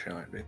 Slightly.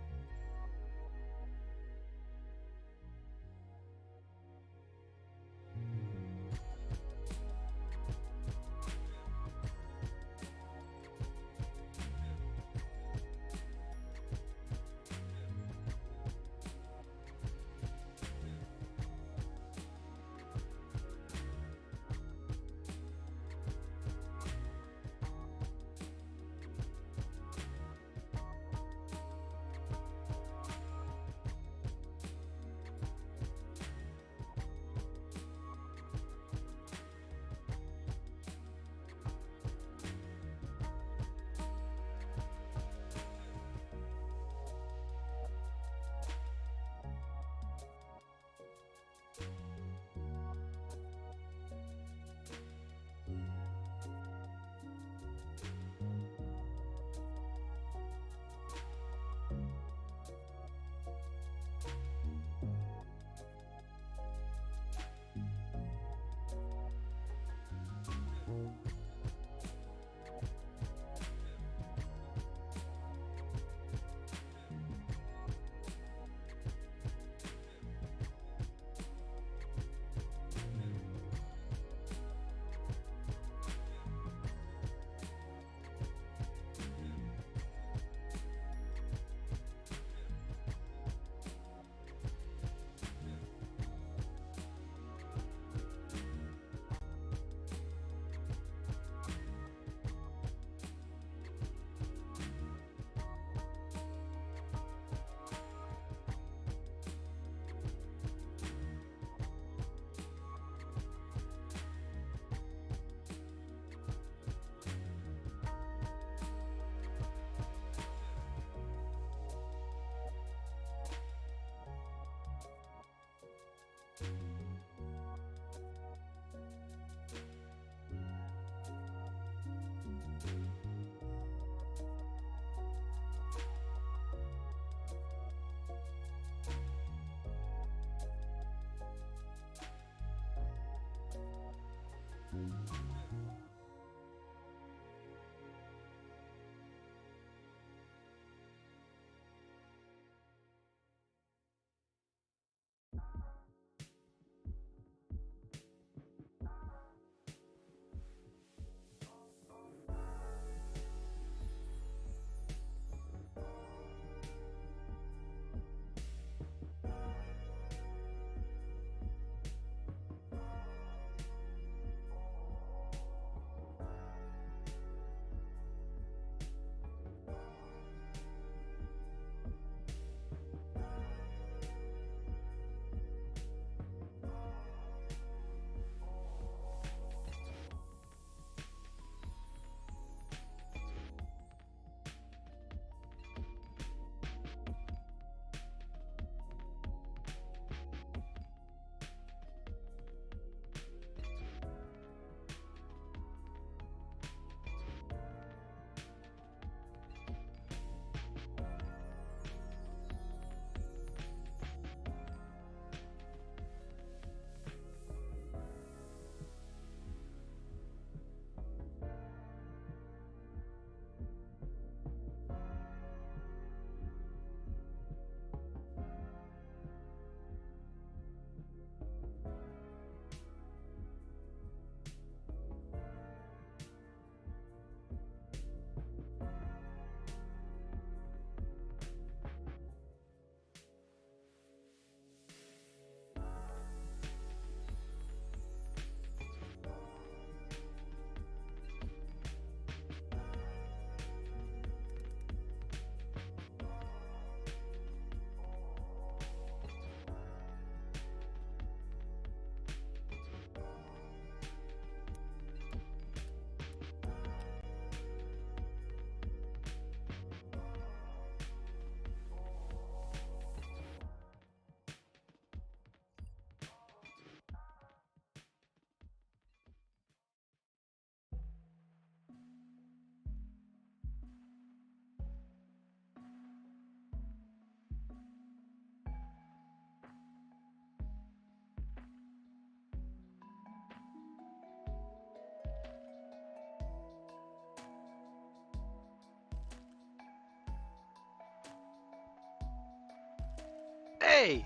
Hey!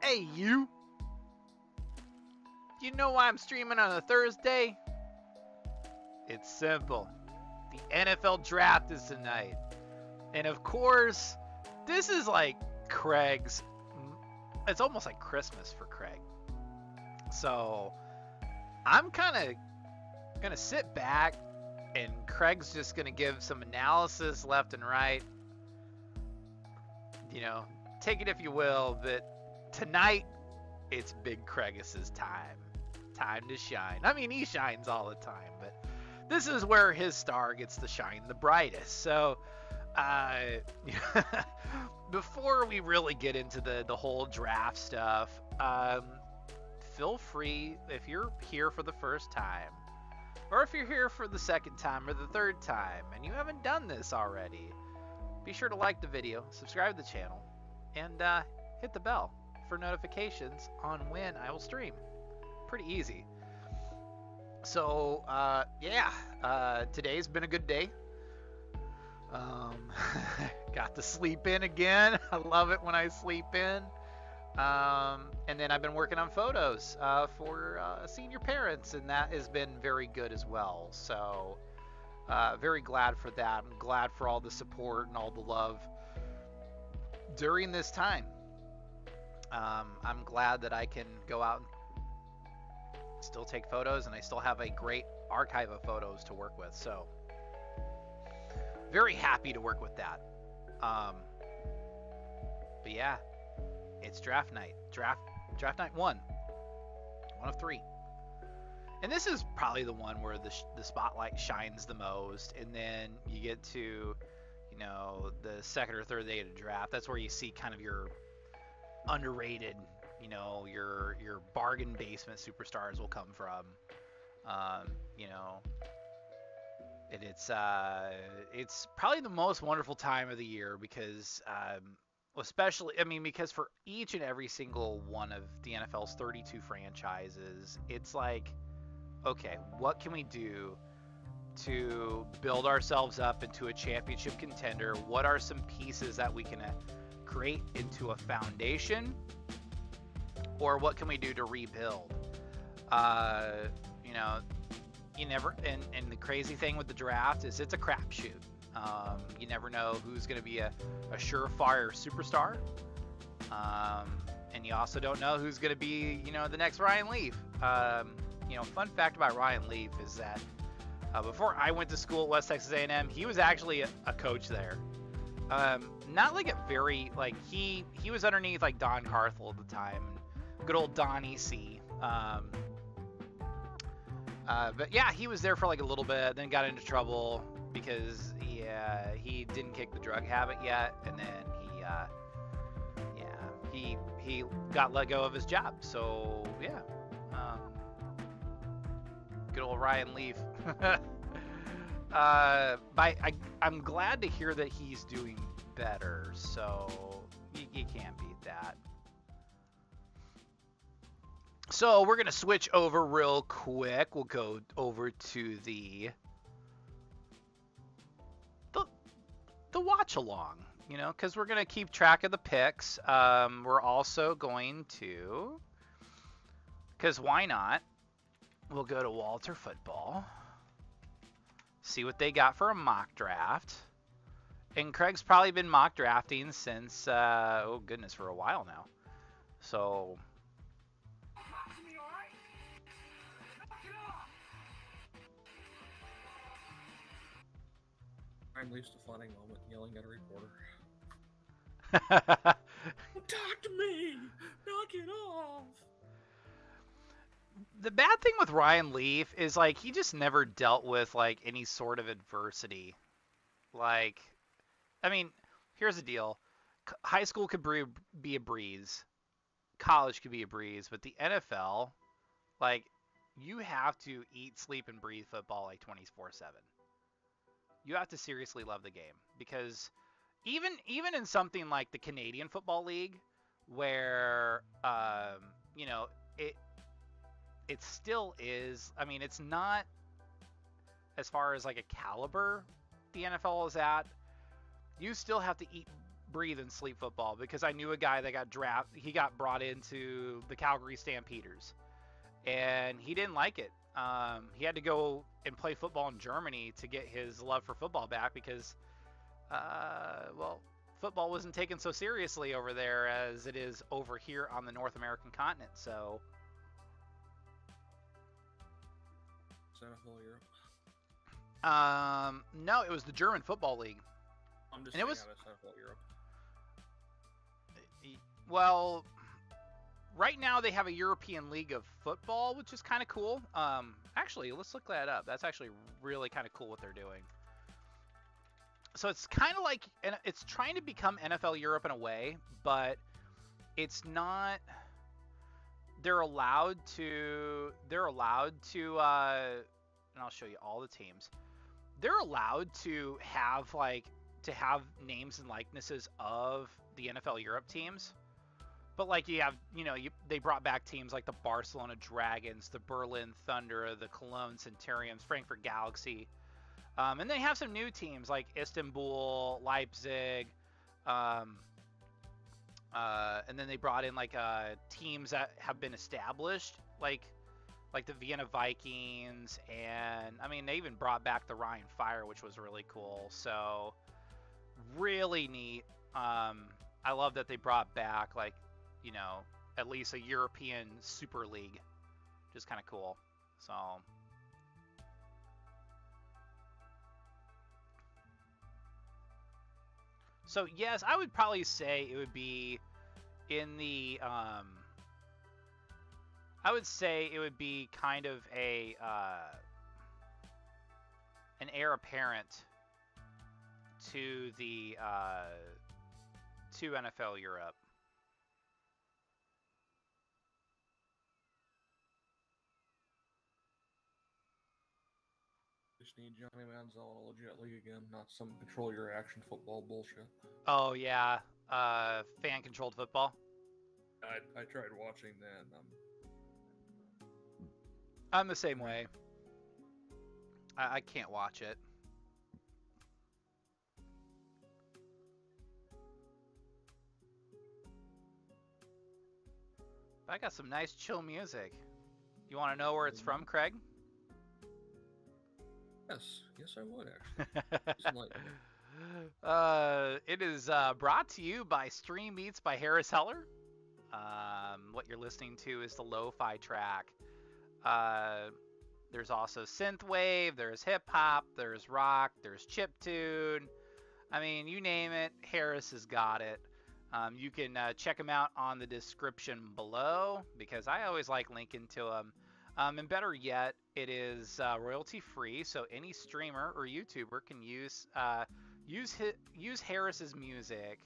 Hey, you! You know why I'm streaming on a Thursday? It's simple. The NFL draft is tonight. And of course, this is like Craig's... It's almost like Christmas for Craig. So, I'm kind of going to sit back, and Craig's just going to give some analysis left and right. You know, take it if you will, but tonight, it's Big Craigus' time. Time to shine. I mean, he shines all the time, but this is where his star gets to shine the brightest. So, before we really get into the whole draft stuff, feel free, if you're here for the first time, or if you're here for the second time or the third time, and you haven't done this already, be sure to like the video, subscribe to the channel, and hit the bell for notifications on when I will stream. Pretty easy. So, today's been a good day. Got to sleep in again. I love it when I sleep in. And then I've been working on photos for senior parents, and that has been very good as well. So, very glad for that. I'm glad for all the support and all the love during this time. I'm glad that I can go out and still take photos, and I still have a great archive of photos to work with. So, very happy to work with that. But yeah, it's draft night. Draft night one of three. And this is probably the one where the spotlight shines the most. And then you get to, you know, the second or third day of the draft. That's where you see kind of your underrated, you know, your bargain basement superstars will come from. You know, and it's probably the most wonderful time of the year because, especially, I mean, because for each and every single one of the NFL's 32 franchises, it's like, okay, what can we do to build ourselves up into a championship contender? What are some pieces that we can create into a foundation? Or what can we do to rebuild? You know, you never, and the crazy thing with the draft is it's a crapshoot. You never know who's going to be a surefire superstar. And you also don't know who's going to be, you know, the next Ryan Leaf. You know, fun fact about Ryan Leaf is that before I went to school at West Texas A&M, he was actually a coach there. Not like a very, like, he was underneath, like, Don Carthel at the time. Good old Don EC. But yeah, he was there for like a little bit, then got into trouble because he didn't kick the drug habit yet, and then he got let go of his job. So yeah, good old Ryan Leaf. I'm glad to hear that he's doing better. So you can't beat that. So we're going to switch over real quick. We'll go over to the watch along, you know, because we're going to keep track of the picks. We're also going to, because why not, we'll go to Walter Football, see what they got for a mock draft. And Craig's probably been mock drafting since, oh goodness, for a while now. So... I'm least a funny moment yelling at a reporter. Talk to me! Knock it off! The bad thing with Ryan Leaf is, like, he just never dealt with, like, any sort of adversity. Like, I mean, here's the deal. High school could be a breeze. College could be a breeze. But the NFL, like, you have to eat, sleep, and breathe football, like, 24/7. You have to seriously love the game, because even in something like the Canadian Football League, where you know, it still is, I mean, it's not as far as like a caliber the NFL is at. You still have to eat, breathe and sleep football because I knew a guy that he got brought into the Calgary Stampeders, and he didn't like it. He had to go and play football in Germany to get his love for football back because, football wasn't taken so seriously over there as it is over here on the North American continent. So, NFL Europe. No, it was the German Football League. I'm just And it saying was- how that's NFL Europe. Well, right now they have a European League of Football, which is kind of cool. Actually, let's look that up. That's actually really kind of cool what they're doing. So it's kind of like, and it's trying to become NFL Europe in a way, but it's not. They're allowed to, and I'll show you all the teams. They're allowed to have names and likenesses of the NFL Europe teams. But like they brought back teams like the Barcelona Dragons, the Berlin Thunder, the Cologne Centurions, Frankfurt Galaxy, and they have some new teams like Istanbul, Leipzig, and then they brought in teams that have been established, like the Vienna Vikings, and I mean they even brought back the Rhine Fire, which was really cool. So really neat. I love that they brought back at least a European Super League, just kind of cool. So yes, I would probably say it would be in the I would say it would be kind of an heir apparent to the to NFL Europe. Just need Johnny Manziel in a legit league again, not some control your action football bullshit. Oh yeah, fan controlled football. I tried watching that. And I'm the same way. I can't watch it. I got some nice chill music. You want to know where it's from, Craig? Yes, I would actually. Just like- It is brought to you by Stream Beats by Harris Heller. What you're listening to is the lo-fi track. There's also synthwave, there's hip hop, there's rock, there's chiptune. I mean, you name it, Harris has got it. You can check them out on the description below because I always like linking to them. And better yet, it is royalty free, so any streamer or YouTuber can use Harris's music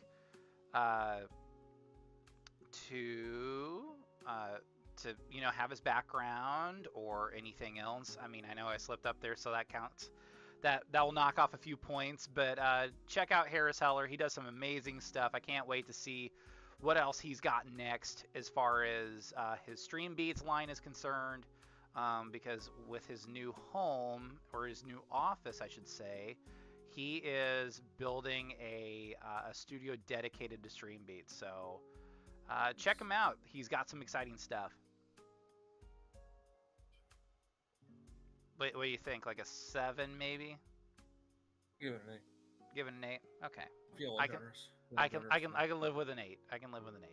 to have his background or anything else. I mean, I know I slipped up there, so that counts. That will knock off a few points, but check out Harris Heller. He does some amazing stuff. I can't wait to see what else he's got next as far as his Stream Beats line is concerned, because with his new home, or his new office, I should say, he is building a studio dedicated to Stream Beats. So check him out. He's got some exciting stuff. What do you think? Like a 7, maybe? Give it an 8. Give it an 8. Okay. Feel I generous. I can live with an 8. I can live with an 8.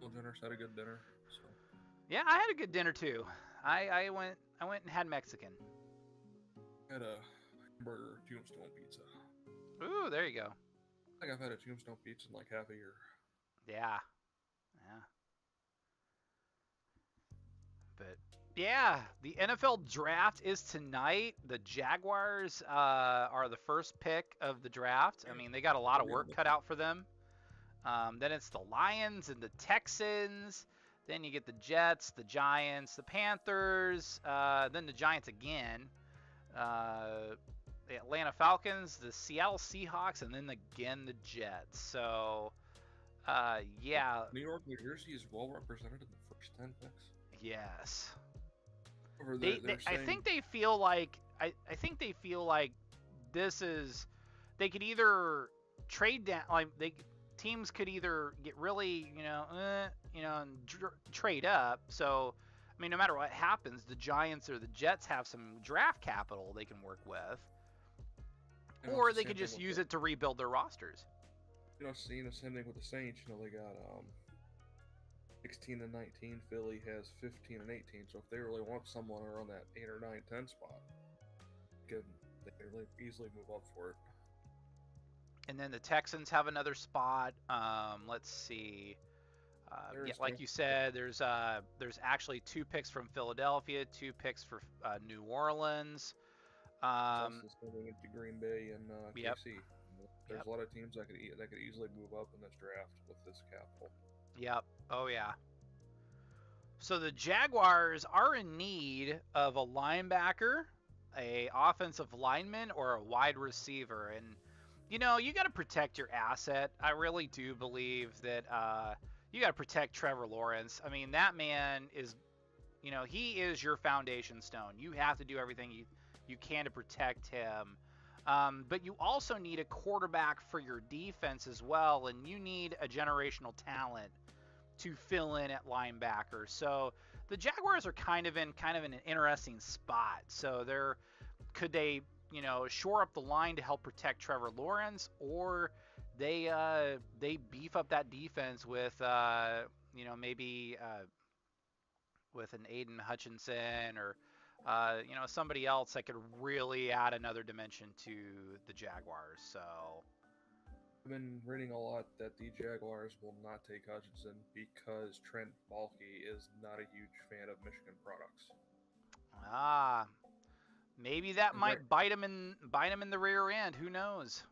Feel generous. Had a good dinner. So. Yeah, I had a good dinner too. I went and had Mexican. Had a hamburger tombstone pizza. Ooh, there you go. I think I've had a tombstone pizza in like half a year. Yeah. But yeah, the NFL draft is tonight. The Jaguars are the first pick of the draft. I mean, they got a lot of work cut out for them. Then it's the Lions and the Texans. Then you get the Jets, the Giants, the Panthers, then the Giants again, the Atlanta Falcons, the Seattle Seahawks, and then again the Jets. So, yeah. New York, New Jersey is well represented in the first 10 picks. Yes. I I think they feel like this is, they could either trade down, like teams could either get really, and trade up. So, I mean, no matter what happens, the Giants or the Jets have some draft capital they can work with, or they could just use it to rebuild their rosters. Seeing the same thing with the Saints. They got 16 and 19. Philly has 15 and 18. So if they really want someone around that 8 or 9, 10 spot, they could really easily move up for it. And then the Texans have another spot. Let's see. Like you said, there's actually 2 picks from Philadelphia, 2 picks for New Orleans. Texas moving into Green Bay and Yep. KC. There's a lot of teams that could easily move up in this draft with this capital. Yep. Oh yeah. So the Jaguars are in need of a linebacker, a offensive lineman, or a wide receiver, and you got to protect your asset. I really do believe that you got to protect Trevor Lawrence. I mean, that man is, he is your foundation stone. You have to do everything you can to protect him. But you also need a quarterback for your defense as well, and you need a generational talent to fill in at linebacker. So the Jaguars are kind of in an interesting spot. So could they shore up the line to help protect Trevor Lawrence, or they beef up that defense with maybe with an Aiden Hutchinson or somebody else that could really add another dimension to the Jaguars. So I've been reading a lot that the Jaguars will not take Hutchinson because Trent Baalke is not a huge fan of Michigan products. Maybe that might bite him in the rear end. Who knows?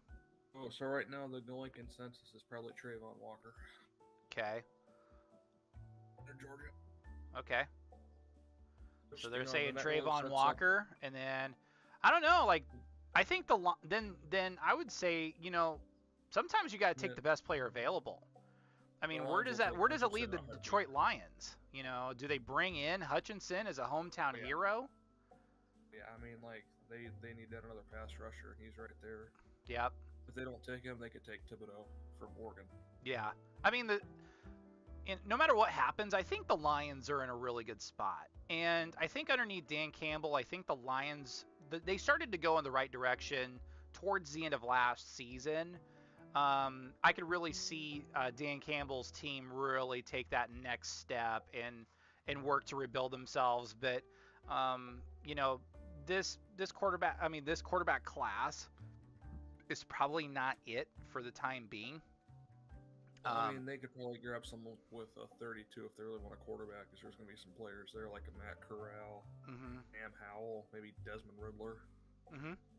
Oh, so right now the going consensus is probably Trayvon Walker. Okay. Georgia. Okay. So they're saying Trayvon Walker, and then I don't know. Like, I think then I would say sometimes you got to take the best player available. I mean, where does it leave the Detroit Lions? Do they bring in Hutchinson as a hometown hero? Yeah, I mean, like they need that another pass rusher, and he's right there. Yep. If they don't take him, they could take Thibodeau from Oregon. Yeah, I mean no matter what happens, I think the Lions are in a really good spot, and I think underneath Dan Campbell, I think the Lions they started to go in the right direction towards the end of last season. I could really see Dan Campbell's team really take that next step and work to rebuild themselves, but this quarterback class is probably not it for the time being. I mean, they could probably grab someone with a 32 if they really want a quarterback, because there's going to be some players there like a Matt Corral, Sam Howell, maybe Desmond Riddler.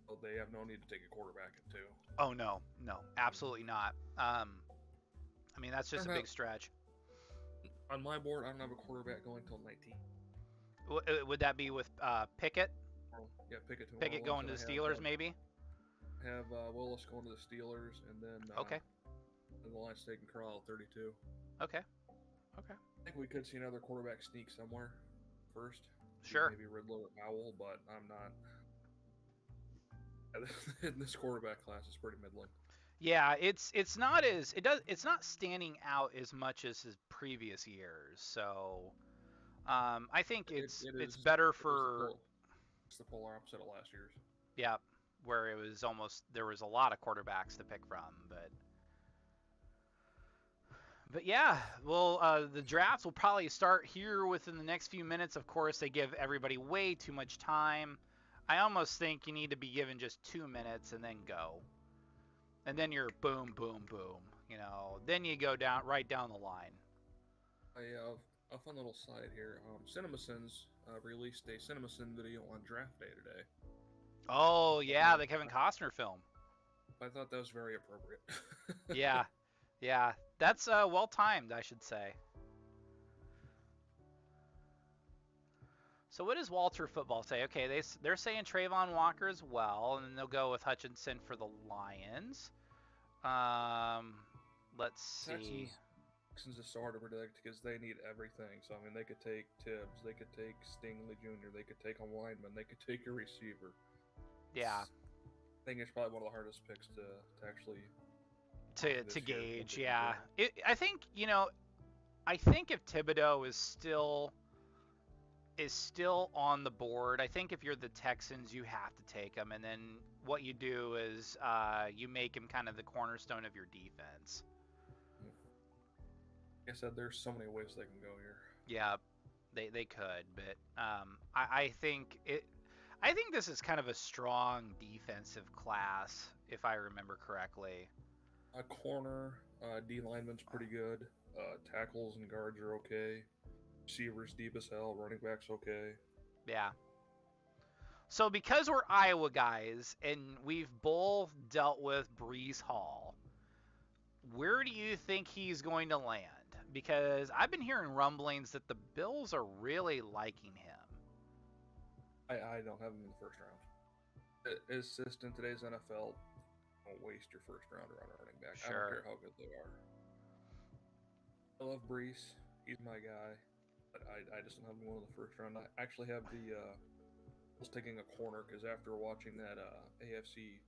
So they have no need to take a quarterback at 2. Oh, no, absolutely not. I mean, that's just a big stretch. On my board, I don't have a quarterback going until 19. Would that be with Pickett? Yeah, Pickett. Pickett going to the Steelers, maybe? Have Willis going to the Steelers, and then okay. And the Lions taking Corral at 32. Okay. I think we could see another quarterback sneak somewhere first. Sure. Maybe Riddler or Howell, but I'm not. This quarterback class is pretty middling. Yeah, it's not standing out as much as his previous years. So I think it's better for. It's the polar opposite of last year's. Yeah, where there was a lot of quarterbacks to pick from, But yeah, well, the drafts will probably start here within the next few minutes. Of course, they give everybody way too much time. I almost think you need to be given just 2 minutes and then go. And then you're boom, boom, boom. Then you go right down the line. A fun little side here. CinemaSins released a CinemaSin video on draft day today. Oh, yeah, the Kevin Costner film. I thought that was very appropriate. Yeah, that's well timed, I should say. So what does Walter Football say? Okay, they're saying Trayvon Walker as well, and then they'll go with Hutchinson for the Lions. Let's see. Texans is so hard to predict because they need everything. So I mean, they could take Tibbs, they could take Stingley Jr., they could take a lineman, they could take a receiver. Yeah. I think it's probably one of the hardest picks to actually to gauge. Yeah, I think if Thibodeau is still on the board, I think if you're the Texans, you have to take him, and then what you do is you make him kind of the cornerstone of your defense. Like I said, there's so many ways they can go here. Yeah, they could, but I think this is kind of a strong defensive class, if I remember correctly. A corner, D lineman's pretty good. Tackles and guards are okay. Receivers deep as hell. Running backs okay. Yeah. So because we're Iowa guys and we've both dealt with Breece Hall, where do you think he's going to land? Because I've been hearing rumblings that the Bills are really liking him. I don't have him in the first round. It's just in today's NFL, don't waste your first rounder on a running back. Sure. I don't care how good they are. I love Breece. He's my guy. But I just don't have him in the first round. I actually have was taking a corner because after watching that AFC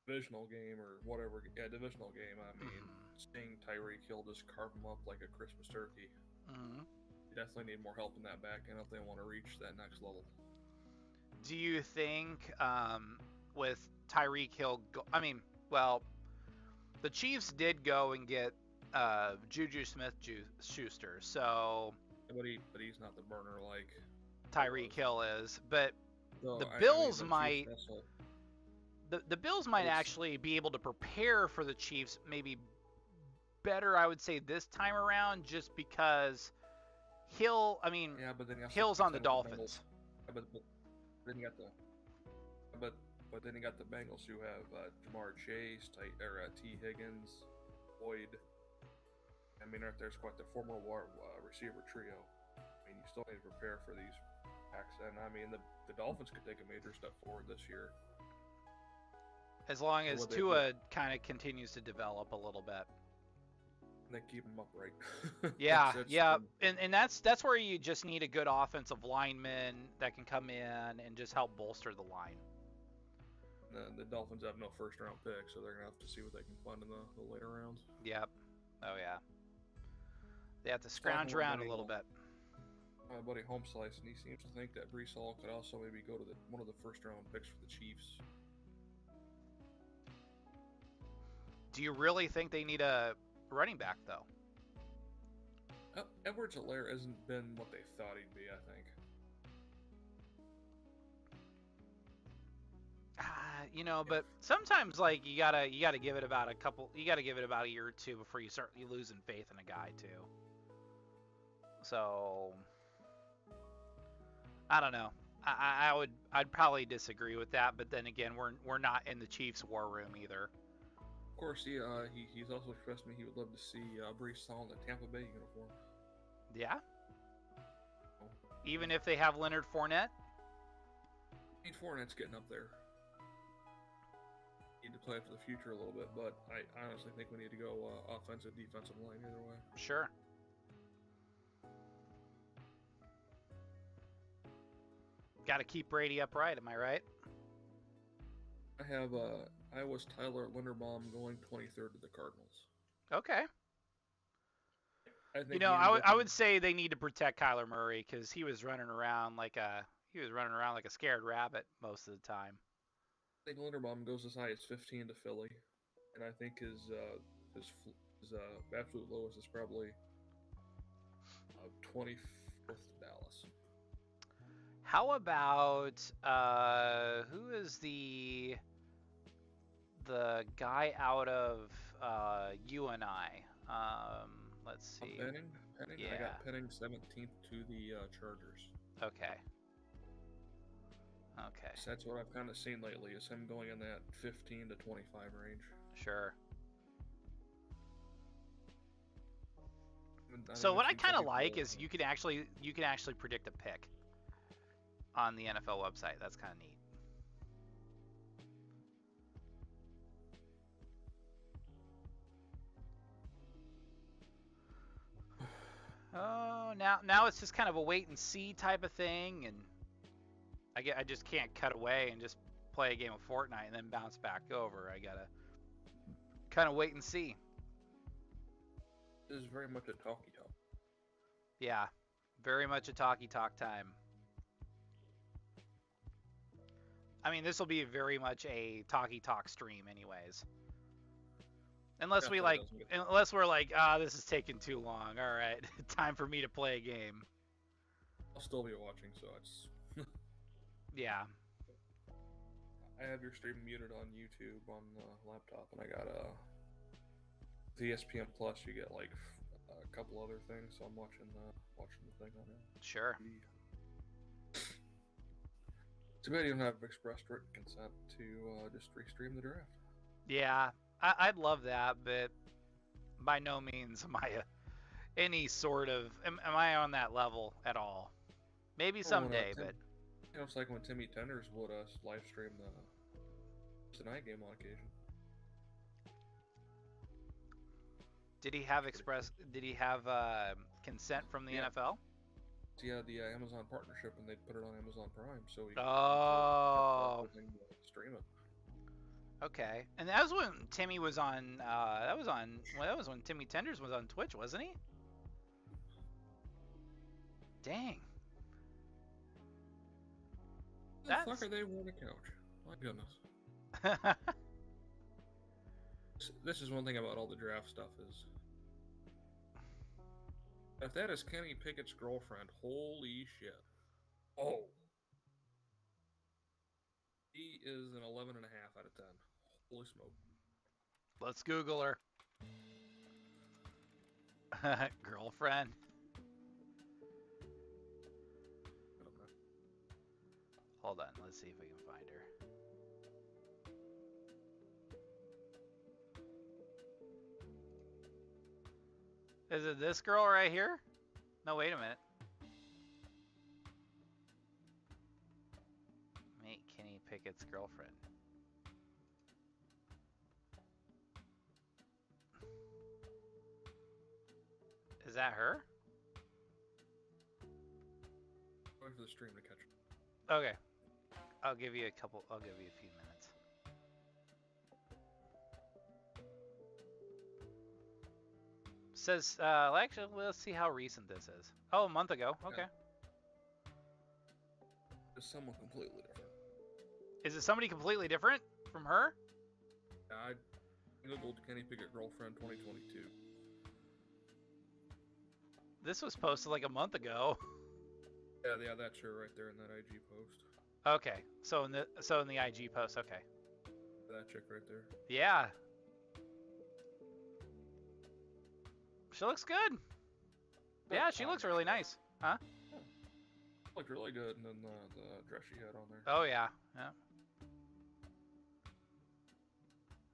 divisional game or whatever, divisional game, I mean, seeing Tyreek Hill just carve him up like a Christmas turkey. You definitely need more help in that back end if they want to reach that next level. Do you think with Tyreek Hill, the Chiefs did go and get Juju Smith-Schuster, so. But he's not the burner like Tyreek Hill is, but the Bills might. The Bills might actually be able to prepare for the Chiefs maybe better, I would say, this time around, just because Hill. Hill's on the Dolphins. But then you got the Bengals who have Jamar Chase, T. Higgins, Boyd. I mean, there's quite the former receiver trio. I mean, you still need to prepare for these packs, and I mean, the Dolphins could take a major step forward this year. As long as Tua kind of continues to develop a little bit. They keep him upright. Yeah, and that's where you just need a good offensive lineman that can come in and just help bolster the line. The Dolphins have no first-round pick, so they're going to have to see what they can find in the later rounds. Yep. Oh, yeah. They have to scrounge around a little bit. My buddy Home Slice, and he seems to think that Breece Hall could also maybe go to one of the first-round picks for the Chiefs. Do you really think they need a running back, though? Edwards-Helaire hasn't been what they thought he'd be, I think. But sometimes you gotta give it about a year or two before you start losing faith in a guy too. So I don't know. I'd probably disagree with that, but then again, we're not in the Chiefs' war room either. Of course, he's also expressed to me he would love to see Breece Hall in the Tampa Bay uniform. Yeah. Even if they have Leonard Fournette. Fournette's getting up there. Need to play for the future a little bit, but I honestly think we need to go offensive, defensive line either way. Sure. Got to keep Brady upright, am I right? I have Iowa's Tyler Linderbaum going 23rd to the Cardinals. Okay. I think I would say they need to protect Kyler Murray because he was running around like a scared rabbit most of the time. I think Linderbaum goes as high as 15 to Philly, and I think his absolute lowest is probably 24th to Dallas. How about who is the guy out of UNI? Let's see. Penning? Yeah. I got Penning 17th to the Chargers. Okay. So that's what I've kind of seen lately, is him going in that 15 to 25 range. Sure. So what I kind of like is you can actually predict a pick on the NFL website. That's kind of neat. Oh, now it's just kind of a wait and see type of thing, and I just can't cut away and just play a game of Fortnite and then bounce back over. I gotta kind of wait and see. This is very much a talkie talk. Yeah, very much a talkie talk time. I mean, this will be very much a talkie talk stream, anyways. Unless we're like, this is taking too long. All right, time for me to play a game. I'll still be watching, so it's. Yeah. I have your stream muted on YouTube on the laptop, and I got ESPN Plus. You get like a couple other things, so I'm watching the thing on it. Sure. Too bad you don't have expressed written consent to just restream the draft. Yeah, I'd love that, but by no means am I any sort of am I on that level at all. Maybe someday, but you know, it's like when Timmy Tenders would live stream the tonight game on occasion. Did he have consent from the NFL? Yeah, the Amazon partnership, and they'd put it on Amazon Prime, so he could stream it. Okay, and that was when Timmy was on. That was when Timmy Tenders was on Twitch, wasn't he? Dang. The fuck are they on the couch? My goodness. This is one thing about all the draft stuff is, if that is Kenny Pickett's girlfriend, holy shit. Oh. He is an 11.5 out of 10. Holy smoke. Let's Google her. Girlfriend. Hold on, let's see if we can find her. Is it this girl right here? No, wait a minute. Meet Kenny Pickett's girlfriend. Is that her? Wait for the stream to catch. Okay. I'll give you a few minutes. Says, actually, let's see how recent this is. Oh, a month ago. Okay. It's someone completely different. Is it somebody completely different from her? I googled Kenny Pickett girlfriend 2022. This was posted like a month ago. Yeah, that's her right there in that IG post. Okay, so in the IG post, okay. That chick right there. Yeah. She looks good. Yeah, she looks really nice. Huh? Yeah. Looked really good, and then the dress she had on there. Oh, yeah. Yeah.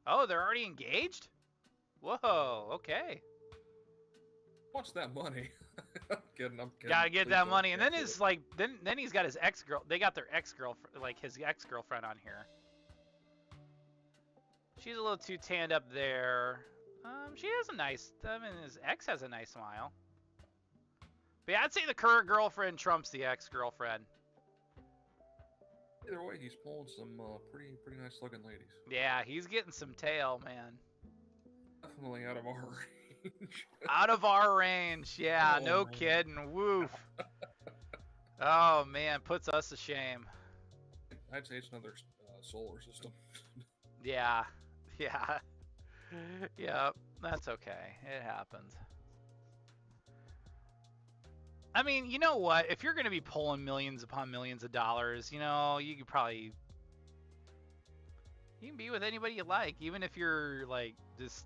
Oh, they're already engaged? Whoa, okay. What's that money? I'm kidding. Gotta get that money. And then then he's got his ex-girl. They got their ex-girlfriend, like his ex-girlfriend on here. She's a little too tanned up there. She has a nice, his ex has a nice smile. But yeah, I'd say the current girlfriend trumps the ex-girlfriend. Either way, he's pulling some pretty nice looking ladies. Yeah, he's getting some tail, man. Definitely out of our range. Out of our range, yeah, oh, no man. kidding. Woof. Oh man, puts us to shame. I'd say it's another solar system. Yeah, yeah. Yep, that's okay. It happens. I mean, you know what? If you're going to be pulling millions upon millions of dollars, you know, you can be with anybody you like, even if you're like just.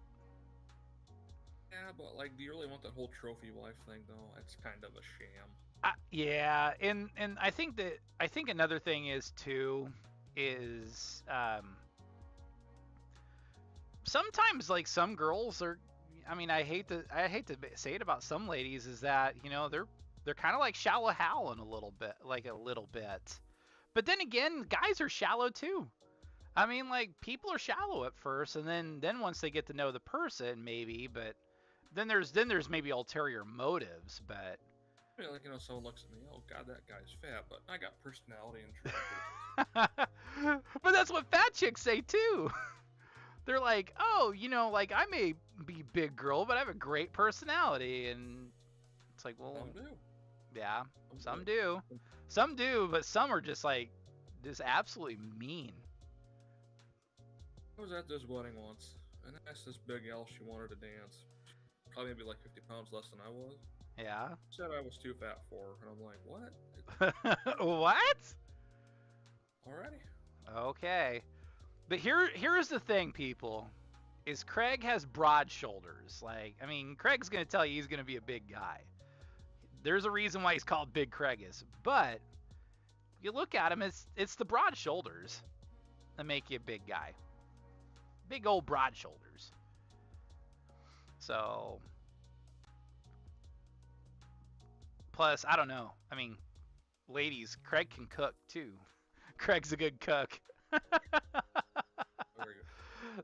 Yeah, but like, do you really want that whole trophy wife thing though? It's kind of a sham. Yeah, and I think another thing is too is sometimes like some girls are. I mean, I hate to say it about some ladies is that, you know, they're kind of like shallow Hal in a little bit. But then again, guys are shallow too. I mean, like, people are shallow at first, and then once they get to know the person, maybe. But then there's maybe ulterior motives. But yeah, like, you know, someone looks at me, oh god, that guy's fat, but I got personality and truth. But that's what fat chicks say too. they're like, oh, like I may be big girl, but I have a great personality, and it's like, well, some do. Yeah, some do. Some do, but some are just absolutely mean. I was at this wedding once, and I asked this big gal if she wanted to dance. Probably maybe like 50 pounds less than I was. Yeah. She said I was too fat for her, and I'm like, what? What? Alrighty. Okay. But here's the thing, people, is Craig has broad shoulders. Craig's going to tell you he's going to be a big guy. There's a reason why he's called Big Craigus. But you look at him, it's the broad shoulders that make you a big guy. Big old broad shoulders. So, plus, I don't know. Ladies, Craig can cook too. Craig's a good cook. Very good.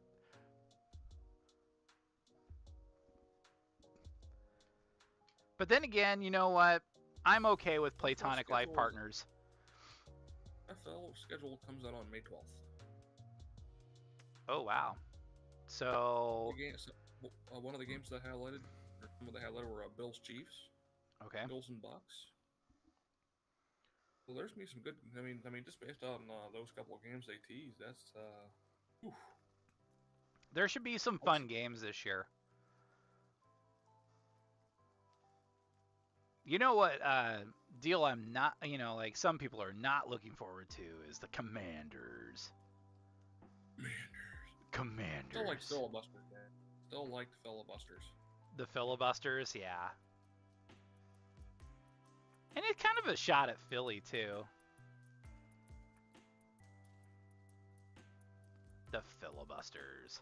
But then again, you know what? I'm okay with platonic life partners. FL schedule comes out on May 12th. Oh, wow. So... one of the games that highlighted, or some of the highlighted were Bills Chiefs. Okay. Bills and Bucks. So there's gonna be some good. Just based on those couple of games they teased, that's oof. There should be some fun games this year. You know what deal I'm not, some people are not looking forward to is the Commanders. Still like filibusters, man. Still like the filibusters. The filibusters, yeah. And it's kind of a shot at Philly, too. The filibusters.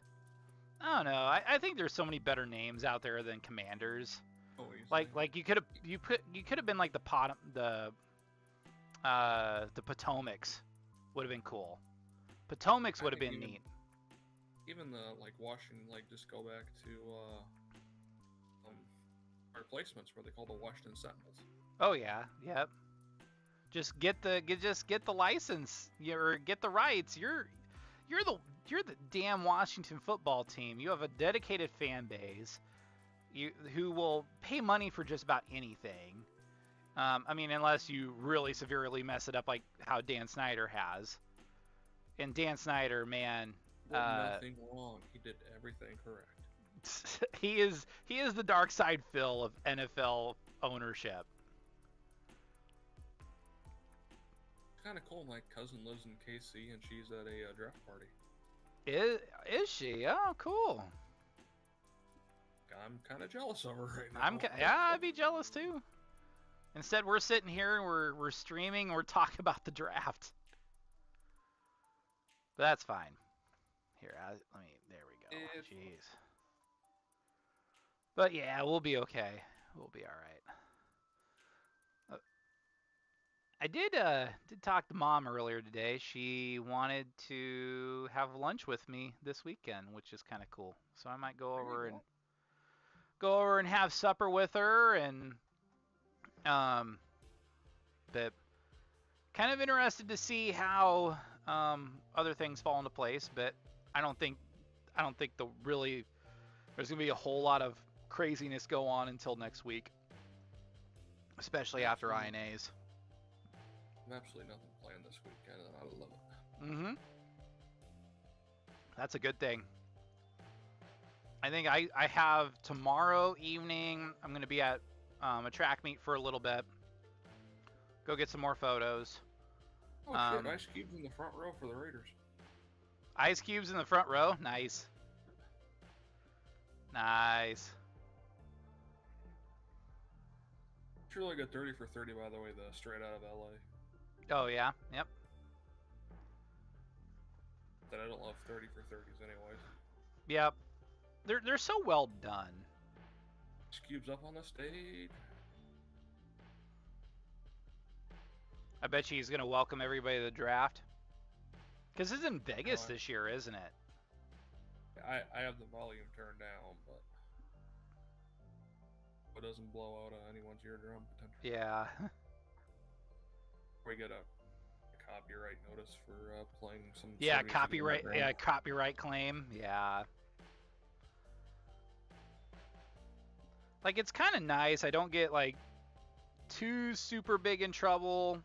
I don't know. I think there's so many better names out there than Commanders. Oh, like you could have been like the Potomacs would have been cool. Potomacs would have been neat. Even the Washington, just go back to our replacements where they call the Washington Sentinels. Oh yeah, yep. Just get the license, or get the rights. You're the damn Washington football team. You have a dedicated fan base. Who will pay money for just about anything. Unless you really severely mess it up like how Dan Snyder has. And Dan Snyder, man, nothing wrong. He did everything correct. he is the dark side Phil of NFL ownership. Kind of cool. My cousin lives in KC and she's at a draft party. Is she? Oh, cool. I'm kind of jealous of her right now. I'd be jealous too. Instead, we're sitting here and we're streaming. We're talking about the draft. But that's fine. Here, there we go. Jeez. But yeah, we'll be okay. We'll be all right. I did talk to Mom earlier today. She wanted to have lunch with me this weekend, which is kind of cool. So I might go over and have supper with her, and but kind of interested to see how other things fall into place. But I don't think there's gonna be a whole lot of craziness go on until next week, especially after INAs. Absolutely nothing planned this weekend, and I love it. Mm-hmm. That's a good thing. I think I have tomorrow evening. I'm going to be at a track meet for a little bit. Go get some more photos. Oh, shit. Ice Cube's in the front row for the Raiders. Ice Cube's in the front row? Nice. Nice. It's really good 30 for 30, by the way, the straight out of LA. Oh, yeah? Yep. That I don't love 30 for 30s anyways. Yep. They're so well done. Cube's up on the stage. I bet you he's going to welcome everybody to the draft. Because it's in Vegas this year, isn't it? I have the volume turned down, but it doesn't blow out anyone's eardrum potentially. Yeah. We get a copyright notice for playing some. Yeah, copyright. Yeah, copyright claim. Yeah. Like, it's kind of nice. I don't get like too super big in trouble.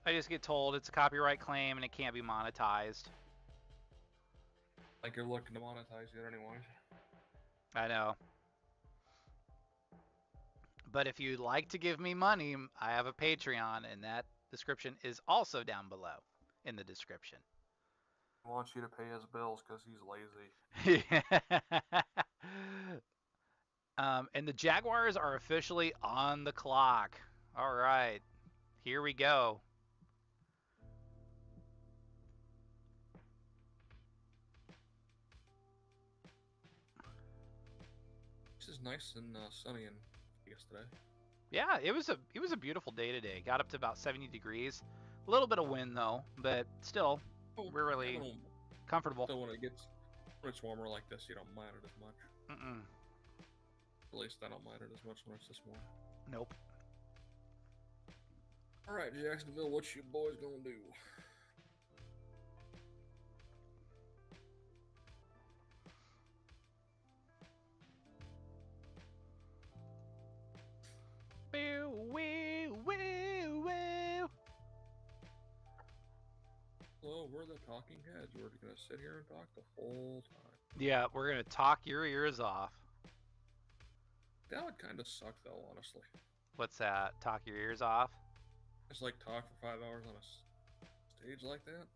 I just get told it's a copyright claim and it can't be monetized. Like you're looking to monetize it anyways. I know. But if you'd like to give me money, I have a Patreon, and that description is also down below in the description. He wants you to pay his bills because he's lazy. And the Jaguars are officially on the clock. All right, here we go. This is nice and sunny in Vegas today. Yeah, it was a beautiful day today. Got up to about 70 degrees. A little bit of wind though, but still, we're really comfortable. So when it's warmer like this, you don't mind it as much. Mm-mm. At least I don't mind it as much when it's this warm. Nope. All right, Jacksonville, what you boys gonna do? Well, we're the talking heads. We're gonna sit here and talk the whole time. Yeah, we're gonna talk your ears off. That would kind of suck, though, honestly. What's that? Talk your ears off? Just like talk for 5 hours on a stage like that?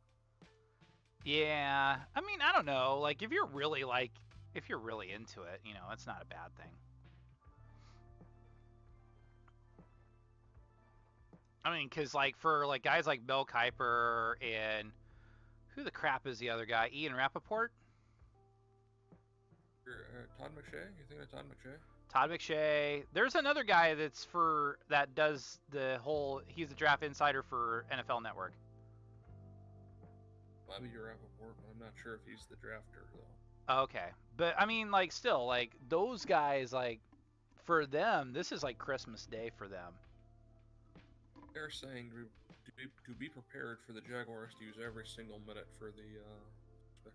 Yeah, I mean, I don't know. Like, if you're really into it, you know, it's not a bad thing. I mean, because like for like guys like Bill Kuiper and who the crap is the other guy? Ian Rappaport? Todd McShay? You think of Todd McShay? Todd McShay. There's another guy that does the whole. He's the draft insider for NFL Network. Might be your Rappaport, but I'm not sure if he's the drafter though. Okay, but I mean, like, still, like those guys, like for them, this is like Christmas Day for them. They're saying to be prepared for the Jaguars to use every single minute for the pick.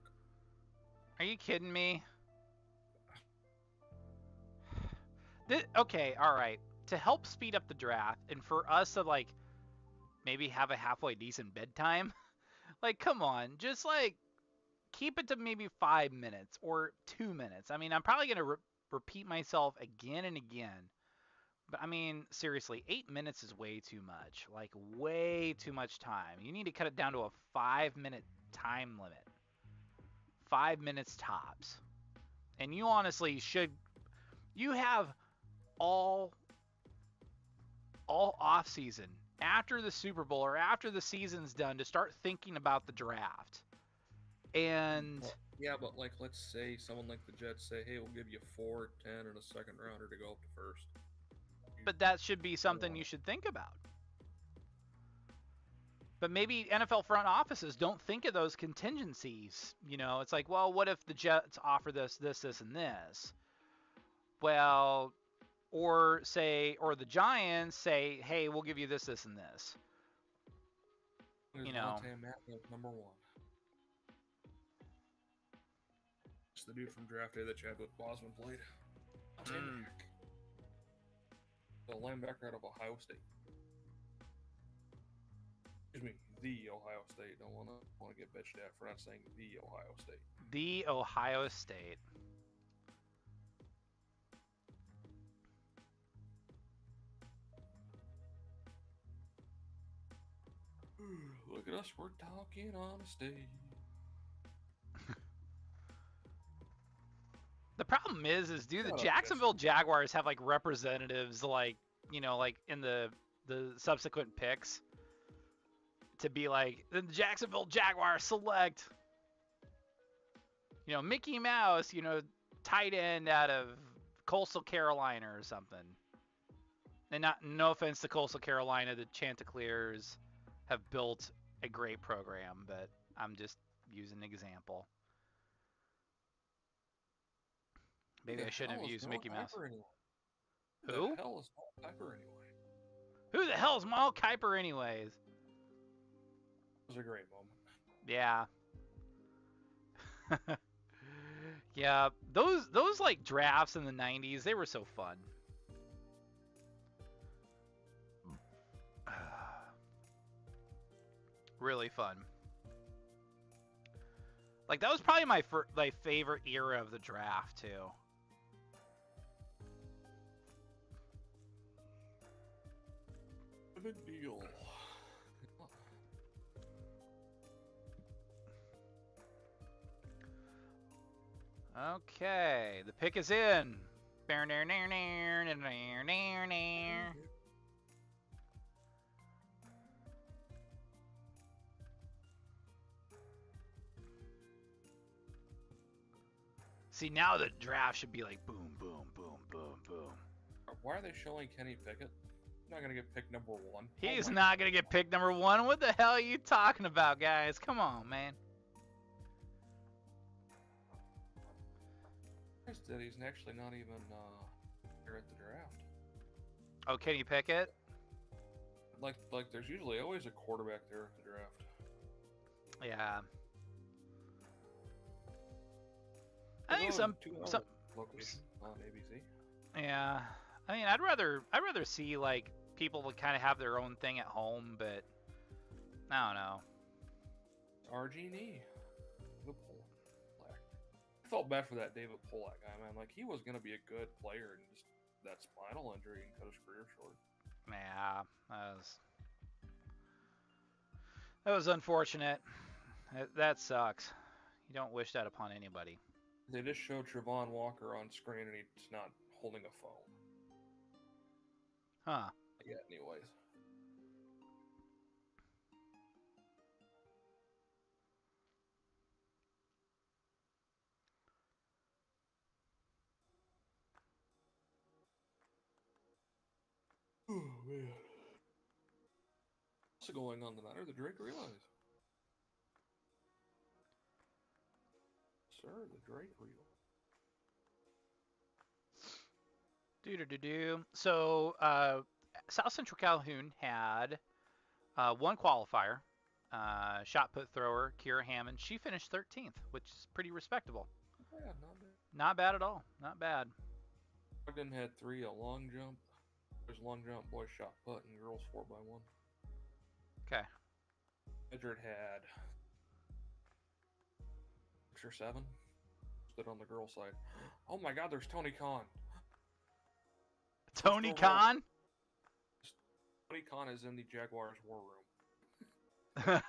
Are you kidding me? Okay, all right. To help speed up the draft and for us to like maybe have a halfway decent bedtime, like come on, just like keep it to maybe 5 minutes or 2 minutes. I mean, I'm probably gonna repeat myself again and again. But I mean, seriously, 8 minutes is way too much. Like, way too much time. You need to cut it down to a 5-minute time limit. 5 minutes tops. And you honestly should. You have all off season after the Super Bowl or after the season's done to start thinking about the draft. And yeah, but like, let's say someone like the Jets say, hey, we'll give you 4, 10, and a second rounder to go up to first. But that should be something you should think about. But maybe NFL front offices don't think of those contingencies. You know, it's like, well, what if the Jets offer this, and this? Well, or the Giants say, hey, we'll give you this, and this. There's you know. Number 1. It's the dude from Draft Day that Chadwick Boseman played. The linebacker out of Ohio State. Excuse me, the Ohio State. Don't want to get bitched at for not saying the Ohio State. The Ohio State. Look at us, we're talking on a stage. The problem is do the Jacksonville Jaguars have like representatives like, you know, like in the subsequent picks to be like the Jacksonville Jaguars select, you know, Mickey Mouse, you know, tight end out of Coastal Carolina or something. And no offense to Coastal Carolina, the Chanticleers have built a great program, but I'm just using an example. Maybe I shouldn't have used Mickey Mouse. Who? Who the hell is Mel Kiper anyway? Who the hell is Mel Kiper anyways? was a great moment. Yeah. Yeah, those like drafts in the 90s, they were so fun. Really fun. Like that was probably my favorite era of the draft too. Good deal. Okay, the pick is in. See, now the draft should be like boom, boom, boom, boom, boom. Why are they showing Kenny Pickett? He's not gonna get picked number 1. He's not gonna get picked number 1. What the hell are you talking about, guys? Come on, man. That he's actually not even here at the draft. Oh, Kenny Pickett? Like there's usually always a quarterback there at the draft. Yeah. I think some location on ABC. Yeah. I mean, I'd rather see like people to kind of have their own thing at home, but I don't know. RG&E. I felt bad for that David Pollack guy, man. Like, he was going to be a good player, and just that spinal injury and cut his career short. Yeah, that was unfortunate. That sucks. You don't wish that upon anybody. They just showed Travon Walker on screen, and he's not holding a phone. Huh. Yeah, anyways. Oh, man. What's going on tonight? Or the Drake Realize? Sir, the Drake Reel. So, South Central Calhoun had one qualifier, shot put thrower, Kira Hammond. She finished 13th, which is pretty respectable. Yeah, not bad. Not bad at all. Not bad. Ogden had 3, a long jump. There's long jump, boys shot put, and girls 4x1. Okay. Edgered had 6 or 7. Stood on the girl side. Oh my God, there's Tony Khan. Tony Khan? Tony Khan is in the Jaguars war room.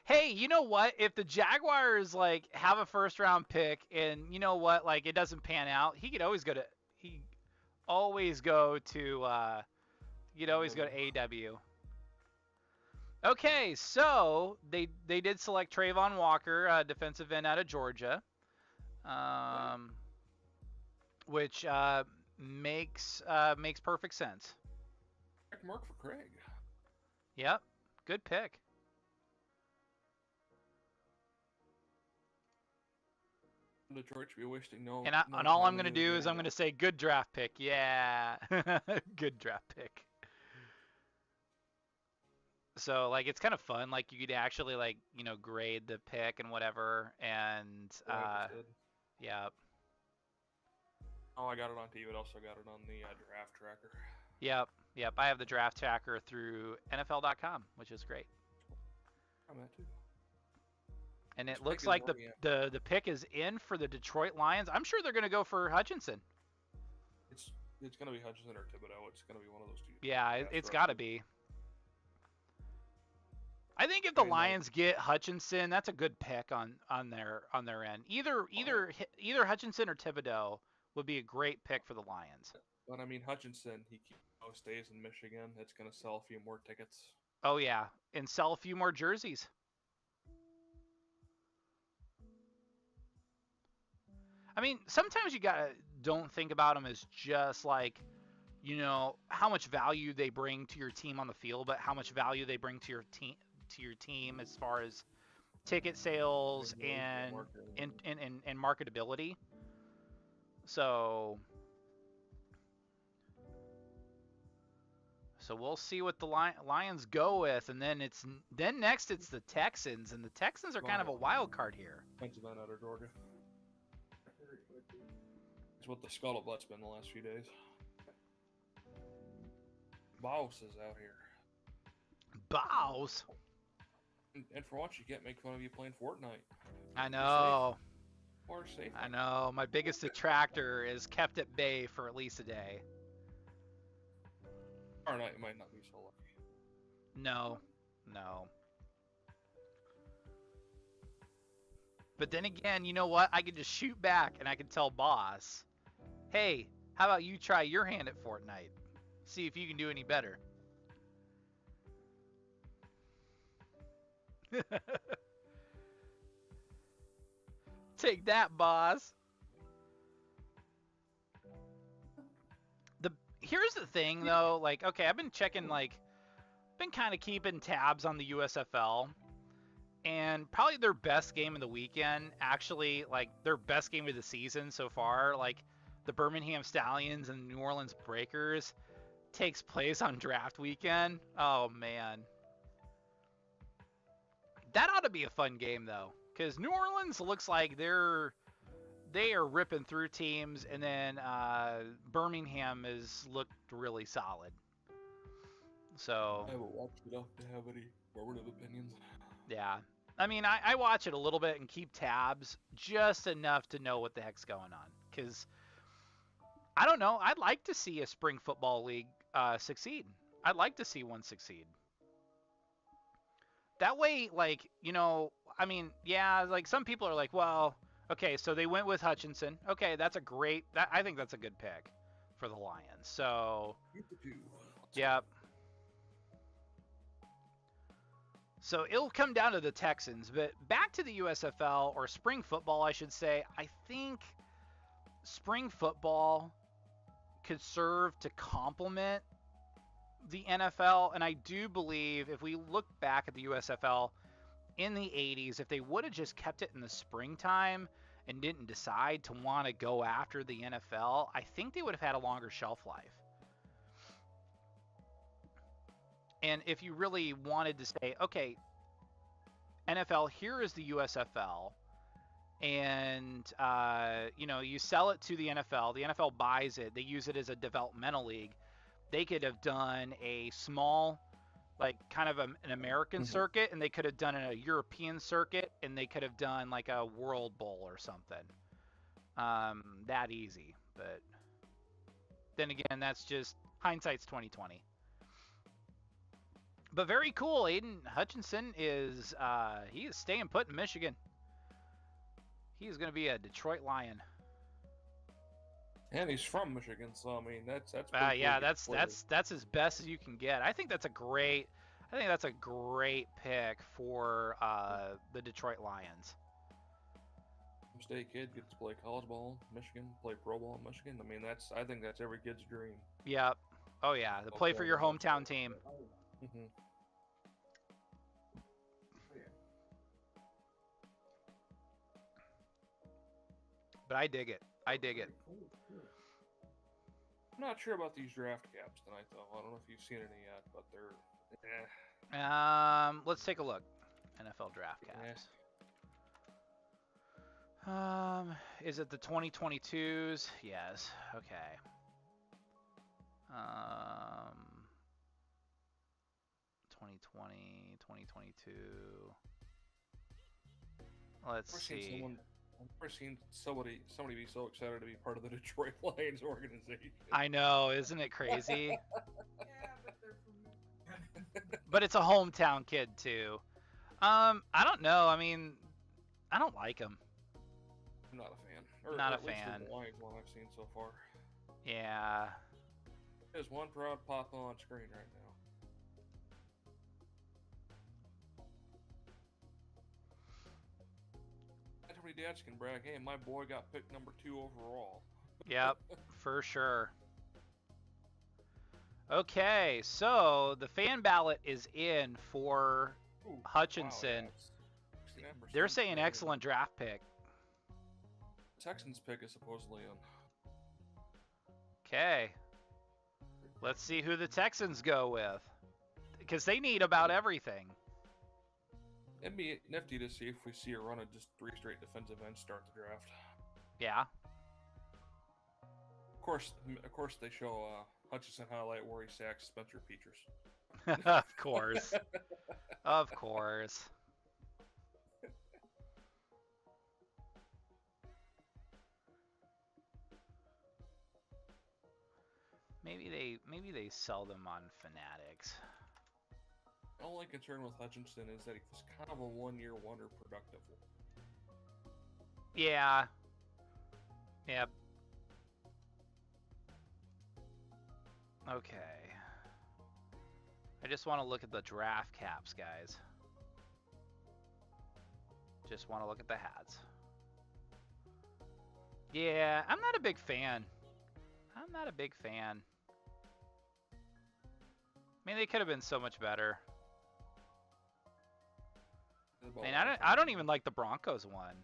Hey, you know what? If the Jaguars like have a first round pick and you know what, like it doesn't pan out, he could always go to AW. Okay, so they did select Trayvon Walker, defensive end out of Georgia, which makes perfect sense. Mark for Craig. Yep, good pick. Detroit should be wasting no. And all I'm gonna do is I'm gonna say good draft pick. Yeah, good draft pick. So like it's kind of fun. Like you could actually like grade the pick and whatever. And yeah. Oh, I got it on TV, but also got it on the draft tracker. Yep. I have the draft tracker through NFL.com, which is great. I'm at too. And it looks like the pick is in for the Detroit Lions. I'm sure they're going to go for Hutchinson. It's going to be Hutchinson or Thibodeau. It's going to be one of those two. Yeah, it's got to be. I think if the Lions get Hutchinson, that's a good pick on their end. Either Hutchinson or Thibodeau would be a great pick for the Lions. But I mean, Hutchinson, he stays in Michigan. It's going to sell a few more tickets. Oh yeah, and sell a few more jerseys. I mean, sometimes you don't think about them as just like, how much value they bring to your team on the field, but how much value they bring to your team as far as ticket sales and marketability. So we'll see what the Lions go with, and then next it's the Texans, and the Texans are kind of a wild card here. Defensive end out of Georgia. It's what the scuttlebutt's been the last few days. Bouse is out here. Bouse? And for once, you can't make fun of you playing Fortnite. I know. Or safe. I know. My biggest detractor is kept at bay for at least a day. Fortnite might not be so lucky. No. But then again, you know what? I can just shoot back and I can tell boss, hey, how about you try your hand at Fortnite? See if you can do any better. Take that, boss. Here's the thing, though. Like, okay, I've been checking, been kind of keeping tabs on the USFL. And probably their best game of the weekend, actually, their best game of the season so far, the Birmingham Stallions and New Orleans Breakers, takes place on draft weekend. Oh, man. That ought to be a fun game, though, because New Orleans looks like they are ripping through teams, and then Birmingham has looked really solid. So I haven't watched enough to have any formative opinions. Yeah. I mean, I watch it a little bit and keep tabs just enough to know what the heck's going on. Because, I don't know, I'd like to see a spring football league succeed. I'd like to see one succeed. That way, I mean, yeah, some people are like, well, okay, so they went with Hutchinson. Okay, I think that's a good pick for the Lions. So, yeah. So it'll come down to the Texans. But back to the USFL, or spring football, I should say. I think spring football could serve to complement the NFL. And I do believe if we look back at the USFL in the 80s, if they would have just kept it in the springtime and didn't decide to want to go after the NFL, I think they would have had a longer shelf life. And if you really wanted to say, okay, NFL, here is the USFL, and, you sell it to the NFL buys it, they use it as a developmental league, they could have done a small, kind of an American circuit, and they could have done a European circuit, and they could have done, a World Bowl or something. That easy. But then again, that's just hindsight's 20/20. But very cool. Aiden Hutchinson he is staying put in Michigan. He is going to be a Detroit Lion. And he's from Michigan, so I mean that's yeah, that's as best as you can get. I think that's a great pick for the Detroit Lions. State kid gets to play college ball in Michigan, play pro ball in Michigan. I mean I think that's every kid's dream. Yep. Oh yeah, the play for your hometown team. Mm-hmm. But I dig it. I'm not sure about these draft caps tonight, though. I don't know if you've seen any yet, but they're. Let's take a look. NFL draft caps. Is it the 2022s? Yes. Okay. 2020, 2022. Let's see. I've never seen somebody be so excited to be part of the Detroit Lions organization. I know, isn't it crazy? But it's a hometown kid too. I don't know. I mean, I don't like him. I'm not a fan. Not a at least fan. The Lions one I've seen so far. Yeah. There's one proud papa on screen right now. Many dads can brag, hey, my boy got picked number 2 overall. Yep, for sure. Okay, so the fan ballot is in for Hutchinson. Wow, they're saying excellent draft pick. Texans pick is supposedly in. Okay. Let's see who the Texans go with, because they need about everything. It'd be nifty to see if we see a run of just 3 straight defensive ends start the draft. Yeah. Of course, they show Hutchinson highlight where he sacks Spencer Petras. Of course. Of course. Maybe they sell them on Fanatics. The only concern with Hutchinson is that he was kind of a 1-year wonder productive. Yeah. Yep. Okay. I just want to look at the draft caps, guys. Just want to look at the hats. Yeah, I'm not a big fan. I'm not a big fan. I mean, they could have been so much better. I mean, I don't even like the Broncos one.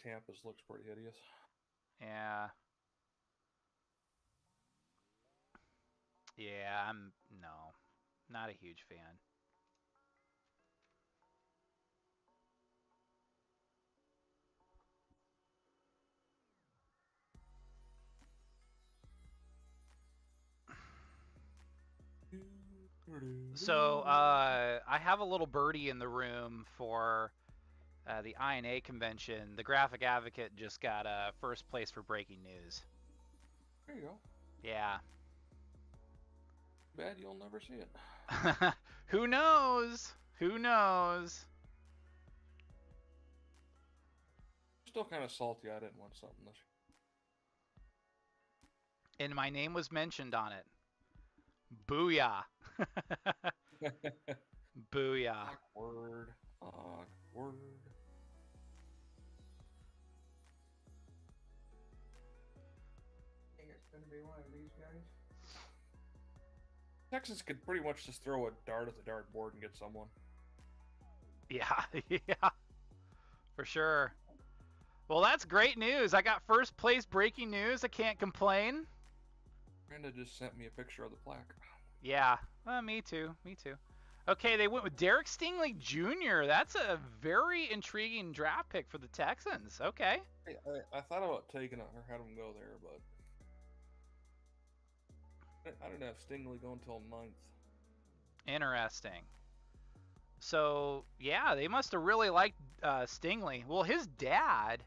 Tampa's looks pretty hideous. Yeah. Yeah, I'm not a huge fan. So, I have a little birdie in the room for the INA convention. The Graphic Advocate just got first place for breaking news. There you go. Yeah. Bad you'll never see it. Who knows? Who knows? Still kind of salty I didn't win something this year. And my name was mentioned on it. Booyah. Booyah. Awkward. Awkward. I think it's going to be one of these guys. Texas could pretty much just throw a dart at the dartboard and get someone. Yeah, yeah. For sure. Well, that's great news. I got first place breaking news. I can't complain. Brenda just sent me a picture of the plaque. Yeah, me too. Me too. Okay, they went with Derek Stingley Jr. That's a very intriguing draft pick for the Texans. Okay. I thought about taking it or had him go there, but I didn't have Stingley go until 9th. Interesting. So, yeah, they must have really liked Stingley. Well, his dad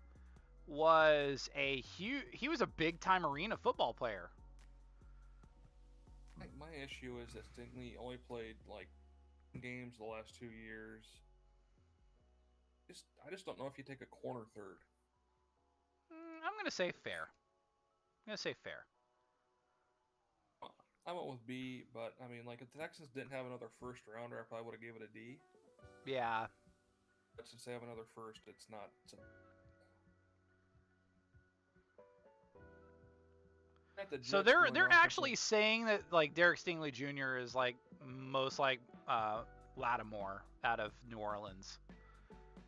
was he was a big-time arena football player. My issue is that Stingley only played like games the last 2 years. I just don't know if you take a corner third. I'm gonna say fair. I went with B, but I mean, like if the Texans didn't have another first rounder, I probably would have given it a D. Yeah. But since they have another first, it's not. So they're actually saying that like Derek Stingley Jr. is like most like Lattimore out of New Orleans,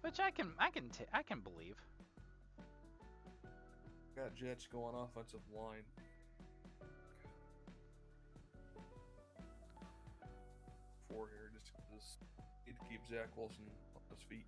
which I can believe. Got Jets going offensive line. Four here just because need to keep Zach Wilson on his feet.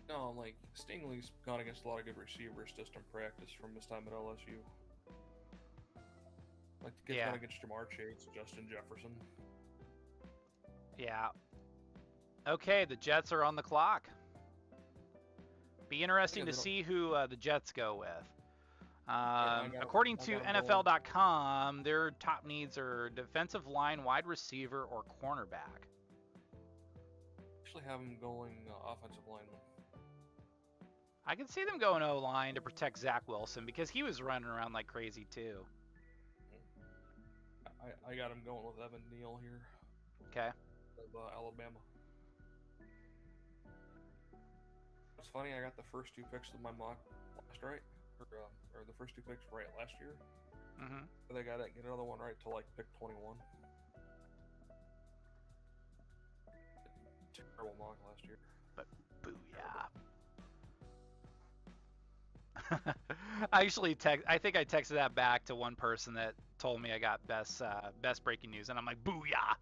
No, like Stingley's gone against a lot of good receivers just in practice from his time at LSU. Like the kid's gone against Jamar Chase, Justin Jefferson. Yeah. Okay, the Jets are on the clock. Be interesting to see who the Jets go with. According to NFL.com, their top needs are defensive line, wide receiver, or cornerback. Actually have them going offensive lineman. I can see them going O-line to protect Zach Wilson because he was running around like crazy too. I got him going with Evan Neal here. Okay. Of Alabama. It's funny, I got the first 2 picks of my mock last right. or the first 2 picks right last year. Mm-hmm. They got to get another one right till like pick 21. Terrible mock last year. But booyah. I think I texted that back to one person that told me I got best breaking news, and I'm like, booyah.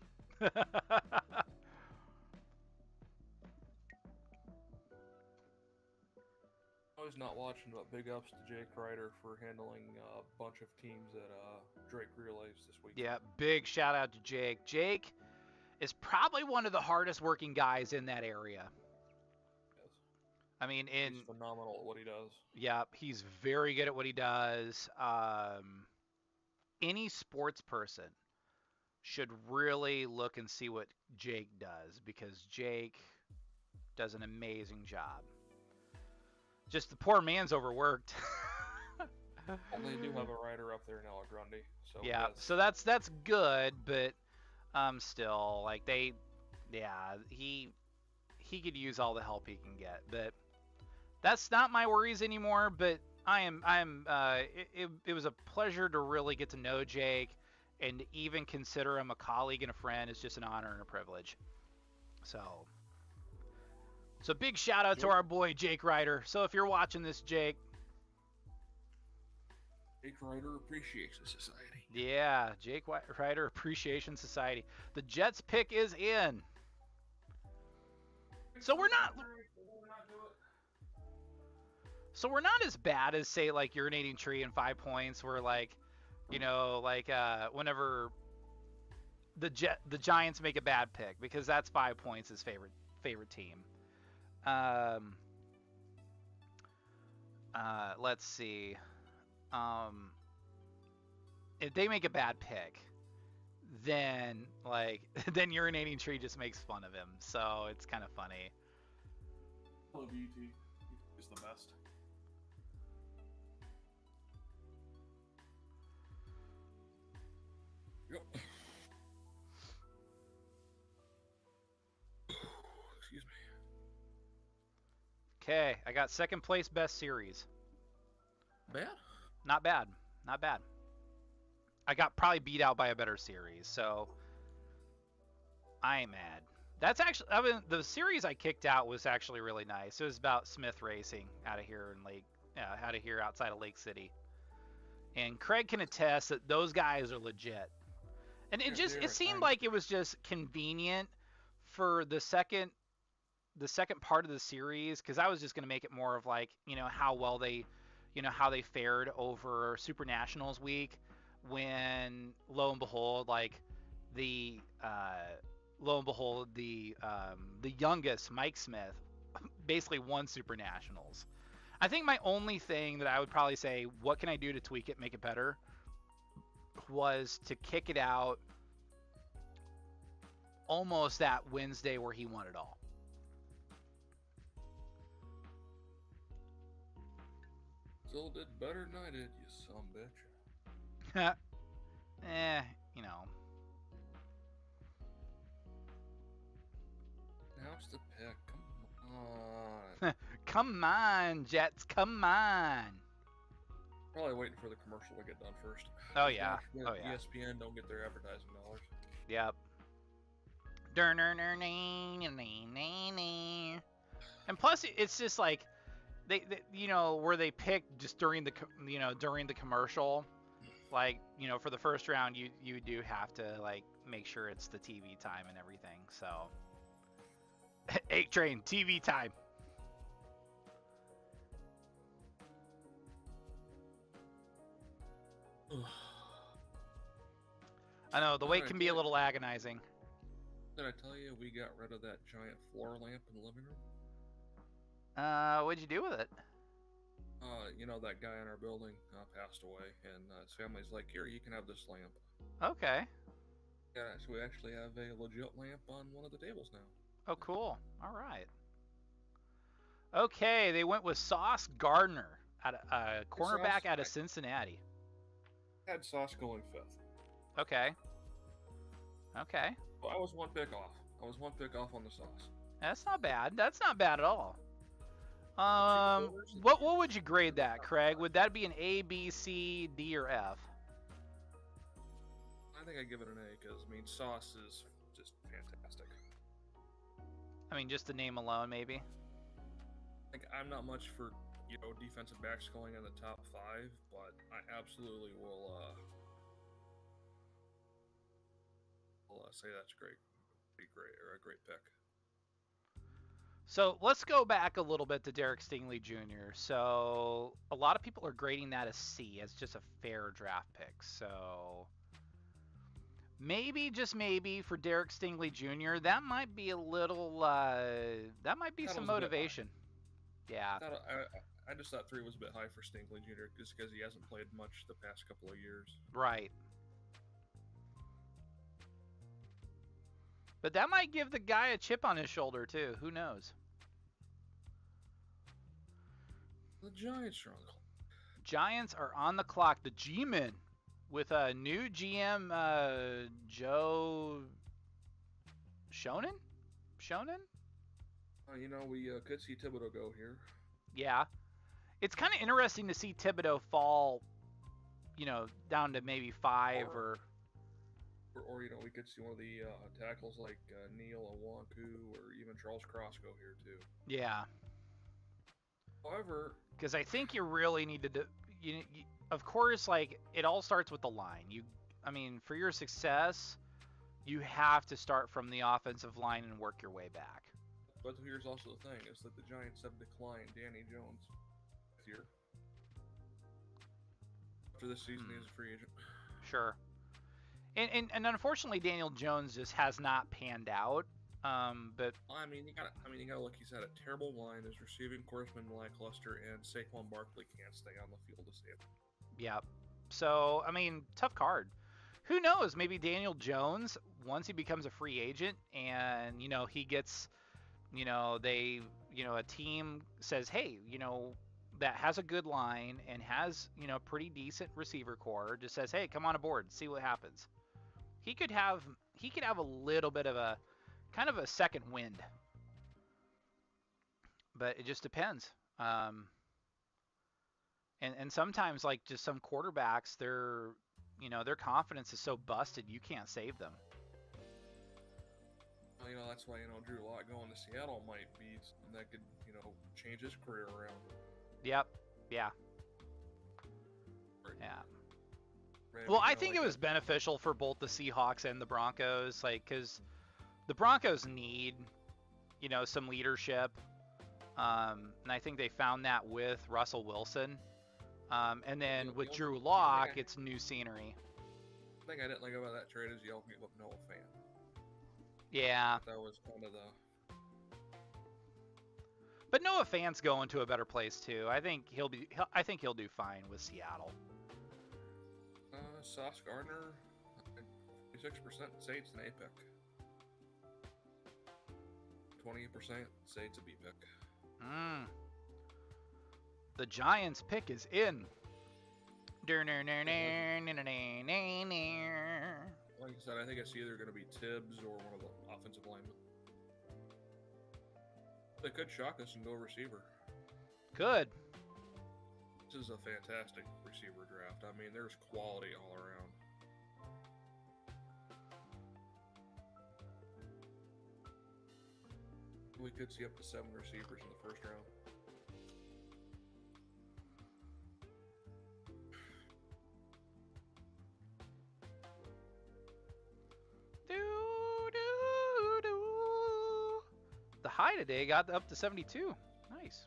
I was not watching, but big ups to Jake Ryder for handling a bunch of teams at Drake Relays this week. Yeah, big shout out to Jake. Jake is probably one of the hardest working guys in that area. Yes. I mean, he's phenomenal at what he does. Yeah, he's very good at what he does. Any sports person should really look and see what Jake does, because Jake does an amazing job. Just the poor man's overworked. Well, they do have a rider up there now at Grundy. So yeah, so that's good, but still, like he could use all the help he can get. But that's not my worries anymore. But it was a pleasure to really get to know Jake, and even consider him a colleague and a friend is just an honor and a privilege. So big shout out to our boy Jake Ryder. So if you're watching this, Jake Ryder Appreciation Society. Yeah, Jake Ryder Appreciation Society. The Jets pick is in. So we're not as bad as, say, like Urinating Tree and 5 points, where whenever the Giants make a bad pick, because that's 5 points his favorite team. Let's see. If they make a bad pick, then Urinating Tree just makes fun of him. So it's kind of funny. I love ET. He's the best. Yep. Excuse me. Okay, I got second place best series. Bad? Not bad. Not bad. I got probably beat out by a better series, so I ain't mad. That's actually, the series I kicked out was actually really nice. It was about Smith Racing out of here outside of Lake City. And Craig can attest that those guys are legit. And it seemed like it was just convenient for the second part of the series, because I was just going to make it more of like, how well they, how they fared over Super Nationals week, when lo and behold the youngest Mike Smith basically won Super Nationals. I think my only thing that I would probably say, what can I do to tweak it, make it better, was to kick it out almost that Wednesday where he won it all. Still did better than I did, you son of a bitch. Now's the pick. Come on. Come on, Jets. Come on. Probably waiting for the commercial to get done first. Oh, yeah. ESPN don't get their advertising dollars. Yep. And plus, it's just like, they where they pick just during the commercial, for the first round, you do have to make sure it's the TV time and everything. So 8 Train TV time. I know the wait can be a little agonizing. Did I tell you we got rid of that giant floor lamp in the living room? What'd you do with it? That guy in our building passed away, and his family's like, here, you can have this lamp. Okay. Yeah, so we actually have a legit lamp on one of the tables now. Oh, cool. All right. Okay, they went with Sauce Gardner, cornerback out of Cincinnati. Had Sauce going 5th. Okay. Well, I was one pick off. on the Sauce. That's not bad. That's not bad at all. What would you grade that, Craig? Would that be an A, B, C, D, or F? I think I'd give it an A because I mean Sauce is just fantastic. I mean, just the name alone, maybe. Like I'm not much for defensive backs going in the top 5, but I absolutely will say that's great. Be great or a great pick. So let's go back a little bit to Derek Stingley Jr. So a lot of people are grading that as C, as just a fair draft pick. So maybe, just maybe, for Derek Stingley Jr., that might be a little, that might be some motivation. Yeah. I just thought 3 was a bit high for Stingley Jr. just because he hasn't played much the past couple of years. Right. But that might give the guy a chip on his shoulder, too. Who knows? The Giants are on the clock. Giants are on the clock. The G-Men with a new GM, Joe Shonin? We could see Thibodeau go here. Yeah. It's kind of interesting to see Thibodeau fall, down to maybe 5 or we could see one of the tackles like Neil Owanku or even Charles Cross go here too. Yeah. However, because I think you really need to of course, like, it all starts with the line. For your success, you have to start from the offensive line and work your way back. But here's also the thing, is that the Giants have declined Danny Jones here. After this season, he's a free agent. Sure. And unfortunately, Daniel Jones just has not panned out. But you gotta look. He's had a terrible line. His receiving core's been lackluster, and Saquon Barkley can't stay on the field to save him. Yeah. So tough card. Who knows? Maybe Daniel Jones, once he becomes a free agent, and he gets, a team says, hey, that has a good line and has pretty decent receiver core, just says, hey, come on aboard, see what happens. He could have a little bit of a kind of a second wind, but it just depends. And sometimes, like, just some quarterbacks, their confidence is so busted you can't save them. Well, that's why Drew Lock going to Seattle might be something that could change his career around. Yep. Yeah. Yeah. Well, I think it was beneficial for both the Seahawks and the Broncos, because the Broncos need, some leadership, and I think they found that with Russell Wilson, and then with Drew Lock, it's new scenery. The thing I didn't like about that trade is you all gave up Noah Fant. Yeah. That was kind of the. But Noah Fant's going to a better place too. I think he'll do fine with Seattle. Sauce Gardner, 26% say it's an A pick. 20% say it's a B pick. The Giants pick is in. Like I said, I think it's either going to be Tibbs or one of the offensive linemen. They could shock us and go receiver. Good. This is a fantastic receiver draft. There's quality all around. We could see up to 7 receivers in the first round. The high today got up to 72. Nice.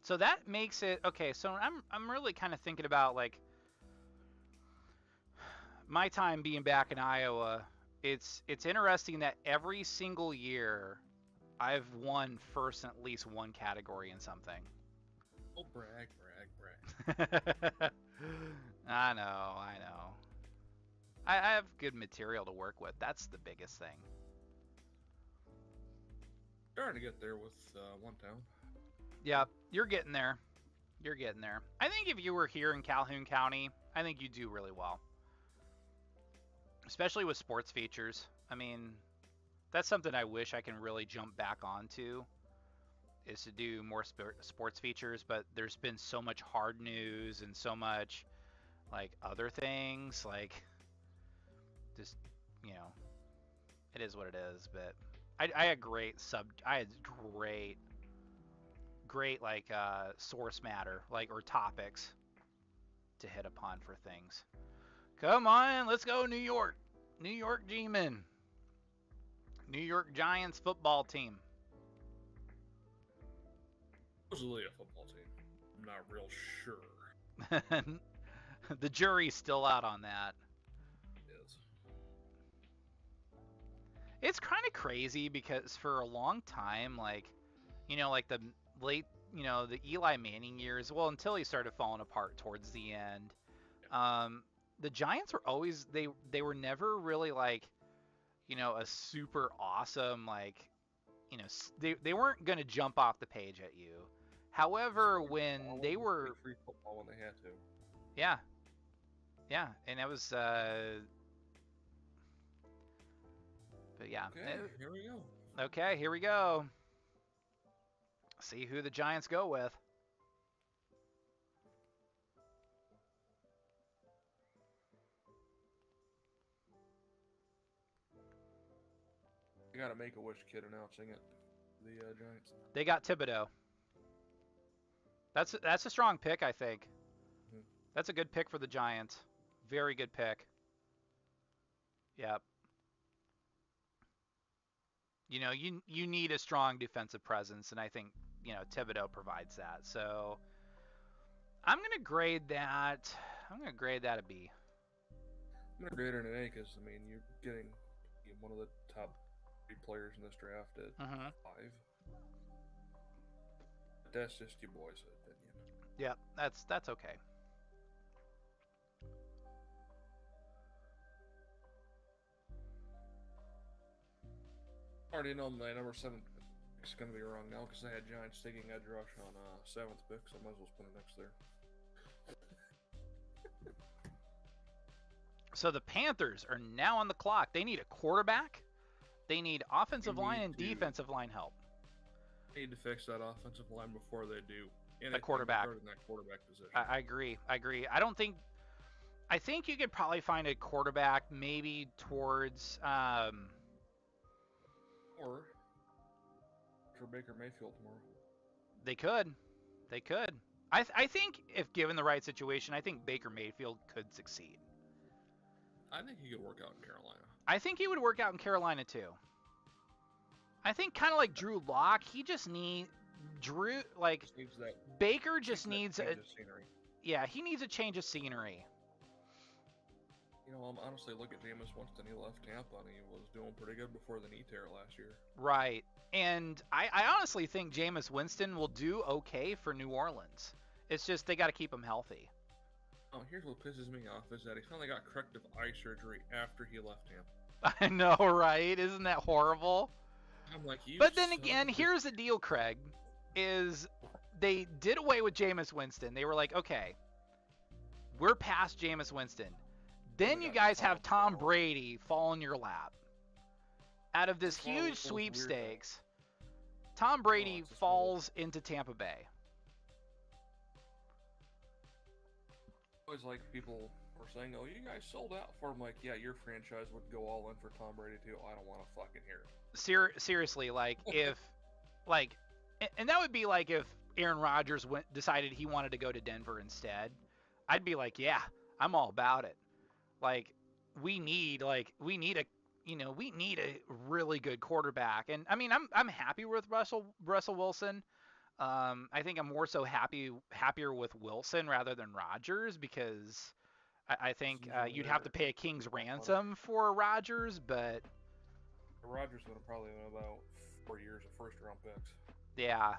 So that makes it okay. So I'm really kind of thinking about, like, my time being back in Iowa. It's interesting that every single year I've won first in at least one category in something. Oh, brag. I know. I have good material to work with. That's the biggest thing. Starting to get there with One Town. Yeah, you're getting there. You're getting there. I think if you were here in Calhoun County, I think you'd do really well. Especially with sports features. I mean, that's something I wish I can really jump back onto, is to do more sports features, but there's been so much hard news and so much like other things, like just, it is what it is. But I had great like source matter, like, or topics to hit upon for things. Come on, let's go New York G-Men, New York Giants football team. Supposedly a football team. I'm not real sure. The jury's still out on that. Yes. It's kind of crazy because for a long time, like, like the late, the Eli Manning years, well, until he started falling apart towards the end, the Giants were always, they were never really like, a super awesome, like, they weren't going to jump off the page at you. However, when they were free football when they had to. Yeah, and that was but yeah. Okay, here we go. Okay, here we go. See who the Giants go with. You got a Make-A-Wish kid announcing it. The Giants. They got Thibodeau. That's a strong pick, I think. Mm-hmm. That's a good pick for the Giants. Very good pick. Yep. You need a strong defensive presence, and I think, Thibodeau provides that. So I'm going to grade that a B. I'm going to grade it an A because, you're getting one of the top 3 players in this draft at 5. But that's just your boy's opinion. Yeah, that's okay. I already know my number 7 pick is going to be wrong now because I had Giants taking edge rush on 7th pick, so I might as well spend it next there. So the Panthers are now on the clock. They need a quarterback. They need offensive line and defensive line help. They need to fix that offensive line before they do. A quarterback. In that quarterback position. I agree. I think you could probably find a quarterback maybe towards or for Baker Mayfield tomorrow. They could. I think if given the right situation, I think Baker Mayfield could succeed. I think he could work out in Carolina. I think he would work out in Carolina too. I think kind of like Drew Lock, he just needs Baker just needs a scenery. Yeah, he needs a change of scenery. I'm honestly look at Jameis Winston. He left Tampa and he was doing pretty good before the knee tear last year. Right. And I honestly think Jameis Winston will do okay for New Orleans. It's just they got to keep him healthy. Oh, here's what pisses me off is that he finally got corrective eye surgery after he left Tampa. I know, right? Isn't that horrible? I'm like, but then again, here's the deal, Craig, is they did away with Jameis Winston. They were like, okay, we're past Jameis Winston. Then you guys have Tom Brady fall in your lap. Out of this huge sweepstakes, Tom Brady falls into Tampa Bay. Always like people were saying, oh, you guys sold out for him. Like, yeah, your franchise would go all in for Tom Brady too. I don't want to fucking hear it. Seriously, like if, like, and that would be like if Aaron Rodgers decided he wanted to go to Denver instead. I'd be like, yeah, I'm all about it. Like, we need a really good quarterback. And I mean, I'm happy with Russell Wilson. I think I'm more so happier with Wilson rather than Rodgers because I think you'd have to pay a king's ransom for Rodgers, but Rodgers would have probably been about 4 years of first-round picks. Yeah.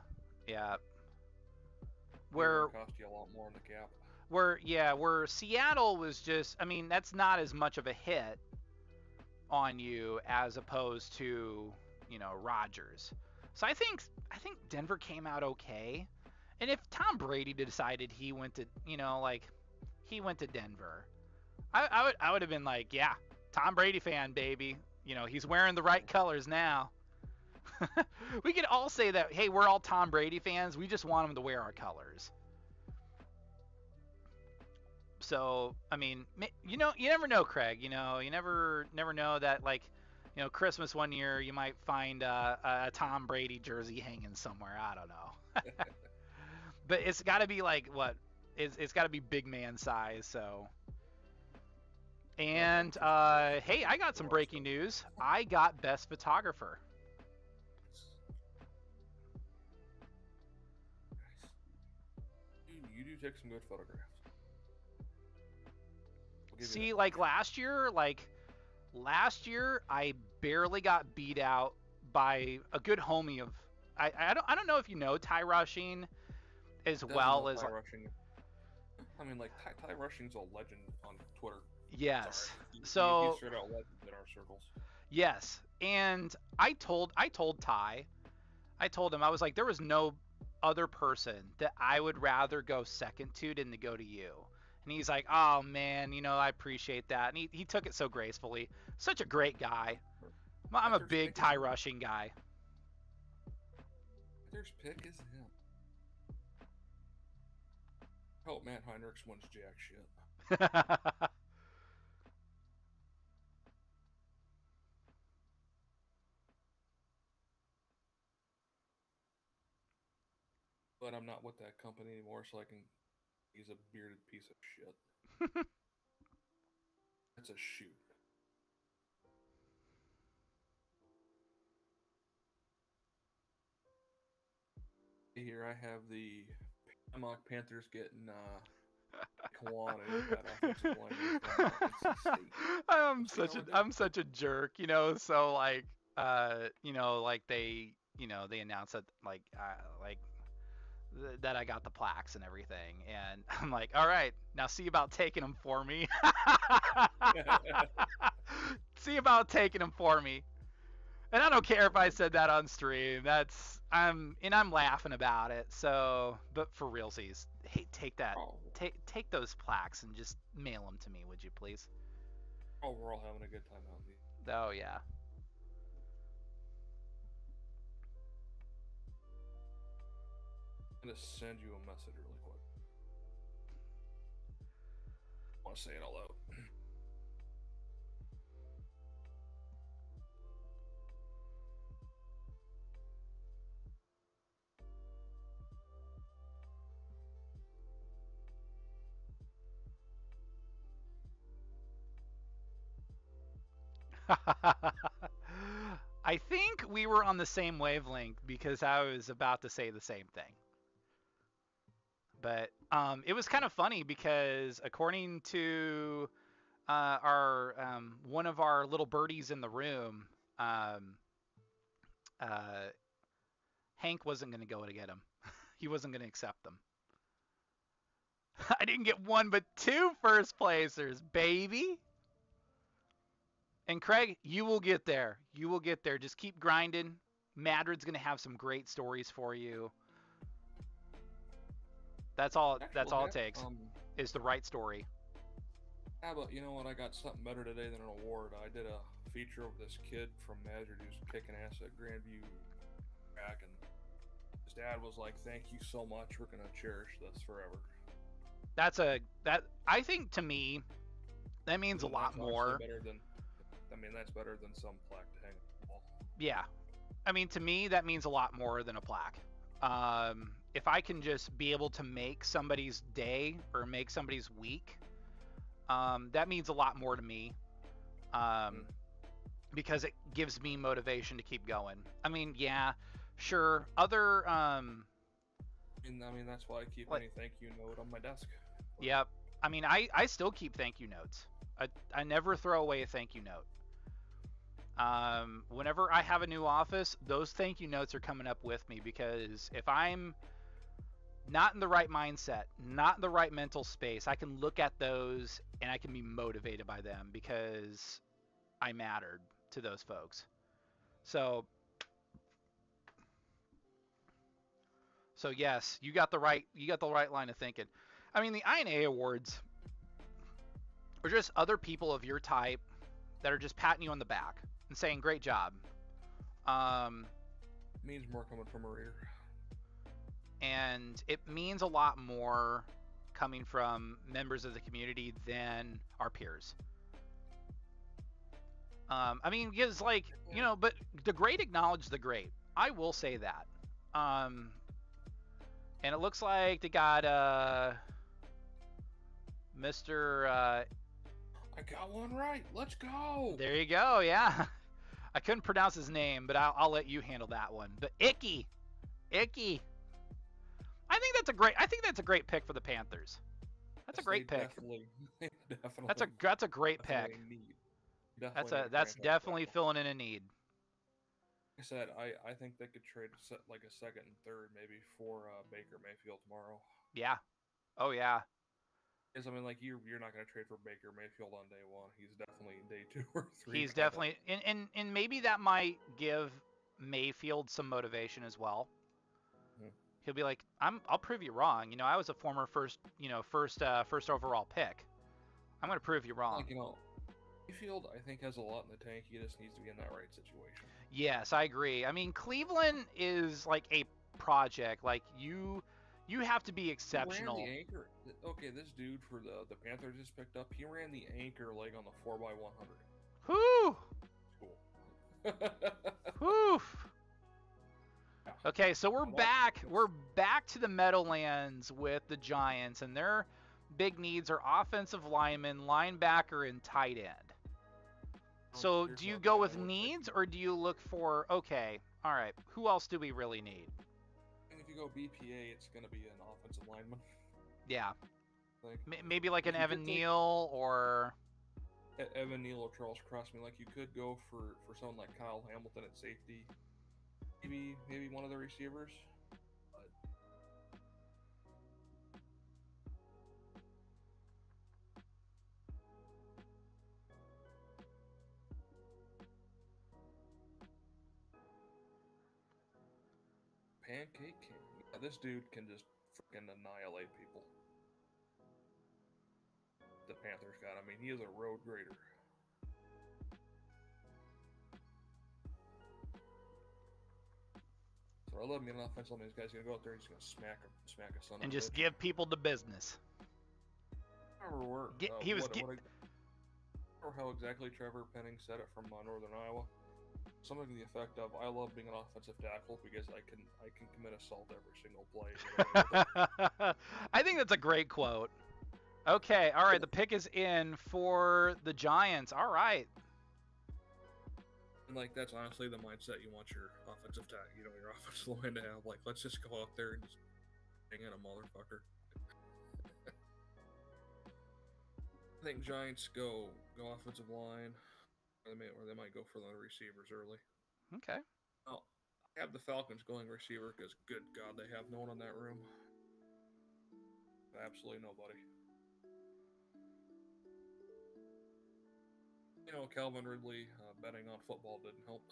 Where cost you a lot more on the cap. where Seattle was just, I mean, that's not as much of a hit on you as opposed to, Rodgers. So I think Denver came out okay. And if Tom Brady decided he went to, he went to Denver, I would have been like, yeah, Tom Brady fan, baby. He's wearing the right colors now. We could all say that, hey, we're all Tom Brady fans. We just want him to wear our colors. So, I mean, you never know, Craig. You never know that, Christmas one year you might find a Tom Brady jersey hanging somewhere. I don't know. But it's got to be like what? It's got to be big man size. So. And hey, I got some breaking news. I got best photographer. You do take some good photographs. See, last year, I barely got beat out by a good homie of. I don't know if you know Ty Rushing as well as. Ty Rushing. I mean, Ty Rushing's a legend on Twitter. Yes. He's So. straight out legend in our circles. Yes, and I told Ty, I told him, I was like, there was no other person that I would rather go second to than to go to you. And he's like, oh man, I appreciate that. And he took it so gracefully. Such a great guy. I'm a big Ty Rushing guy. There's pick is him. I hope Matt Heinrichs wins jack shit. But I'm not with that company anymore, so I can. He's a bearded piece of shit. That's a shoot. Here I have the Panama Panthers getting Kwan and offensive line. I'm such a jerk, So they announced that that I got the plaques and everything, and I'm like, all right, now see about taking them for me. See about taking them for me. And I don't care if I said that on stream. I'm laughing about it. So, but for realsies, hey, take that, take those plaques and just mail them to me, would you please? Oh, we're all having a good time out here. Oh yeah. I'm gonna send you a message really quick. I want to say it all out. I think we were on the same wavelength because I was about to say the same thing. But it was kind of funny because according to our one of our little birdies in the room, Hank wasn't going to go to get him. He wasn't going to accept them. I didn't get one but two first placers, baby. And Craig, you will get there. You will get there. Just keep grinding. Madrid's going to have some great stories for you. That's all it takes is the right story. Yeah, but you know what? I got something better today than an award. I did a feature of this kid from Madrid who's kicking ass at Grandview back, and his dad was like, "Thank you so much. We're gonna cherish this forever." I think to me that means a lot more. That's better than some plaque to hang on the wall. Yeah, I mean, to me that means a lot more than a plaque. If I can just be able to make somebody's day or make somebody's week, that means a lot more to me, because it gives me motivation to keep going. I mean, yeah, sure. Other, that's why I keep any thank you note on my desk. Yep. I mean, I still keep thank you notes. I never throw away a thank you note. Whenever I have a new office, those thank you notes are coming up with me, because if I'm not in the right mindset, not in the right mental space, I can look at those and I can be motivated by them because I mattered to those folks. So yes, you got the right line of thinking. I mean, the INA awards are just other people of your type that are just patting you on the back and saying great job. Means more coming from her ear. And it means a lot more coming from members of the community than our peers. I mean, because but the great acknowledge the great. I will say that. And it looks like they got Mr. I got one right. Let's go. There you go. Yeah. I couldn't pronounce his name, but I'll let you handle that one. But Icky. I think that's a great pick for the Panthers. That's a great pick. Definitely. That's a great pick. That's definitely filling in a need. Like I said, I think they could trade like a second and third maybe for Baker Mayfield tomorrow. Yeah. Oh yeah. Because I mean, like you're not going to trade for Baker Mayfield on day one. He's definitely day 2 or 3. He's definitely and maybe that might give Mayfield some motivation as well. He'll be like, I'll prove you wrong. I was a former first overall pick. I'm going to prove you wrong. Like, Mayfield, I think, has a lot in the tank. He just needs to be in that right situation. Yes, I agree. I mean, Cleveland is like a project. Like you have to be exceptional. He ran the anchor. Okay, this dude for the Panthers just picked up. He ran the anchor leg on the 4x100. Whoo! Cool. Whoo! Okay, so we're back. We're back to the Meadowlands with the Giants, and their big needs are offensive lineman, linebacker, and tight end. So do you go with needs, or do you look for, okay, all right, who else do we really need? And if you go BPA, it's going to be an offensive lineman. Yeah. Maybe like an Evan Neal or... Evan Neal or Charles Crossman. Like, you could go for someone like Kyle Hamilton at safety. Maybe one of the receivers. But... Pancake King. Yeah, this dude can just freaking annihilate people. The Panthers got. I mean, he is a road grader. So I love me an offensive lineman. This guy's gonna go out there and he's gonna smack a son and of a just bitch. give people the business. I remember how exactly Trevor Penning said it from Northern Iowa. Something to the effect of, "I love being an offensive tackle because I can commit assault every single play." I think that's a great quote. Okay, all right, the pick is in for the Giants. All right. And that's honestly the mindset you want your offensive tackle, your offensive line to have. Like, let's just go out there and just hang in a motherfucker. I think Giants go offensive line. Or they might go for the receivers early. Okay. Well, I have the Falcons going receiver because, good God, they have no one in that room. Absolutely nobody. Calvin Ridley betting on football didn't help.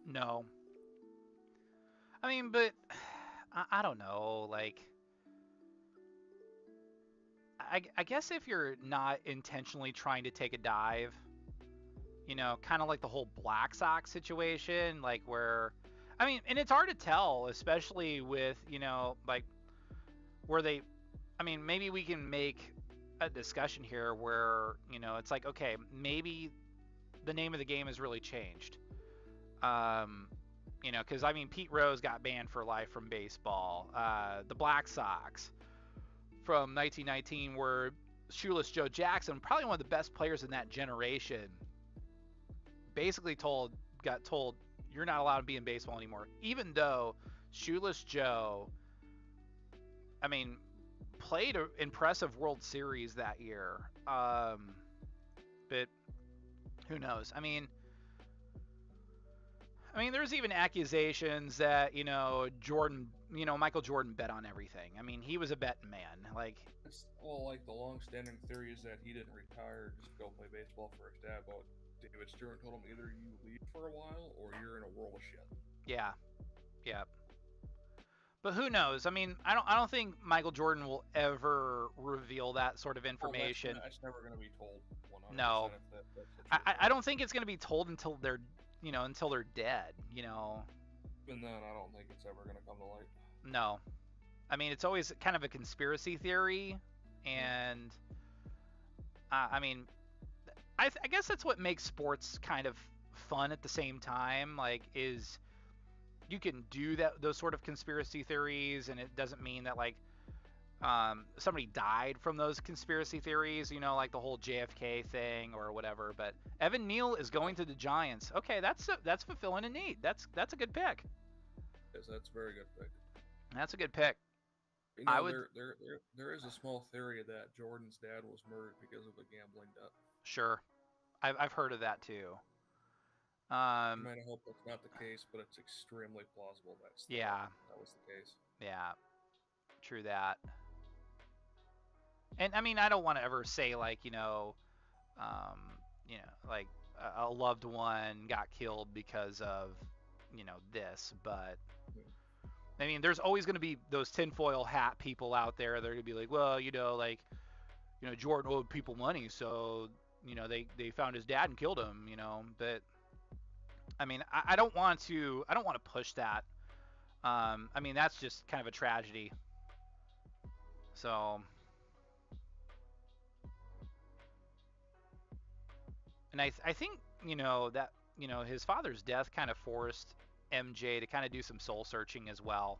No. I mean, but I don't know. Like, I guess if you're not intentionally trying to take a dive, kind of like the whole Black Sox situation, like where, I mean, and it's hard to tell, especially with, where they, I mean, maybe we can make a discussion here where, it's like, okay, maybe the name of the game has really changed. Because, I mean, Pete Rose got banned for life from baseball. The Black Sox from 1919 were Shoeless Joe Jackson, probably one of the best players in that generation, basically got told, you're not allowed to be in baseball anymore. Even though Shoeless Joe, I mean, played an impressive World Series that year. But who knows? I mean, I mean, there's even accusations that, Michael Jordan bet on everything. I mean, he was a betting man. Like, like the long-standing theory is that he didn't retire just to go play baseball for his dad, but David Stewart told him either you leave for a while or you're in a world of shit. Yeah. Yeah. But who knows? I mean, I don't think Michael Jordan will ever reveal that sort of information. Well, that's never going to be told 100%. No. I don't think it's going to be told until they're dead, And then I don't think it's ever going to come to light. No. I mean, it's always kind of a conspiracy theory, and I mean, I guess that's what makes sports kind of fun at the same time. Like, is you can do those sort of conspiracy theories, and it doesn't mean that like somebody died from those conspiracy theories, like the whole JFK thing or whatever. But Evan Neal is going to the Giants. Okay, that's fulfilling a need. That's a good pick. Yes, that's a very good pick. That's a good pick. There is a small theory that Jordan's dad was murdered because of a gambling debt. Sure, I've heard of that too. I might hope that's not the case, but it's extremely plausible that was the case. Yeah, true that. And I mean, I don't want to ever say like like a loved one got killed because of this, but I mean, there's always going to be those tinfoil hat people out there. They're going to be like, well, Jordan owed people money, so they found his dad and killed him. But I mean, I don't want to push that. I mean, that's just kind of a tragedy. So, and I think that his father's death kind of forced MJ to kind of do some soul searching as well.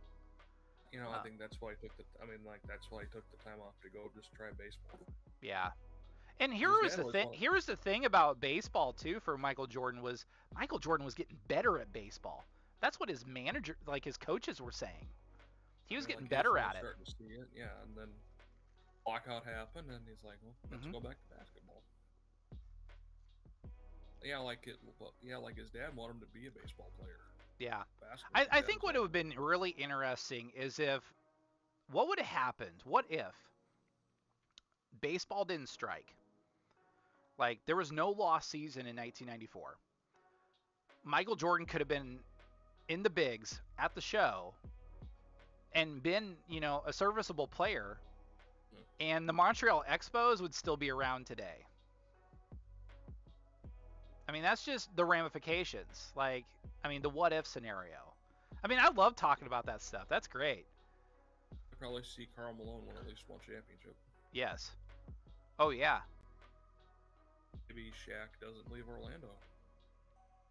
I think that's why he took the time off to go just try baseball. Yeah. And here was the thing about baseball too for Michael Jordan was getting better at baseball. That's what his manager, like his coaches were saying. He was getting better at it. To see it. Yeah, and then lockout happened and he's like, well, let's go back to basketball. Yeah, like his dad wanted him to be a baseball player. Yeah. I think what would have been really interesting is what would have happened? What if baseball didn't strike? Like, there was no lost season in 1994. Michael Jordan could have been in the bigs at the show and been, a serviceable player, and the Montreal Expos would still be around today. I mean, that's just the ramifications. Like, I mean, the what if scenario. I mean, I love talking about that stuff. That's great. I'd probably see Karl Malone win at least one championship. Yes. Oh, yeah. Maybe Shaq doesn't leave Orlando.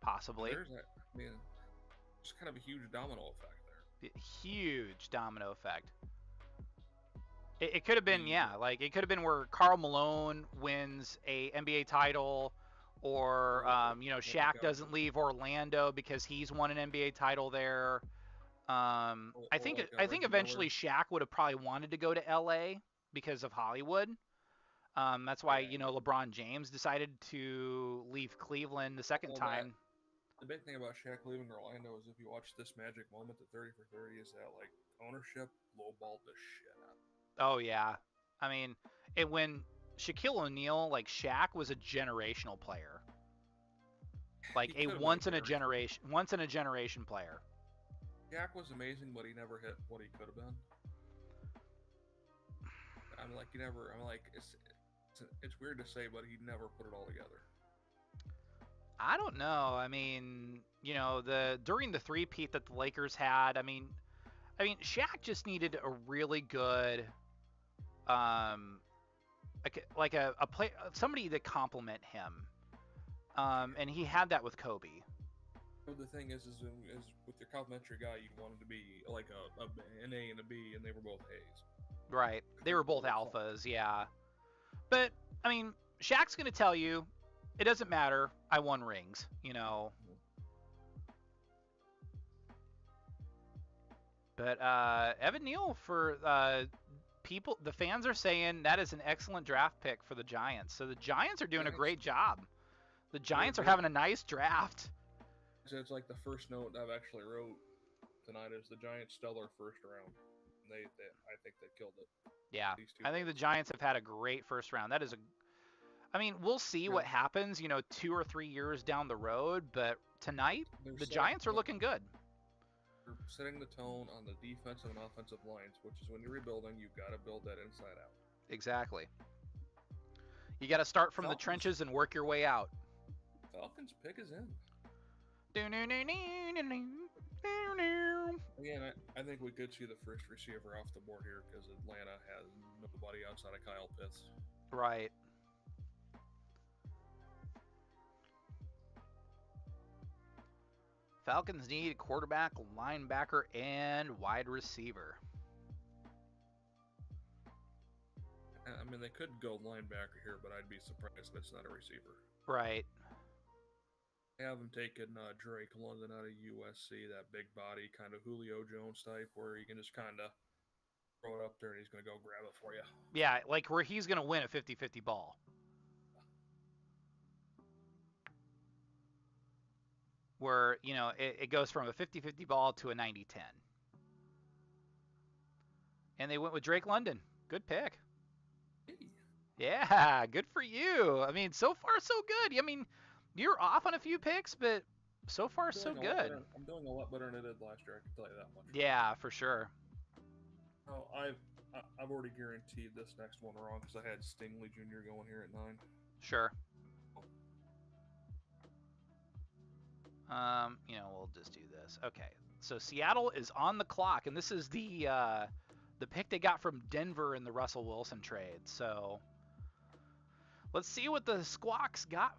Possibly. There's kind of a huge domino effect there. Huge domino effect. It could have been, it could have been where Karl Malone wins a NBA title, or Shaq doesn't leave Orlando because he's won an NBA title there. I think eventually Shaq would have probably wanted to go to LA because of Hollywood. That's why LeBron James decided to leave Cleveland the second time. The big thing about Shaq leaving Orlando is if you watch This Magic Moment at 30 for 30 is that like ownership lowballed the shit out. Oh yeah, I mean, when Shaquille O'Neal, like Shaq, was a generational player, like a once in a generation player. Shaq was amazing, but he never hit what he could have been. It's weird to say, but he never put it all together. I don't know. I mean, during the three-peat that the Lakers had, I mean, Shaq just needed a really good, like a play, somebody to complement him, and he had that with Kobe. But the thing is with your complimentary guy, you wanted to be like an A and a B, and they were both A's. Right. They were both alphas, yeah. But I mean, Shaq's gonna tell you, it doesn't matter. I won rings, But Evan Neal, for the fans are saying that is an excellent draft pick for the Giants. So the Giants are doing a great job. The Giants are having a nice draft. It's like the first note I've actually wrote tonight is the Giants stellar first round. They I think they killed it. Yeah, I think the Giants have had a great first round. That is I mean, we'll see what happens, 2 or 3 years down the road, but tonight, the Giants are looking good. They're setting the tone on the defensive and offensive lines, which is when you're rebuilding, you've got to build that inside out. Exactly. You got to start from the trenches and work your way out. Falcons pick is in. Again, I think we could see the first receiver off the board here because Atlanta has nobody outside of Kyle Pitts. Right. Falcons need quarterback, linebacker, and wide receiver. I mean, they could go linebacker here, but I'd be surprised if it's not a receiver. Right. I have him taking Drake London out of USC, that big body, kind of Julio Jones type, where you can just kind of throw it up there and he's going to go grab it for you. Yeah, like where he's going to win a 50-50 ball. Where, it goes from a 50-50 ball to a 90-10. And they went with Drake London. Good pick. Yeah, good for you. I mean, so far so good. I mean, you're off on a few picks, but so far so good. I'm doing a lot better than I did last year, I can tell you that much. Yeah, for sure. Oh, I've already guaranteed this next one wrong because I had Stingley Jr. going here at 9. Sure. We'll just do this. Okay. So Seattle is on the clock, and this is the pick they got from Denver in the Russell Wilson trade. So let's see what the Squawks got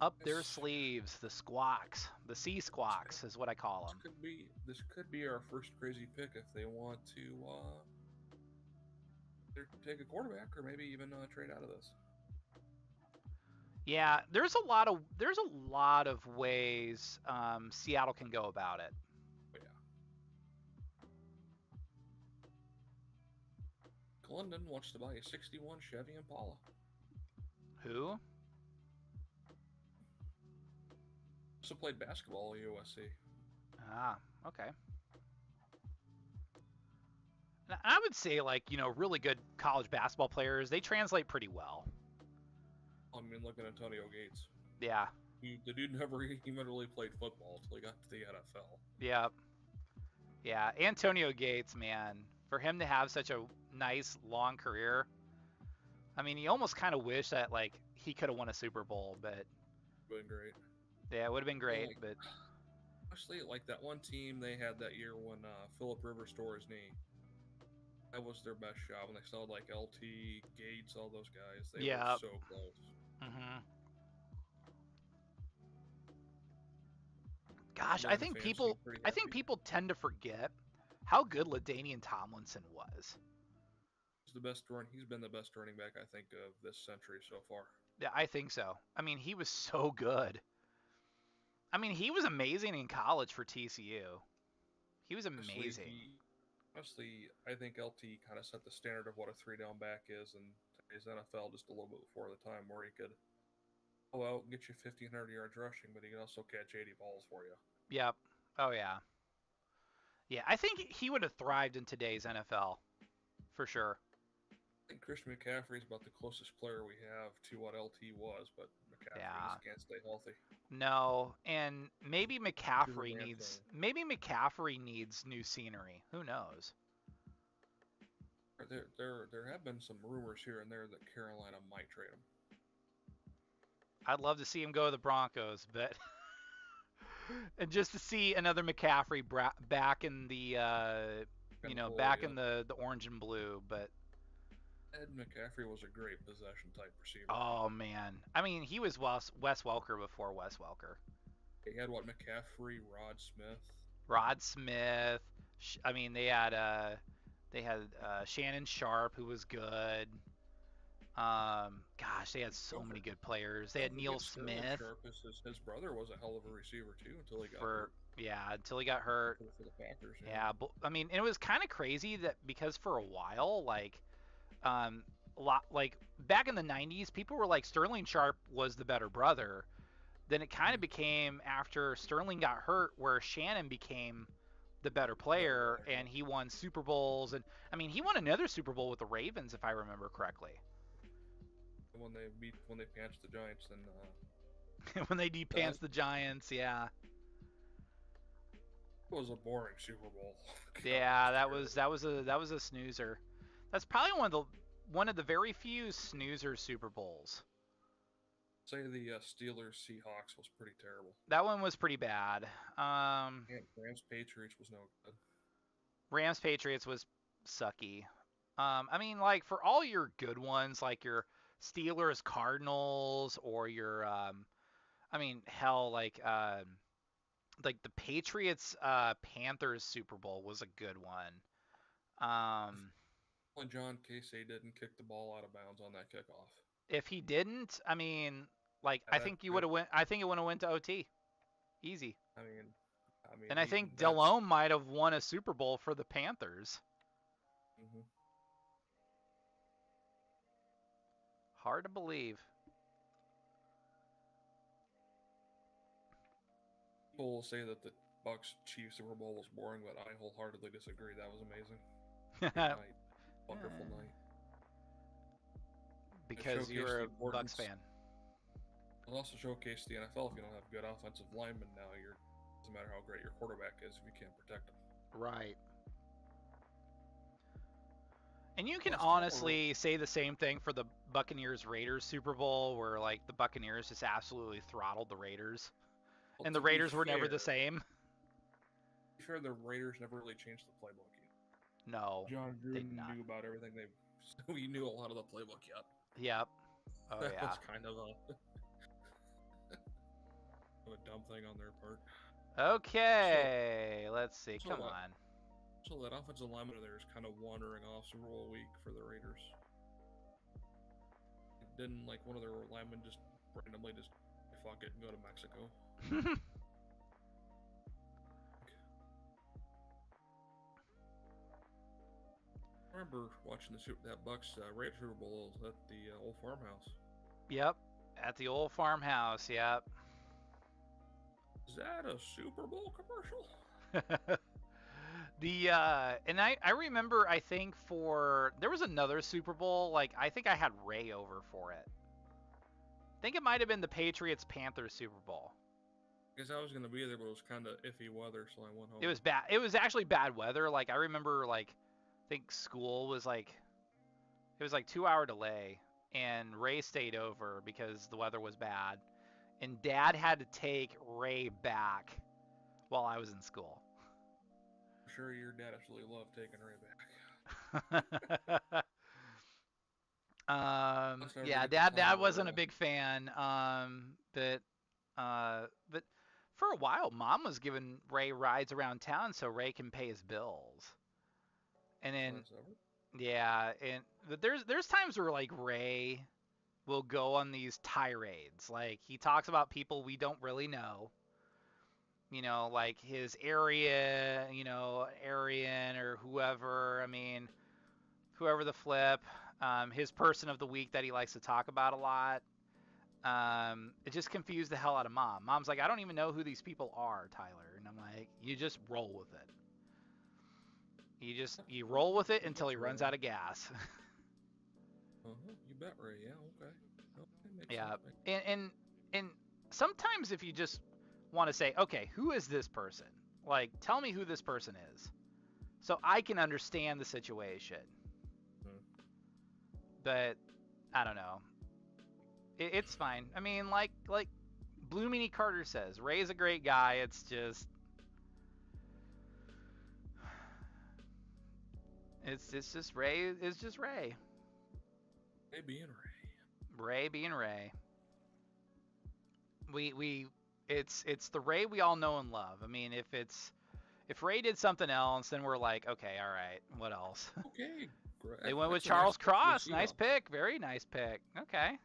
up their sleeves. The Squawks, the Sea Squawks is what I call them. This could be our first crazy pick if they want to either take a quarterback or maybe even trade out of this. Yeah, there's a lot of ways Seattle can go about it. Yeah. London wants to buy a 61 Chevy Impala. Who? Also played basketball at USC. Ah, okay. Now, I would say, really good college basketball players, they translate pretty well. I mean, look at Antonio Gates. Yeah. The dude never even really played football until he got to the NFL. Yep. Yeah, Antonio Gates, man, for him to have such a nice, long career, I mean, you almost kind of wish that, he could have won a Super Bowl, but... Would have been great. Yeah, it would have been great, but... Actually, that one team they had that year when Phillip Rivers tore his knee. That was their best shot when they saw LT, Gates, all those guys. They were so close. Mm-hmm. Gosh, I think people tend to forget how good LaDainian Tomlinson was. He's been the best running back, I think, of this century so far. Yeah, I think so. I mean, he was so good. I mean, he was amazing in college for TCU. He was amazing. Honestly, I think LT kind of set the standard of what a 3-down back is in today's NFL just a little bit before the time where he could go out and get you 1,500 yards rushing, but he can also catch 80 balls for you. Yep. Oh, yeah. Yeah, I think he would have thrived in today's NFL, for sure. I think Christian McCaffrey is about the closest player we have to what LT was, but McCaffrey just can't stay healthy. No, and maybe McCaffrey needs new scenery. Who knows? There have been some rumors here and there that Carolina might trade him. I'd love to see him go to the Broncos, but and just to see another McCaffrey back in the in the orange and blue, but. Ed McCaffrey was a great possession type receiver. Oh man, I mean he was Wes Welker before Wes Welker. They had McCaffrey, Rod Smith. Rod Smith. I mean they had Shannon Sharp who was good. Gosh, they had so many good players. They had Neil Smith. His brother was a hell of a receiver too until he got hurt. Yeah, until he got hurt. For the Packers. Yeah, but I mean it was kind of crazy that because for a while a lot back in the 90s, people were like Sterling Sharp was the better brother, then it kind of became after Sterling got hurt where Shannon became the better player, and he won Super Bowls. And I mean, he won another Super Bowl with the Ravens, if I remember correctly. When they panched the Giants, then when they de-panced the Giants, yeah. It was a boring Super Bowl. Yeah, that was a snoozer. That's probably one of the very few snoozer Super Bowls. Say the Steelers Seahawks was pretty terrible. That one was pretty bad. Rams Patriots was no good. Rams Patriots was sucky. I mean, like for all your good ones, like your Steelers Cardinals or your I mean, hell, like the Patriots Panthers Super Bowl was a good one. When John Casey didn't kick the ball out of bounds on that kickoff. If he didn't, I mean, like I think you would have went. I think it would have went to OT, easy. I mean, and I think Delhomme might have won a Super Bowl for the Panthers. Mm-hmm. Hard to believe. People will say that the Bucks Chiefs Super Bowl was boring, but I wholeheartedly disagree. That was amazing. Night. Wonderful night. Because you're a Bucks fan. It'll also showcase the NFL. If you don't have good offensive linemen now, doesn't matter how great your quarterback is if you can't protect them. Right. And you can honestly say the same thing for the Buccaneers-Raiders Super Bowl, where like the Buccaneers just absolutely throttled the Raiders, and the Raiders were never the same. To be fair, the Raiders never really changed the playbook yet. No, John Gruden knew about everything. So he knew a lot of the playbook yet. Yep. Oh that yeah. was kind of a dumb thing on their part. Okay, let's see. Come on. So that offensive lineman there is kind of wandering off Super Bowl week for the Raiders. Didn't like one of their linemen just randomly just fuck it and go to Mexico? I remember watching that Bucks Raiders Super Bowl at the old farmhouse. Yep, at the old farmhouse. Yep. Is that a Super Bowl commercial? And I remember, I think there was another Super Bowl, like I think I had Ray over for it. I think it might have been the Patriots Panthers Super Bowl. Because I was gonna be there, but it was kind of iffy weather, so I went home. It was bad. It was actually bad weather. Like I remember, like I think school was like, it was like 2-hour delay, and Ray stayed over because the weather was bad, and Dad had to take Ray back while I was in school. I'm sure your dad absolutely loved taking Ray back. Yeah, Dad wasn't a big fan. But for a while, Mom was giving Ray rides around town so Ray can pay his bills. And then, yeah, but there's times where like Ray will go on these tirades. Like he talks about people we don't really know. You know, like his area, Arian or whoever. I mean, whoever the flip. His person of the week that he likes to talk about a lot. It just confused the hell out of Mom. Mom's like, I don't even know who these people are, Tyler. And I'm like, you just roll with it. You roll with it until he runs out of gas. You bet, Ray. Yeah, okay. Yeah, and sometimes if you just want to say, okay, who is this person? Like, tell me who this person is, so I can understand the situation. But I don't know. It's fine. I mean, like Blue Meanie Carter says, Ray's a great guy. It's just, it's just Ray. It's just Ray. Ray being Ray. Ray being Ray. It's the Ray we all know and love. I mean, if Ray did something else, then we're like, okay, all right, what else? Okay. They went with Charles Cross. Nice pick. Very nice pick. Okay.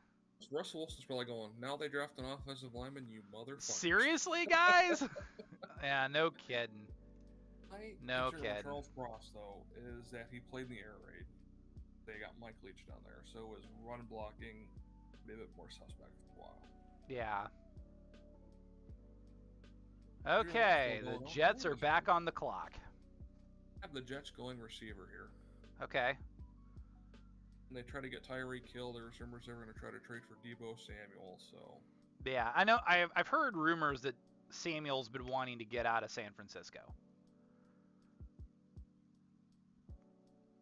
Russell Wilson's probably going, now they draft an offensive lineman, you motherfuckers. Seriously, guys? Yeah, no kidding. No kidding. Charles Cross, though, is that he played in the air raid. They got Mike Leach down there, so his run blocking a bit more suspect for a while. Yeah. Okay, the Jets are back on the clock. I have the Jets going receiver here. Okay. And they try to get Tyreek Hill. There's rumors they're going to try to trade for Deebo Samuel. So. Yeah, I know. I've heard rumors that Samuel's been wanting to get out of San Francisco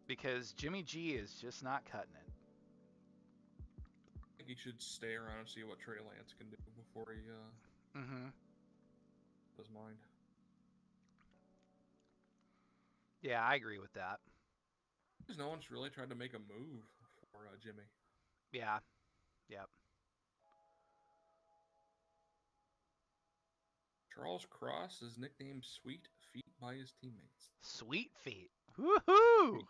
because Jimmy G is just not cutting it. I think he should stay around and see what Trey Lance can do before he does mind. Yeah, I agree with that. Because no one's really tried to make a move for Jimmy. Yeah. Yep. Charles Cross is nicknamed Sweet Feet by his teammates. Sweet Feet. Woohoo!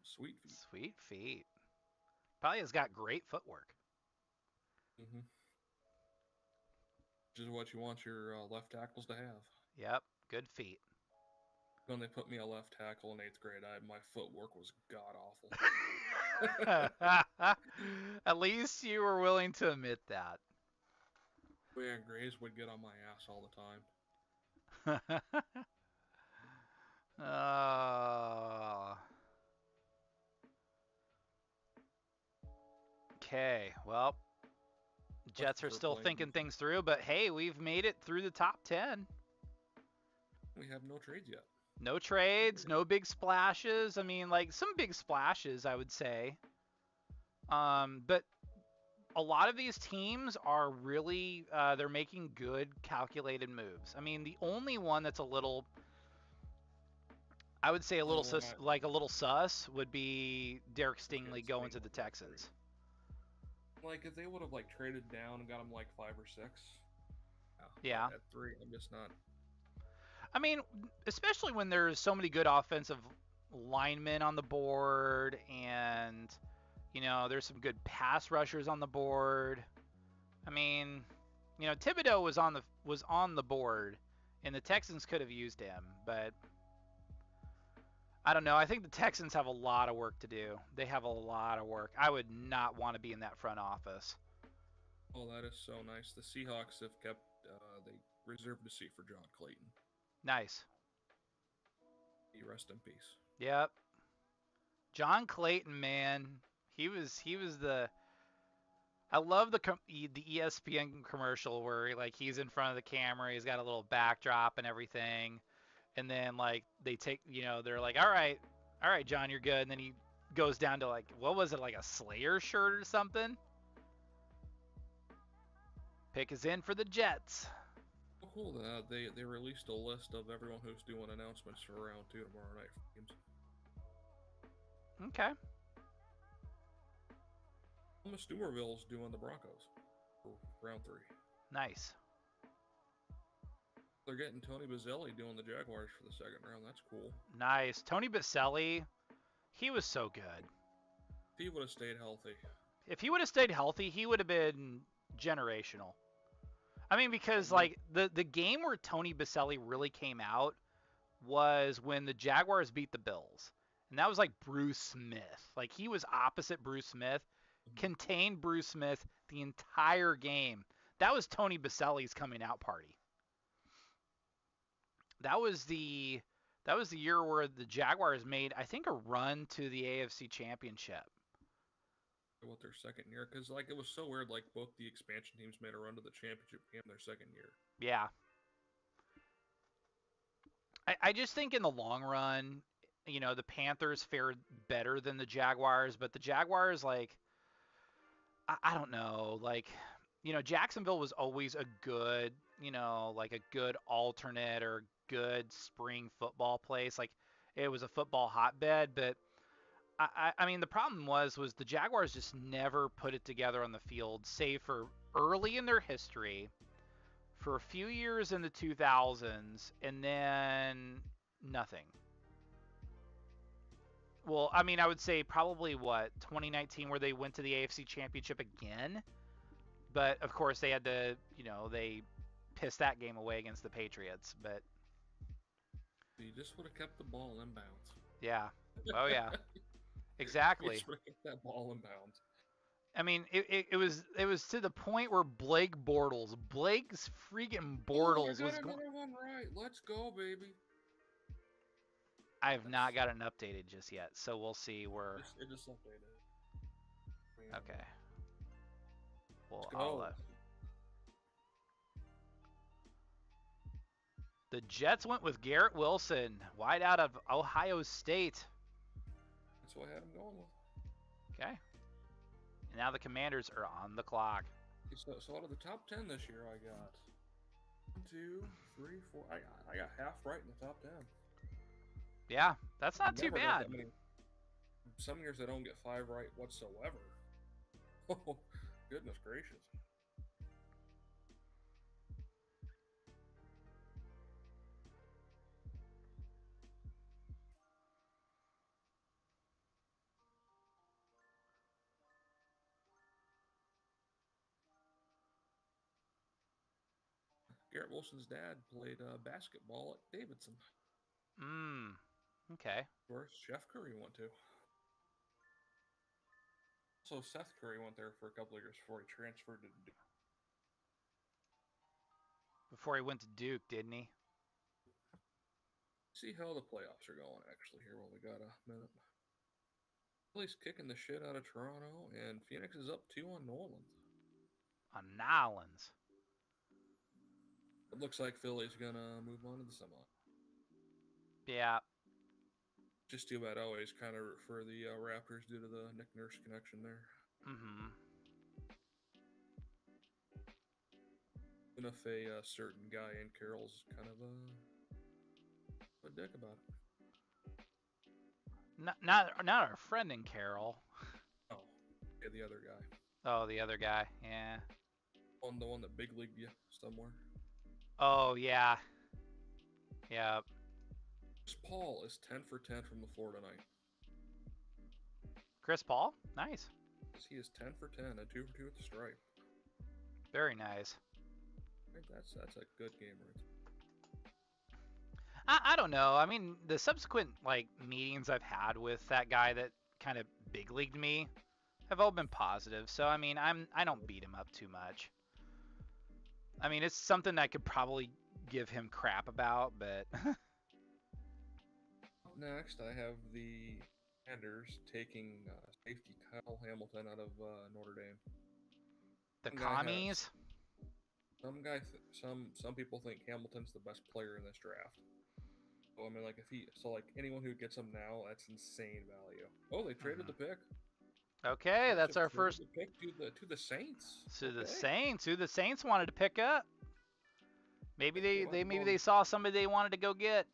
Sweet Feet. Sweet Feet. Probably has got great footwork. Mm-hmm. Which is what you want your left tackles to have. Yep. Good feet. When they put me a left tackle in 8th grade, my footwork was god-awful. At least you were willing to admit that. Yeah, Grays would get on my ass all the time. Okay, well, Jets are still thinking things through, but hey, we've made it through the top 10. We have no trades yet. No trades, no big splashes. I mean, like, some big splashes, I would say. But a lot of these teams are really, they're making good, calculated moves. I mean, the only one that's a little, I would say a little sus would be Derek Stingley going to the Texans. Like, if they would have, like, traded down and got him, like, 5 or 6. Yeah. At 3, I'm just not. I mean, especially when there's so many good offensive linemen on the board and, you know, there's some good pass rushers on the board. I mean, you know, Thibodeau was on the board, and the Texans could have used him, but I don't know. I think the Texans have a lot of work to do. They have a lot of work. I would not want to be in that front office. Oh, that is so nice. The Seahawks have kept, they reserved a seat for John Clayton. Nice. He rest in peace. Yep. John Clayton, man. He was the. I love the ESPN commercial where he's in front of the camera. He's got a little backdrop and everything. And then they take, they're like, all right, John, you're good. And then he goes down to what was it, like a Slayer shirt or something? Pick is in for the Jets. Oh, cool. They released a list of everyone who's doing announcements for round 2 tomorrow night for games. Okay. Thomas Dumerville's doing the Broncos for round 3. Nice. They're getting Tony Bazzelli doing the Jaguars for the 2nd round. That's cool. Nice. Tony Bazzelli, he was so good. If he would have stayed healthy. He would have been generational. I mean, because the game where Tony Bazzelli really came out was when the Jaguars beat the Bills. And that was Bruce Smith. He was opposite Bruce Smith, contained Bruce Smith the entire game. That was Tony Bazzelli's coming out party. That was the year where the Jaguars made, I think, a run to the AFC Championship. What, their 2nd year? Because it was so weird. Both the expansion teams made a run to the championship game their 2nd year. Yeah. I just think in the long run, the Panthers fared better than the Jaguars, but the Jaguars, I don't know, Jacksonville was always a good, a good alternate or good spring football place. It was a football hotbed, but I mean, the problem was the Jaguars just never put it together on the field, save for early in their history, for a few years in the 2000s, and then nothing. Well, I mean, I would say probably 2019, where they went to the AFC Championship again. But of course, they had to, they pissed that game away against the Patriots. But you just would have kept the ball in bounds. Yeah. Oh yeah. Exactly. You just would have kept that ball in bounds. I mean, it was to the point where Blake's freaking Bortles was going. Another one right. Let's go, baby. I have not got it updated just yet, so we'll see where. It just updated. Okay. Well, I'll. The Jets went with Garrett Wilson, wide out of Ohio State. That's what I had him going with. Okay. And now the Commanders are on the clock. So out of the top 10 this year, I got 1, 2, 3, 4. I got half right in the top 10. Yeah, that's not too bad. Some years I don't get 5 right whatsoever. Oh, goodness gracious. Garrett Wilson's dad played basketball at Davidson. Okay. Where Chef Curry went to. So Seth Curry went there for a couple of years before he transferred to Duke. Before he went to Duke, didn't he? See how the playoffs are going, actually, here while we got a minute. Philly's kicking the shit out of Toronto, and Phoenix is up 2 on New Orleans. On Nolans. It looks like Philly's going to move on to the semi. Yeah. Just too bad I always kind of root for the Raptors due to the Nick Nurse connection there. Mm-hmm. Even if a certain guy in Carroll's kind of a dick about it. Not our friend in Carroll. Oh, yeah, the other guy. Oh, the other guy. Yeah. The one that big leagued you somewhere. Oh yeah. Yeah. Chris Paul is 10 for 10 from the floor tonight. Chris Paul? Nice. He is 10 for 10 and 2 for 2 at the stripe. Very nice. I think that's a good game right. I don't know. I mean, the subsequent meetings I've had with that guy that kind of big leagued me have all been positive. So I mean, I don't beat him up too much. I mean, it's something I could probably give him crap about, but next, I have the Commanders taking safety Kyle Hamilton out of Notre Dame. The commies. Some people think Hamilton's the best player in this draft. So I mean, anyone who gets him now, that's insane value. Oh, they traded the pick. Okay, that's our first pick to the Saints. To the Saints, who the Saints wanted to pick up. Maybe they saw somebody they wanted to go get.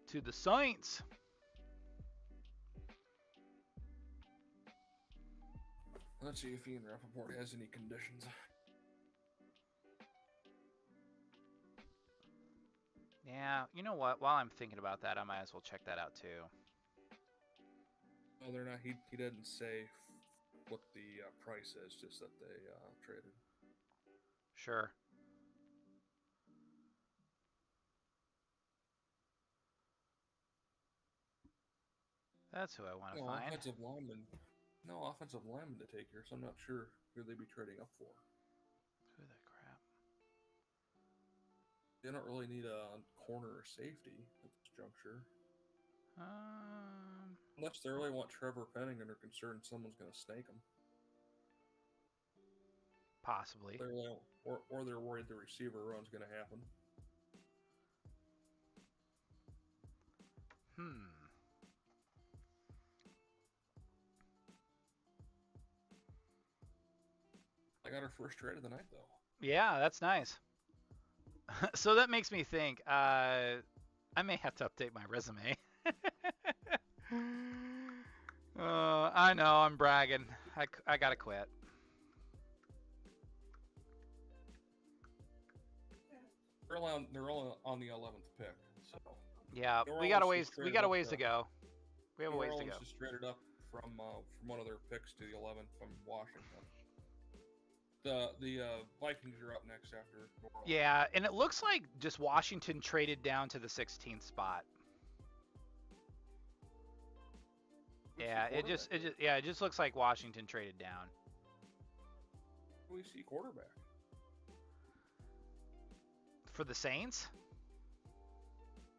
To the Saints. Let's see if Ian Rappaport has any conditions. Yeah, you know what? While I'm thinking about that, I might as well check that out too. No, they're not. He didn't say what the price is, just that they traded. Sure. That's who I want to find. Offensive lineman to take here, so I'm not sure who they'd be trading up for. Who the crap? They don't really need a corner or safety at this juncture. Unless they really want Trevor Penning and they're concerned someone's going to snake him. Possibly. Or they're worried the receiver run's going to happen. I got our first trade of the night, though. Yeah, that's nice. So that makes me think, I may have to update my resume. I know, I'm bragging. I gotta quit. They're only on the 11th pick, so. Yeah, we got a ways to go. We have a ways to go. Just traded up from one of their picks to the 11th from Washington. The Vikings are up next after New Orleans. Yeah, and it looks like just Washington traded down to the 16th spot. Yeah, it just looks like Washington traded down. Who do we see quarterback? For the Saints?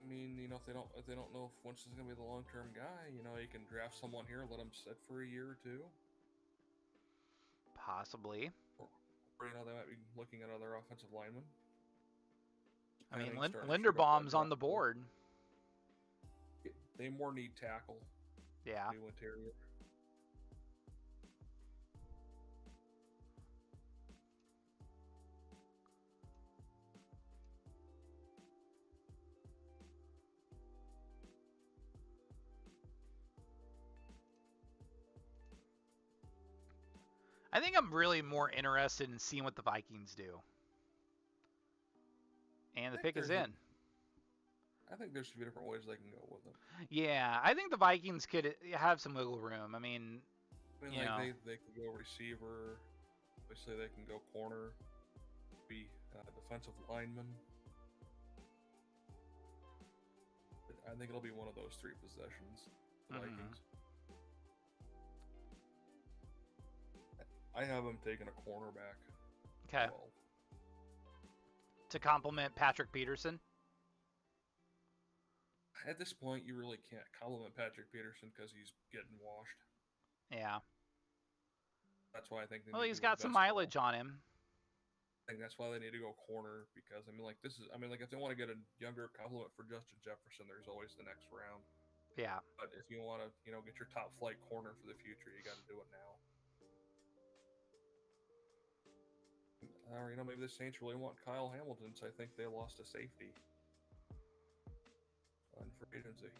I mean, if they don't know if Winston's gonna be the long-term guy, you can draft someone here, let him sit for a year or two. Possibly. Or they might be looking at other offensive linemen. I mean, Linderbaum's on the board. They more need tackle. Yeah. New interior. I think I'm really more interested in seeing what the Vikings do. And the pick is in. I think there's a few different ways they can go with it. Yeah, I think the Vikings could have some wiggle room. I mean they could go receiver. Obviously, they can go corner, be defensive lineman. I think it'll be one of those three possessions. The Vikings. I have them taking a cornerback. Okay. To complement Patrick Peterson? At this point, you really can't compliment Patrick Peterson because he's getting washed. Yeah. That's why I think he's got some mileage on him. I think that's why they need to go corner because if they want to get a younger compliment for Justin Jefferson, there's always the next round. Yeah. But if you want to, get your top flight corner for the future, you got to do it now. Or, maybe the Saints really want Kyle Hamilton, so I think they lost a safety on free agency.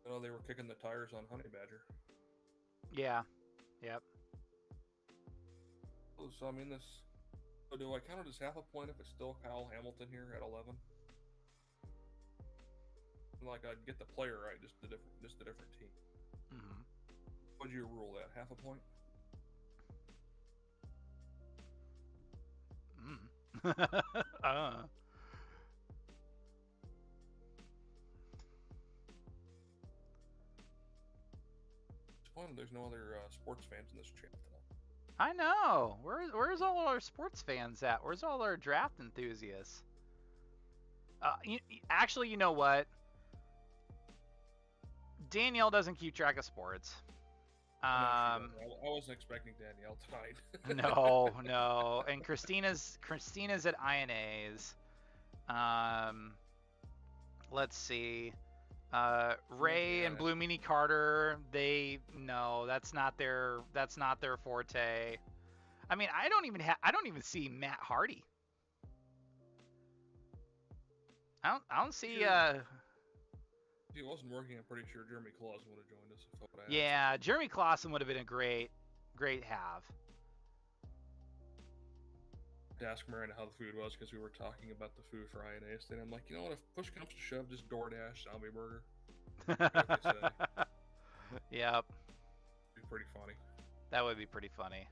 They were kicking the tires on Honey Badger. Yeah. Yep. So, do I count it as half a point if it's still Kyle Hamilton here at 11? I'd get the player right, just a different team. Mm-hmm. Would you rule that? Half a point? There's no other sports fans in this chat tonight. I know. Where's all our sports fans at? Where's all our draft enthusiasts? Actually, you know what? Danielle doesn't keep track of sports. I wasn't expecting Danielle tonight. No. And Christina's at INA's. Let's see. Ray and Blue Meanie Carter, that's not their forte. I mean, I don't even see Matt Hardy. I don't see If he wasn't working, I'm pretty sure Jeremy Clausen would have joined us. Yeah, Jeremy Clausen would have been a great have. To ask Miranda how the food was because we were talking about the food for INA yesterday. I'm like, what if push comes to shove, just DoorDash zombie burger. Yep. Be pretty funny. That would be pretty funny.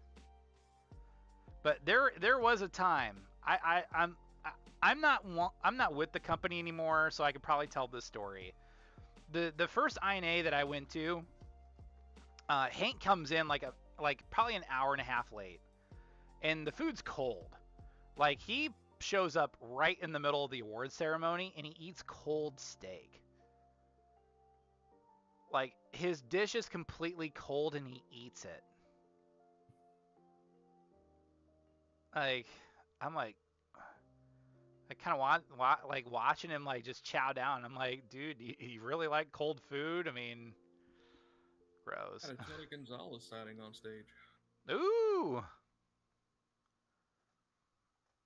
But there was a time. I'm not with the company anymore, so I could probably tell this story. The first INA that I went to, Hank comes in like probably an hour and a half late, and the food's cold. Like, he shows up right in the middle of the award ceremony, and he eats cold steak. Like, his dish is completely cold, and he eats it. Like, I'm like, I kind of like watching him like just chow down. I'm like, dude, you really like cold food? I mean, gross. Got a Tony Gonzalez signing on stage. Ooh.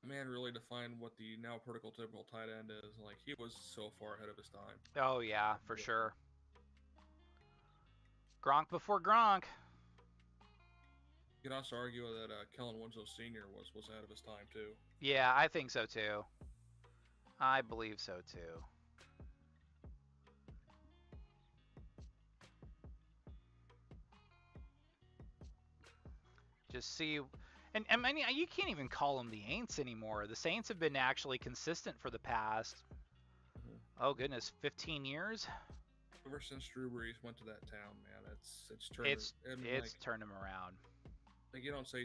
Man really defined what the now prototypical tight end is. Like, he was so far ahead of his time. Oh yeah, for sure. Gronk before Gronk. You can also argue that Kellen Winslow Sr. was ahead of his time too. Yeah, I think so too. I believe so too. Just see, and I mean, you can't even call them the Aints anymore. The Saints have been actually consistent for the past, oh goodness, 15 years. Ever since Drew Brees went to that town, man, it's turned him around. Like you don't say,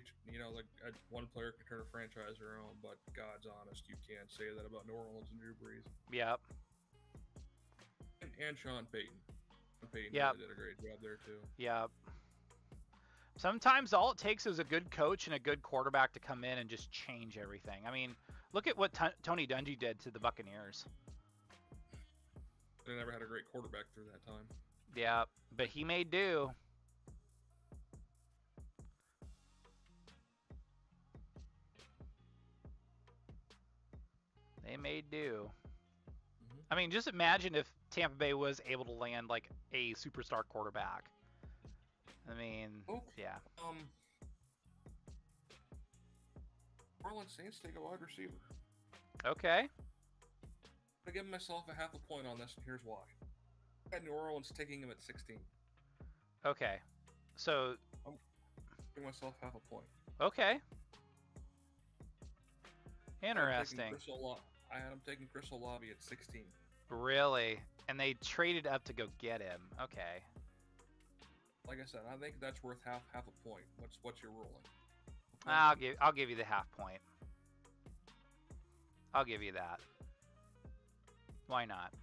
like one player can turn a franchise around, but God's honest, you can't say that about New Orleans and Drew Brees. Yep. And Sean Payton. Really did a great job there too. Yep. Sometimes all it takes is a good coach and a good quarterback to come in and just change everything. I mean, look at what Tony Dungy did to the Buccaneers. They never had a great quarterback through that time. Yeah, but he made do. They made do. I mean, just imagine if Tampa Bay was able to land like a superstar quarterback. I mean, yeah. Orleans Saints take a wide receiver. Okay. I give myself a half a point on this, and here's why. I had New Orleans taking him at 16. Okay. So I'm giving myself half a point. Okay. Interesting. I had him taking Chris Olave at 16. Really? And they traded up to go get him. Okay. Like I said, I think that's worth half a point. What's your ruling? I'll give you the half point. I'll give you that. Why not?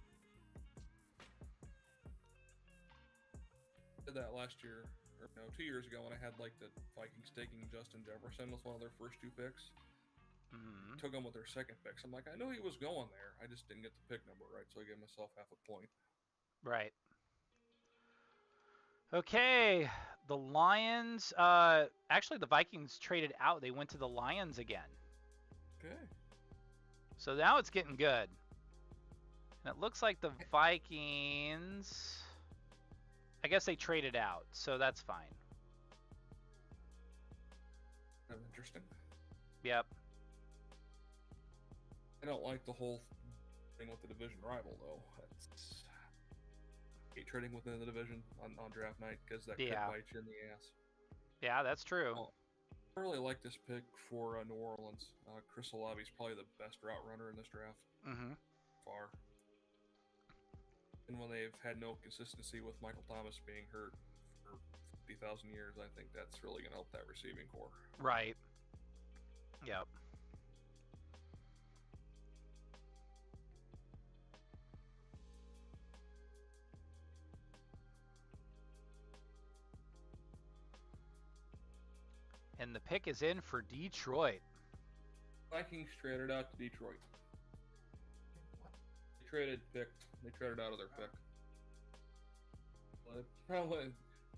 I did that last year, or no, 2 years ago when I had like the Vikings taking Justin Jefferson with one of their first 2 picks. Mm-hmm. Took him with their second picks. I'm like, I knew he was going there. I just didn't get the pick number right, so I gave myself half a point. Right. Okay. The Lions. Actually, the Vikings traded out. They went to the Lions again. Okay. So now it's getting good. And it looks like the Vikings. I guess they traded out, so that's fine. Kind of interesting. Yep. I don't like the whole thing with the division rival, though. Hate trading within the division on draft night because that could bite you in the ass. Yeah, that's true. I really like this pick for New Orleans. Chris Olave is probably the best route runner in this draft. Mm-hmm. Far. And when they've had no consistency with Michael Thomas being hurt for 50,000 years, I think that's really going to help that receiving core. Right. Yep. And the pick is in for Detroit. Vikings traded out to Detroit. They traded out of their pick. Well, probably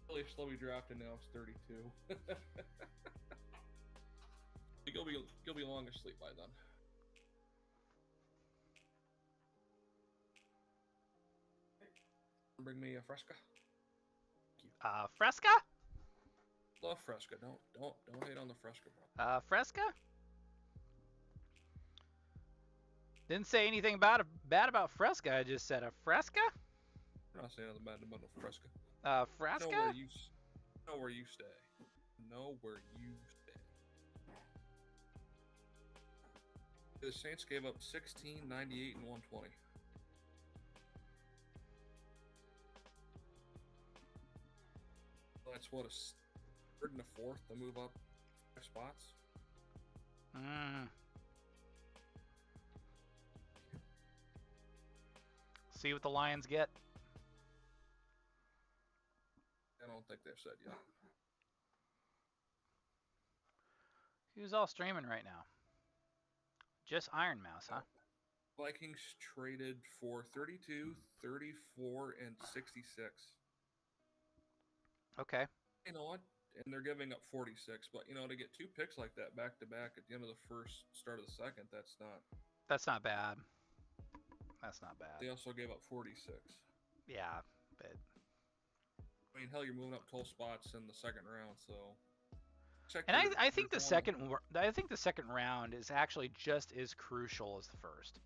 really slowly drafted now. It's 32. You'll be long asleep by then. Bring me a Fresca. Fresca? Love Fresca. Don't hate on the Fresca, bro. Fresca? Didn't say anything bad about Fresca. I just said a Fresca. I'm not saying nothing bad about no Fresca. Fresca? Know where you stay. Know where you stay. The Saints gave up 16, 98, and 120. That's what, a third and a fourth to move up 5 spots? See what the Lions get. I don't think they've said yet. Who's all streaming right now? Just Iron Mouse, huh? Vikings traded for 32, 34, and 66. Okay. You know what? And they're giving up 46. But, to get 2 picks like that back to back at the end of the first, start of the second, that's not bad. That's not bad. They also gave up 46. Yeah, but I mean, hell, you're moving up 12 spots in the second round, so. And I think the second round is actually just as crucial as the first.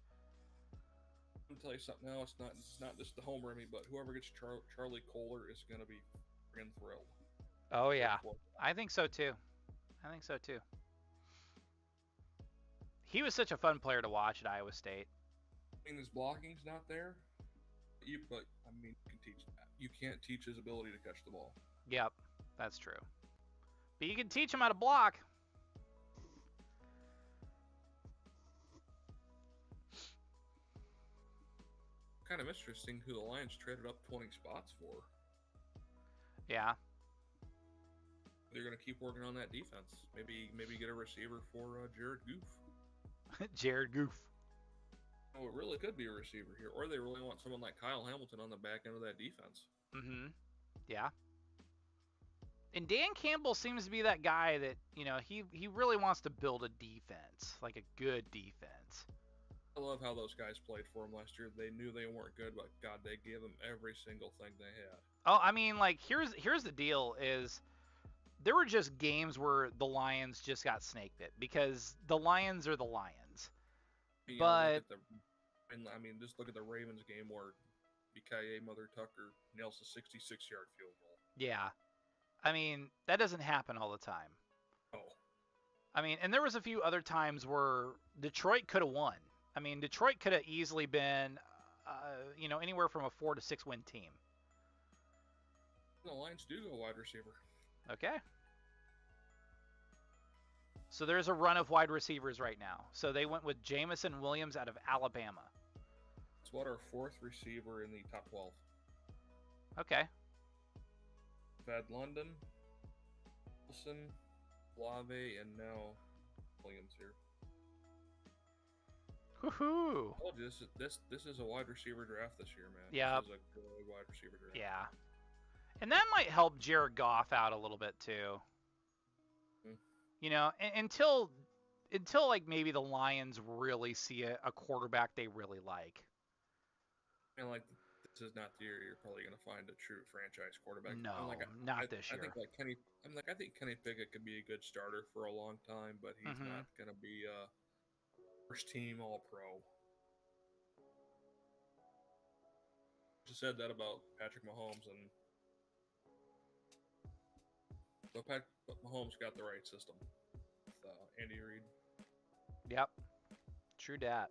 I'm gonna tell you something now. It's not just the homer in me, but whoever gets Charlie Kohler is gonna be friggin' thrilled. Oh yeah, I think so too. I think so too. He was such a fun player to watch at Iowa State. I mean, his blocking's not there, but I mean, you can teach that. You can't teach his ability to catch the ball. Yep, that's true. But you can teach him how to block. Kind of interesting who the Lions traded up 20 spots for. Yeah. They're going to keep working on that defense. Maybe get a receiver for Jared Goof. Jared Goof. Oh, it really could be a receiver here. Or they really want someone like Kyle Hamilton on the back end of that defense. Mm-hmm. Yeah. And Dan Campbell seems to be that guy that, he really wants to build a defense, like a good defense. I love how those guys played for him last year. They knew they weren't good, but God, they gave them every single thing they had. Oh, I mean, like, here's the deal is there were just games where the Lions just got snake bit because the Lions are the Lions. But just look at the Ravens game where BKA Mother Tucker nails a 66-yard field goal. Yeah. I mean, that doesn't happen all the time. Oh. I mean, and there was a few other times where Detroit could have won. I mean, Detroit could have easily been, anywhere from a 4 to 6 win team. The Lions do go wide receiver. Okay. So there's a run of wide receivers right now. So they went with Jamison Williams out of Alabama. It's what our fourth receiver in the top 12. Okay. We've had London, Wilson, Lave, and now Williams here. Woohoo! Oh, this is a wide receiver draft this year, man. Yeah. This is a good wide receiver draft. Yeah. And that might help Jared Goff out a little bit too. Until like maybe the Lions really see a quarterback they really like. And like this is not the year you're probably going to find a true franchise quarterback. No, not this year. I think Kenny Pickett could be a good starter for a long time, but he's not going to be a first team All-Pro. Just said that about Patrick Mahomes, and so Mahomes got the right system with Andy Reid. Yep, true dat.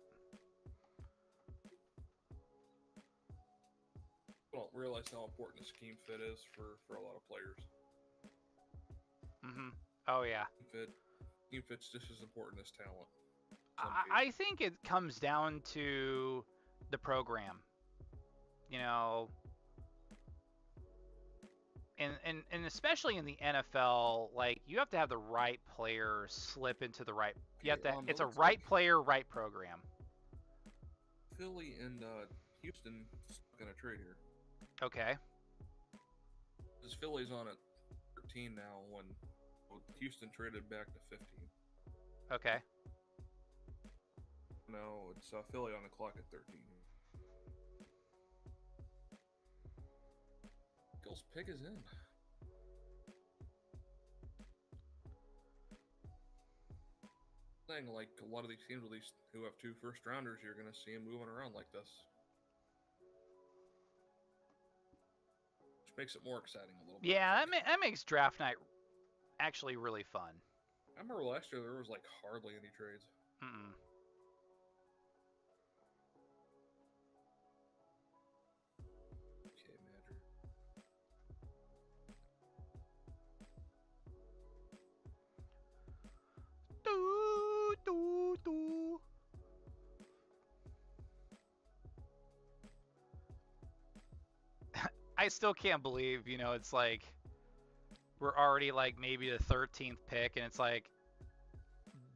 I don't realize how important the scheme fit is for a lot of players. Mm-hmm. Oh, yeah. Scheme fit's just as important as talent. I think it comes down to the program. And especially in the NFL, like, you have to have the right player slip into the right. It's a right player, right program. Philly and Houston going to trade here. Okay. Because Philly's on at 13 now when Houston traded back to 15. Okay. No, it's Philly on the clock at 13. Eagles pick is in. Thing like a lot of these teams who have 2 first-rounders, you're going to see them moving around like this. Which makes it more exciting a little bit. Yeah, that makes draft night actually really fun. I remember last year there was like hardly any trades. Mm-mm. Okay, Madger. Do. I still can't believe, it's like we're already like maybe the 13th pick, and it's like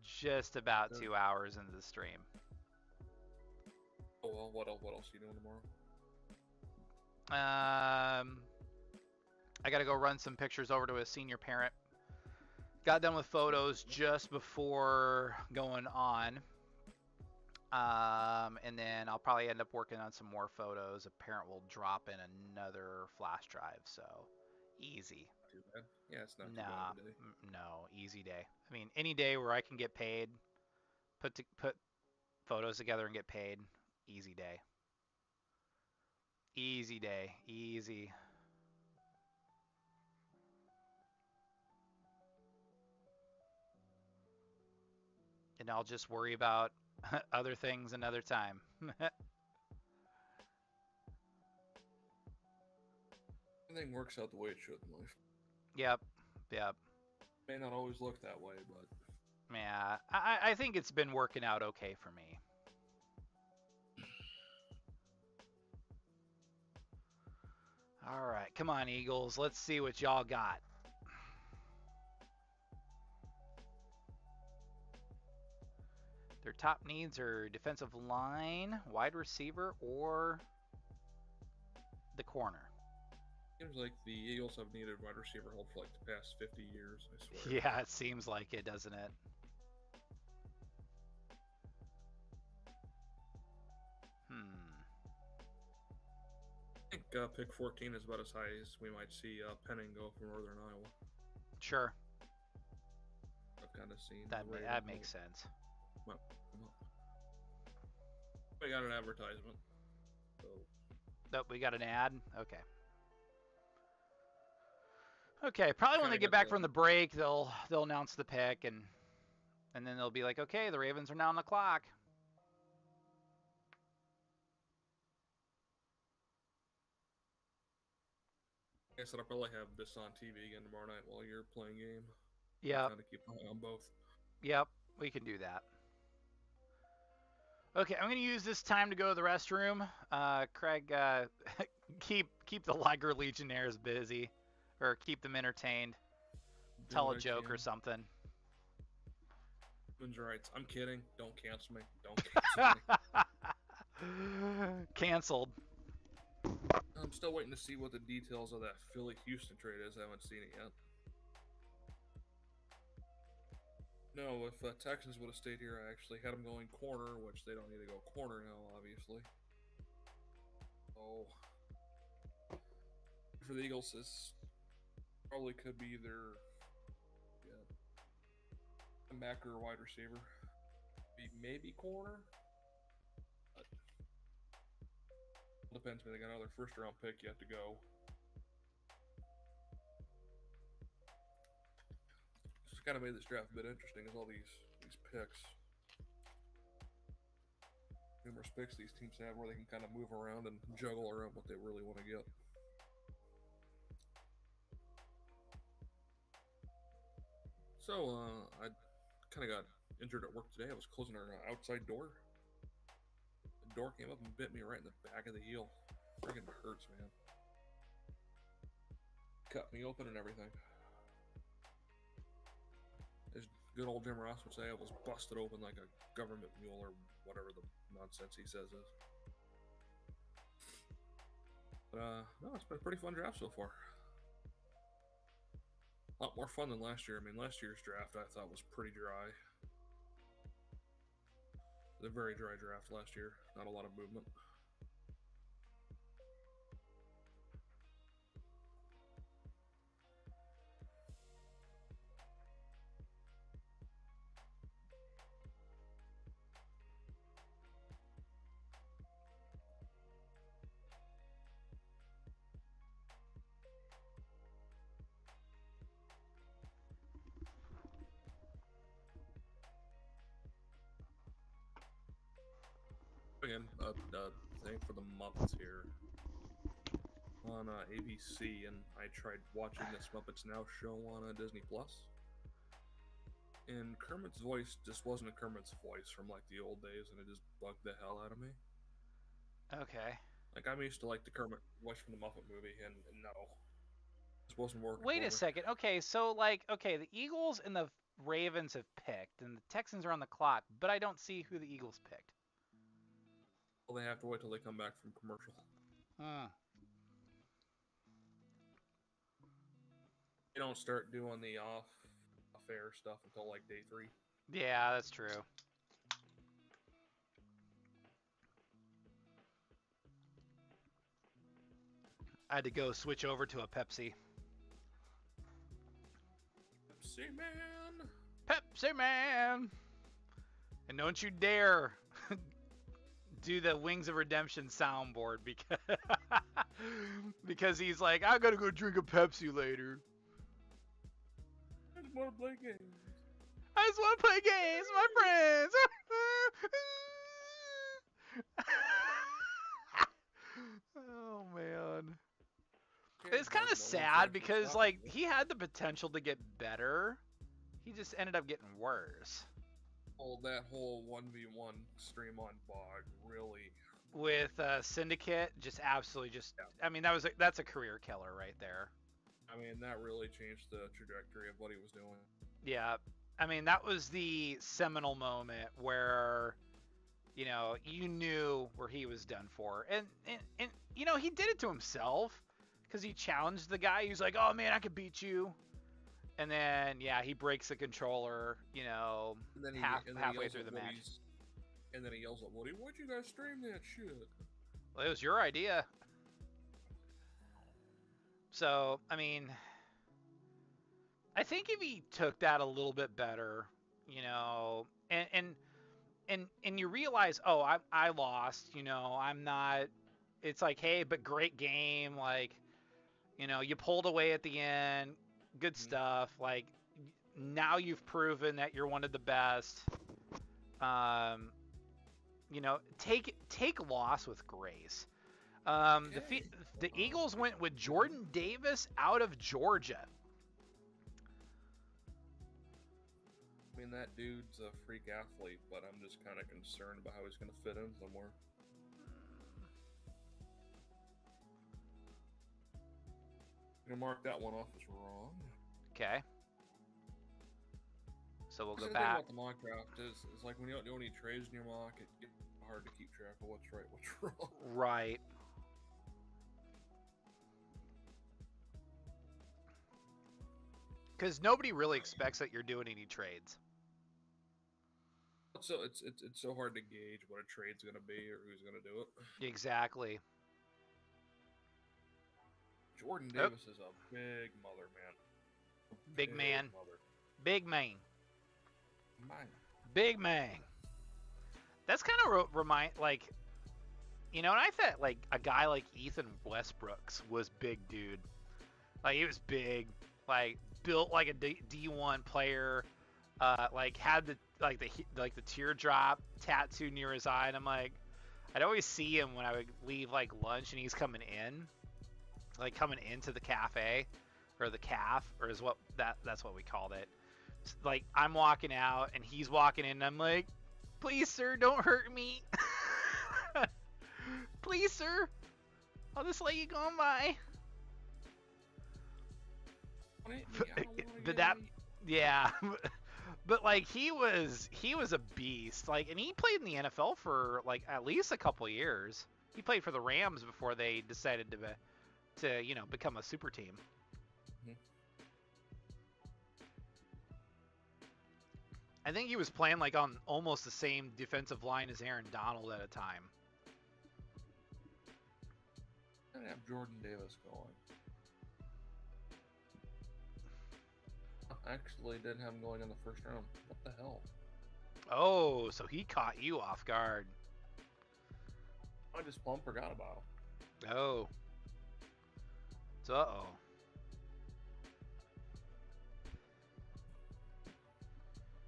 just about 2 hours into the stream. Oh well, what else are you doing tomorrow? I gotta go run some pictures over to a senior parent. Got done with photos just before going on. And then I'll probably end up working on some more photos. A parent will drop in another flash drive, so easy. Not too bad. Yeah, it's not too bad today. No, easy day. I mean, any day where I can get paid, put photos together and get paid, easy day. Easy day, easy. and I'll just worry about other things another time. Everything works out the way it should in life. Yep. May not always look that way, but yeah, I think it's been working out okay for me. All right, come on, Eagles. Let's see what y'all got. Their top needs are defensive line, wide receiver, or the corner. Seems like the Eagles have needed wide receiver help for like the past 50 years, I swear. Yeah, it seems like it, doesn't it? I think pick 14 is about as high as we might see Penning go from Northern Iowa. Sure. I've kind of seen that makes sense. We got an advertisement. So. Nope, we got an ad? Okay, probably when they get back from the break, they'll announce the pick, and then they'll be like, okay, the Ravens are now on the clock. I said I'll probably have this on TV again tomorrow night while you're playing game. Yeah. Trying to keep an eye on both. Yep, we can do that. Okay, I'm going to use this time to go to the restroom. Craig, keep the Liger Legionnaires busy, or keep them entertained. Tell a joke or something. Women's rights. I'm kidding. Don't cancel me. Don't cancel me. Canceled. I'm still waiting to see what the details of that Philly-Houston trade is. I haven't seen it yet. No, if Texans would have stayed here, I actually had them going corner, which they don't need to go corner now, obviously. Oh. For the Eagles, this probably could be either a backer or wide receiver. Maybe corner. But it depends. They got another first-round pick yet to go. It's kind of made this draft a bit interesting, is all these picks. Numerous picks these teams have where they can kind of move around and juggle around what they really want to get. So, I kind of got injured at work today. I was closing our outside door. The door came up and bit me right in the back of the heel. Friggin' hurts, man. Cut me open and everything. As good old Jim Ross would say, I was busted open like a government mule or whatever the nonsense he says is. But, no, it's been a pretty fun draft so far. A lot more fun than last year. I mean, last year's draft I thought was pretty dry. It was a very dry draft last year. Not a lot of movement. Again, thing for the Muppets here on ABC, and I tried watching this Muppets Now show on Disney Plus. And Kermit's voice just wasn't a Kermit's voice from like the old days, and it just bugged the hell out of me. Okay. Like I'm used to like the Kermit voice from the Muppet movie, and no, this wasn't working. Wait a second. Okay, so the Eagles and the Ravens have picked, and the Texans are on the clock, but I don't see who the Eagles picked. Well, they have to wait till they come back from commercial. They don't start doing the off-air stuff until like day 3. Yeah, that's true. I had to go switch over to a Pepsi. Pepsi Man! Pepsi Man! And don't you dare do the Wings of Redemption soundboard because he's like, I gotta go drink a Pepsi later. I just want to play games. I just want to play games, my friends. Oh man. It's kind of sad because like he had the potential to get better. He just ended up getting worse. Well, that whole 1v1 stream on Bog really with Syndicate, just absolutely just. Yeah. I mean, that's a career killer right there. I mean, that really changed the trajectory of what he was doing. Yeah, I mean, that was the seminal moment where, you know, you knew where he was done for, and you know, he did it to himself because he challenged the guy. He was like, "Oh man, I could beat you." And then, yeah, he breaks the controller, you know, halfway through the match. And then he yells at Woody, "Why'd you guys stream that shit?" Well, it was your idea. So, I mean, I think if he took that a little bit better, you know, and you realize, oh, I lost, you know, I'm not. It's like, hey, but great game, like, you know, you pulled away at the end. Good stuff. Like, now you've proven that you're one of the best. You know, take loss with grace. The Eagles went with Jordan Davis out of Georgia. I mean, that dude's a freak athlete, but I'm just kind of concerned about how he's going to fit in somewhere. I'm going to mark that one off as wrong. Okay. So we'll go back. The thing about the mock draft is like when you don't do any trades in your mock, it gets hard to keep track of what's right, what's wrong. Right. Because nobody really expects that you're doing any trades. So it's so hard to gauge what a trade's going to be or who's going to do it. Exactly. Jordan Davis is a big mother, man. Big man. Mother. Big man. Man. Big man. That's kind of like, you know, and I thought like a guy like Ethan Westbrooks was big, dude. Like he was big, like built like a D1 player, like had the teardrop tattoo near his eye, and I'm like, I'd always see him when I would leave like lunch, and he's coming in, like coming into the cafe, or the calf, or is what that's what we called it. Like I'm walking out, and he's walking in, and I'm like, please sir, don't hurt me. Please sir, I'll just let you go on by. But that, yeah, but like he was a beast, like, and he played in the NFL for like at least a couple years. He played for the Rams before they decided to you know, become a super team. Mm-hmm. I think he was playing like on almost the same defensive line as Aaron Donald at a time. I have Jordan Davis going. Actually didn't have him going in the first round. What the hell? Oh, so he caught you off guard. I just plumb forgot about him. Oh. So, uh-oh.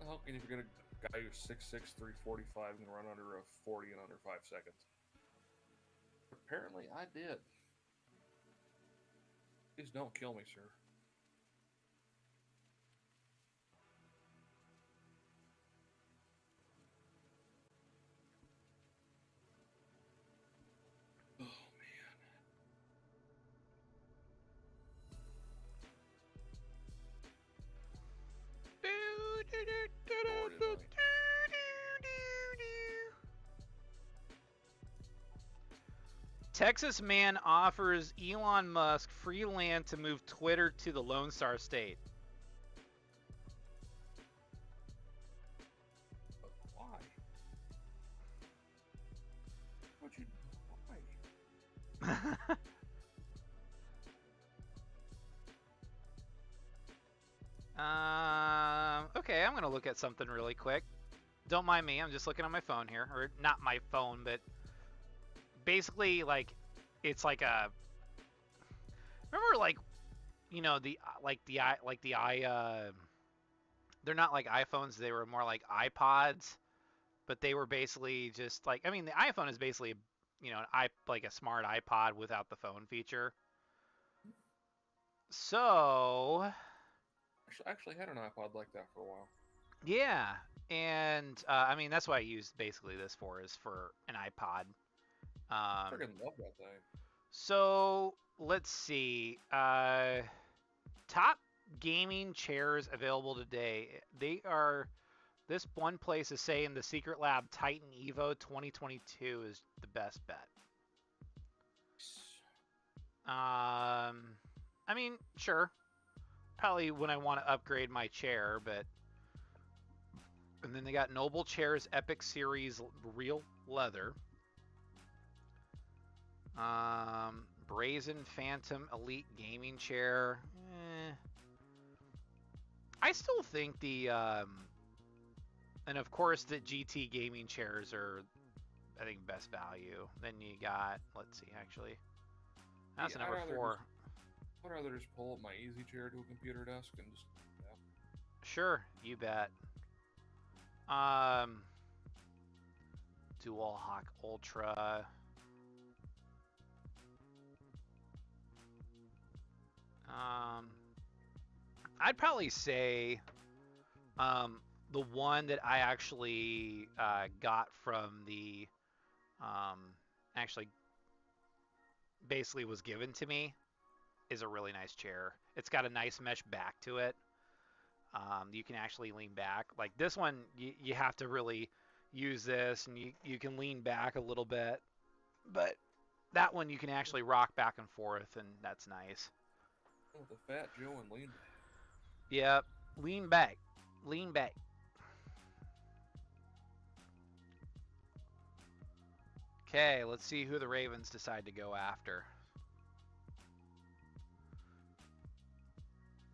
How can you forget a guy who's 6'6", 345 and run under a 40 in under 5 seconds? Apparently I did. Please don't kill me, sir. Texas man offers Elon Musk free land to move Twitter to the Lone Star State. Why? What'd you? Why? Okay, I'm gonna look at something really quick. Don't mind me, I'm just looking on my phone here, or not my phone, but basically, like, it's like a. Remember, like, you know, the they're not like iPhones. They were more like iPods, but they were basically just like, I mean, the iPhone is basically, like a smart iPod without the phone feature. So, I actually had an iPod like that for a while. yeah, and I mean that's what I used basically this for, is for an iPod. I freaking love that thing. So let's see. Top gaming chairs available today. This one place is saying the Secret Lab Titan Evo 2022 is the best bet. I mean, sure. Probably when I want to upgrade my chair, but. And then they got Noble Chairs Epic Series Real Leather. Brazen Phantom Elite Gaming Chair. I still think and of course the GT gaming chairs are, I think, best value. Then you got, let's see, actually. That's number 4. I'd rather just pull up my easy chair to a computer desk and just, yeah. Sure, you bet. Dual Hawk Ultra. I'd probably say the one that I actually got from the actually basically was given to me is a really nice chair. It's got a nice mesh back to it. You can actually lean back. Like this one, you have to really use this, and you can lean back a little bit. But that one you can actually rock back and forth, and that's nice. Oh, the Fat Joe and lean back. Yep, lean back. Lean back. Okay, let's see who the Ravens decide to go after.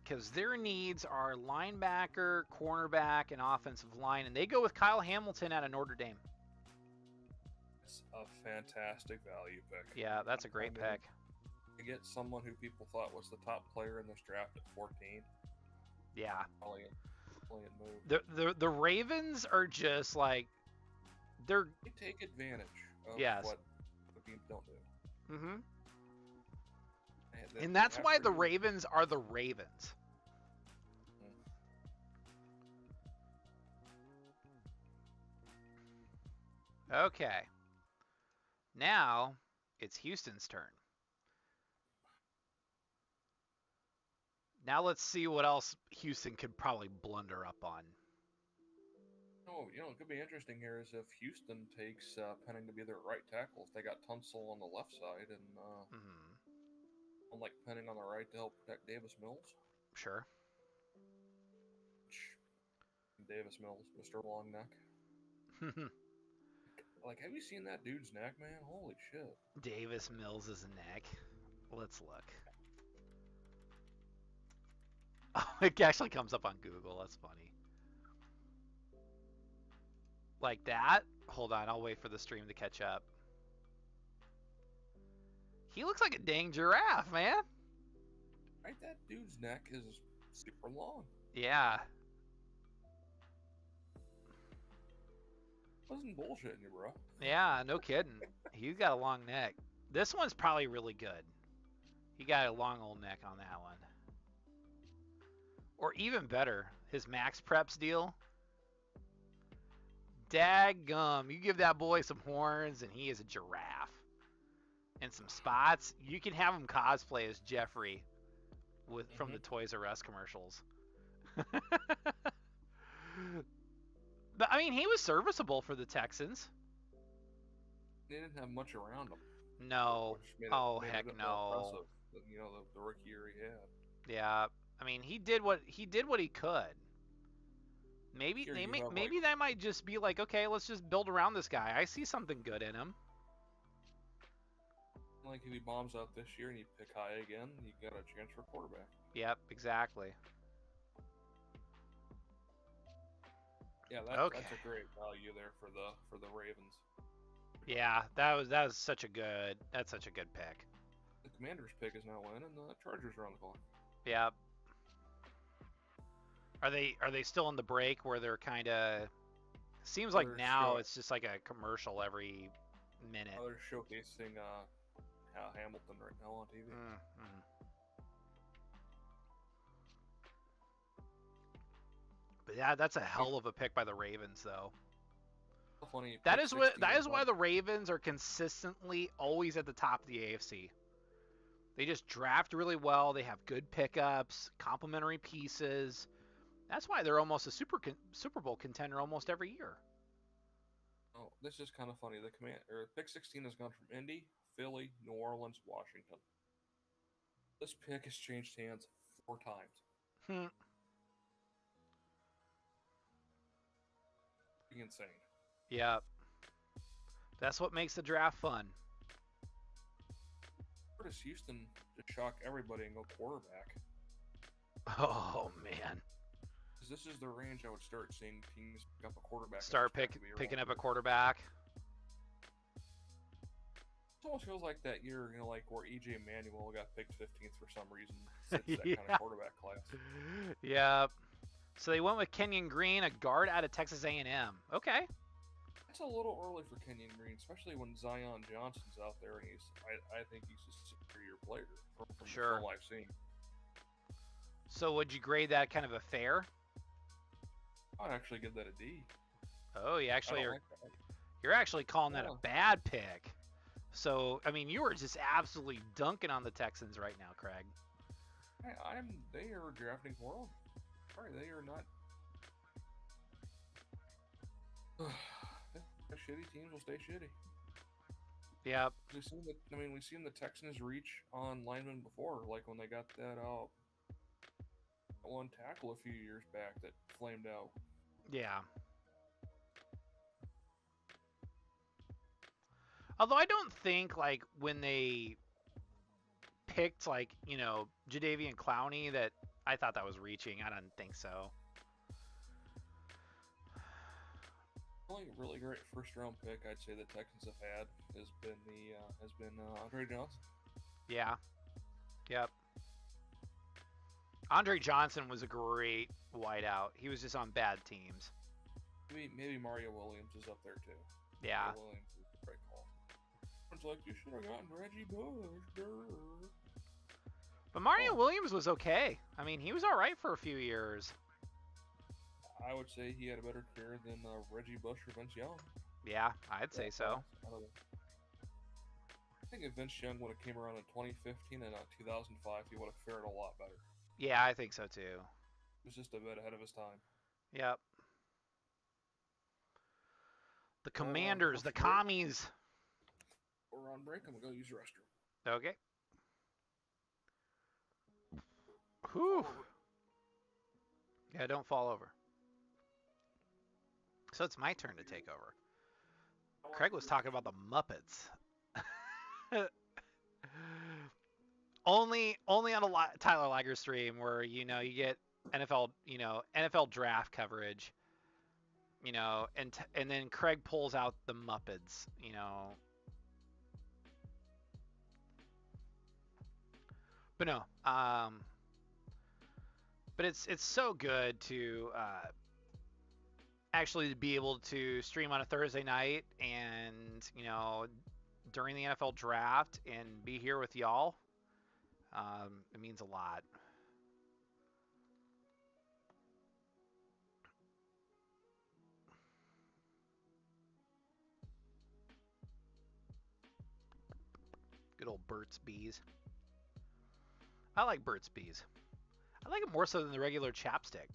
Because their needs are linebacker, cornerback, and offensive line, and they go with Kyle Hamilton out of Notre Dame. It's a fantastic value pick. Yeah, that's a great pick. To get someone who people thought was the top player in this draft at 14. Yeah. Brilliant move. The Ravens are just like they take advantage of what teams don't do. Mm-hmm. And that's why the Ravens are the Ravens. Okay. Now it's Houston's turn. Now let's see what else Houston could probably blunder up on. Oh, it could be interesting here is if Houston takes Penning to be their right tackle. If they got Tunsil on the left side and like Penning on the right to help protect Davis Mills. Sure. Davis Mills, Mr. Long Neck. Like, have you seen that dude's neck, man? Holy shit. Davis Mills' neck. Let's look. Oh, it actually comes up on Google. That's funny. Like that? Hold on, I'll wait for the stream to catch up. He looks like a dang giraffe, man. Right, that dude's neck is super long. Yeah. Wasn't bullshitting you, bro. Yeah, no kidding. He's got a long neck. This one's probably really good. He got a long old neck on that one. Or even better, his Max Preps deal. Daggum. You give that boy some horns and he is a giraffe. And some spots. You can have him cosplay as Jeffrey from the Toys R Us commercials. But, I mean, he was serviceable for the Texans. They didn't have much around him. No. Heck no. Than, the rookie year he had. Yeah. I mean, he did what he could. Maybe that might just be like, okay, let's just build around this guy. I see something good in him. Like if he bombs out this year and you pick high again, you got a chance for quarterback. Yep, exactly. Yeah, that's a great value there for the Ravens. Yeah, that's such a good pick. The Commanders pick is now in, and the Chargers are on the clock. Yep. Are they still in the break where they're kind of? Seems like now it's just like a commercial every minute. They're showcasing Hamilton right now on TV. Mm-hmm. But yeah, that's a hell of a pick by the Ravens, though. Funny. That is why the Ravens are consistently always at the top of the AFC. They just draft really well. They have good pickups, complementary pieces. That's why they're almost a Super Bowl contender almost every year. Oh, this is kind of funny. The pick 16 has gone from Indy, Philly, New Orleans, Washington. This pick has changed hands 4 times. Insane. Yeah. That's what makes the draft fun. Where does Houston just shock everybody and go quarterback? Oh, man. Because this is the range I would start seeing teams pick up a quarterback. Picking up a quarterback. It almost feels like that year, like where E.J. Manuel got picked 15th for some reason. It's that kind of quarterback class. Yeah. So they went with Kenyon Green, a guard out of Texas A&M. Okay. That's a little early for Kenyon Green, especially when Zion Johnson's out there, and I think he's a superior player from the film I've seen. So would you grade that kind of a fair? I'd actually give that a D. Oh, you actually are. You're actually calling that a bad pick. So, I mean, you were just absolutely dunking on the Texans right now, Craig. They are drafting well. Sorry, they are not. Shitty teams will stay shitty. Yeah. We've seen the Texans reach on linemen before, like when they got that one tackle a few years back that flamed out. Yeah. Although I don't think, like, when they picked, like, Jadeveon Clowney, that I thought that was reaching. I don't think so. The only really great first-round pick I'd say the Texans have had has been Andre Johnson. Yeah. Yep. Andre Johnson was a great wideout. He was just on bad teams. Maybe Mario Williams is up there too. Yeah. Mario Williams is the right call. It's like you should have gotten Reggie Bush. But Mario Williams was okay. I mean, he was all right for a few years. I would say he had a better career than Reggie Bush or Vince Young. Yeah, I'd say so. I think if Vince Young would have came around in 2015 and 2005, he would have fared a lot better. Yeah, I think so too. He was just a bit ahead of his time. Yep. The Commanders, the Commies. We're on break. I'm going to go use the restroom. Okay. Whew. Yeah, don't fall over. So it's my turn to take over. Craig was talking about the Muppets. only on a Tyler Liger stream where you get NFL draft coverage, and then Craig pulls out the Muppets, But no, but it's so good to actually be able to stream on a Thursday night and during the NFL draft and be here with y'all. It means a lot. Good old Burt's Bees. I like Burt's Bees. I like it more so than the regular chapstick.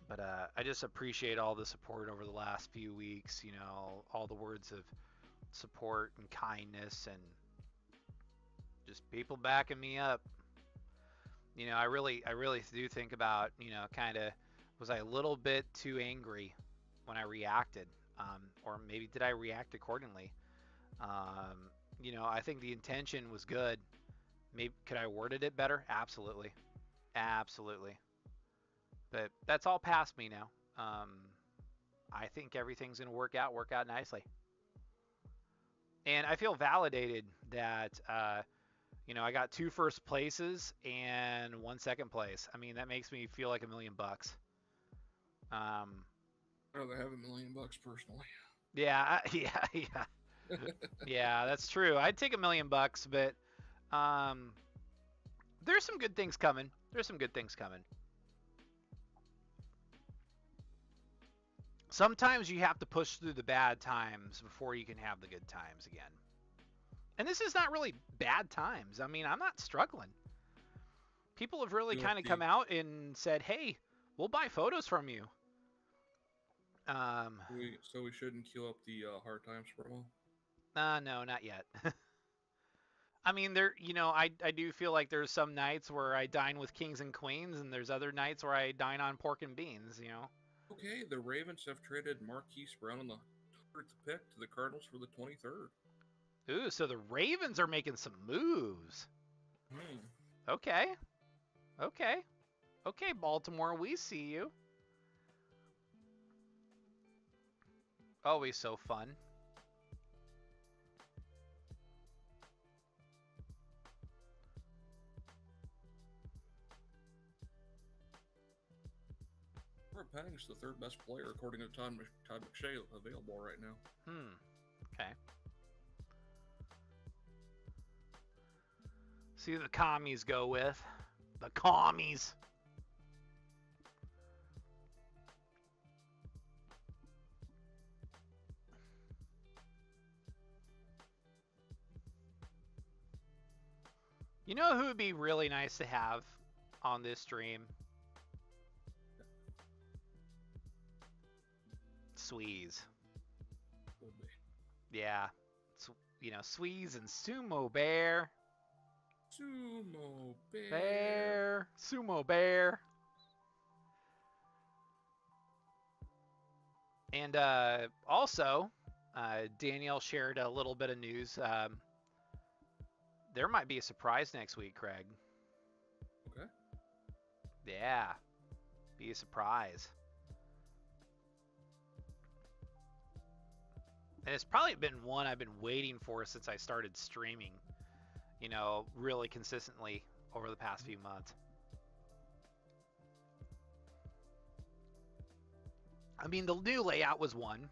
But I just appreciate all the support over the last few weeks, all the words of support and kindness and just people backing me up. I really do think about, kind of, was I a little bit too angry when I reacted? Or maybe did I react accordingly? I think the intention was good. Maybe could I have worded it better? Absolutely. But that's all past me now. I think everything's going to work out nicely. And I feel validated that, You know, I got 2 first places and 1 second place. I mean, that makes me feel like $1 million. I'd rather have $1 million personally. Yeah, yeah. Yeah, that's true. I'd take $1 million, but there's some good things coming. Sometimes you have to push through the bad times before you can have the good times again. And this is not really bad times. I mean, I'm not struggling. People have really kind of come out and said, hey, we'll buy photos from you. So we shouldn't queue up the hard times promo? No, not yet. I mean, I do feel like there's some nights where I dine with kings and queens, and there's other nights where I dine on pork and beans, Okay, the Ravens have traded Marquise Brown on the 3rd pick to the Cardinals for the 23rd. Ooh, so the Ravens are making some moves. Okay, Baltimore, we see you. Always so fun. Penning's the 3rd best player according to Todd McShay available right now. Okay. See who the commies go with. The commies. You know who would be really nice to have on this stream? Sweeze. Yeah. Sweeze and Sumo Bear. Sumo Bear. And also, Danielle shared a little bit of news. There might be a surprise next week, Craig. Okay. Yeah. Be a surprise. And it's probably been one I've been waiting for since I started streaming, really consistently over the past few months. I mean, the new layout was one.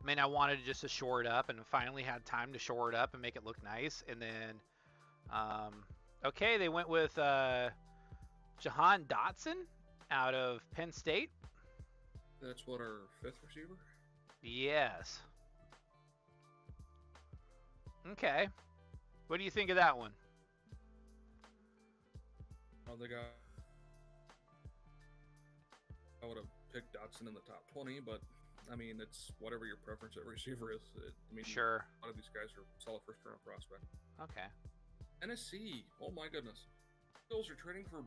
I mean, I wanted just to shore it up and finally had time to shore it up and make it look nice. And then, okay, they went with Jahan Dotson out of Penn State. That's what, our 5th receiver? Yes. Okay. What do you think of that one? Oh, I would have picked Dotson in the top 20, but I mean, it's whatever your preference at receiver is. Sure. A lot of these guys are solid first-round prospect. Okay. Tennessee. Oh my goodness. Bills are trading for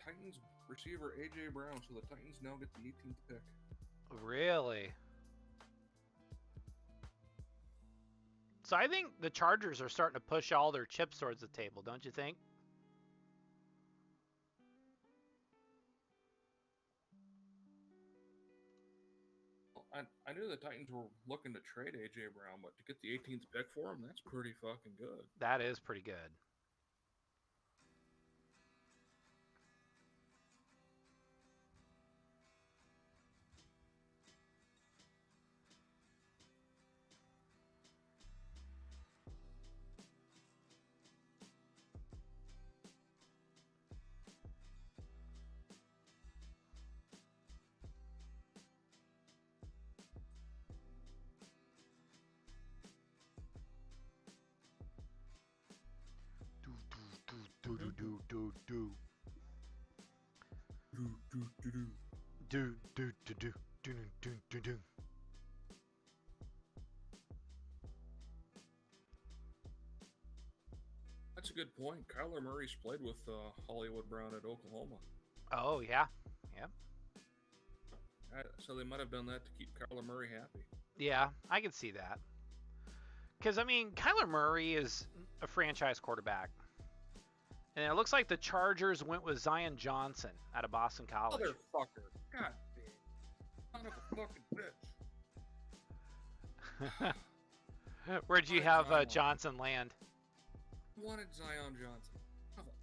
Titans receiver A.J. Brown, so the Titans now get the 18th pick. Really? So I think the Chargers are starting to push all their chips towards the table, don't you think? I knew the Titans were looking to trade A.J. Brown, but to get the 18th pick for him, that's pretty fucking good. That is pretty good. That's a good point. Kyler Murray's played with Hollywood Brown at Oklahoma. Oh, yeah. Yep. So they might have done that to keep Kyler Murray happy. Yeah, I can see that. Because, I mean, Kyler Murray is a franchise quarterback. And it looks like the Chargers went with Zion Johnson out of Boston College. Motherfucker. God damn. Son of a fucking bitch. Where'd you have Johnson land? wanted Zion Johnson. How about?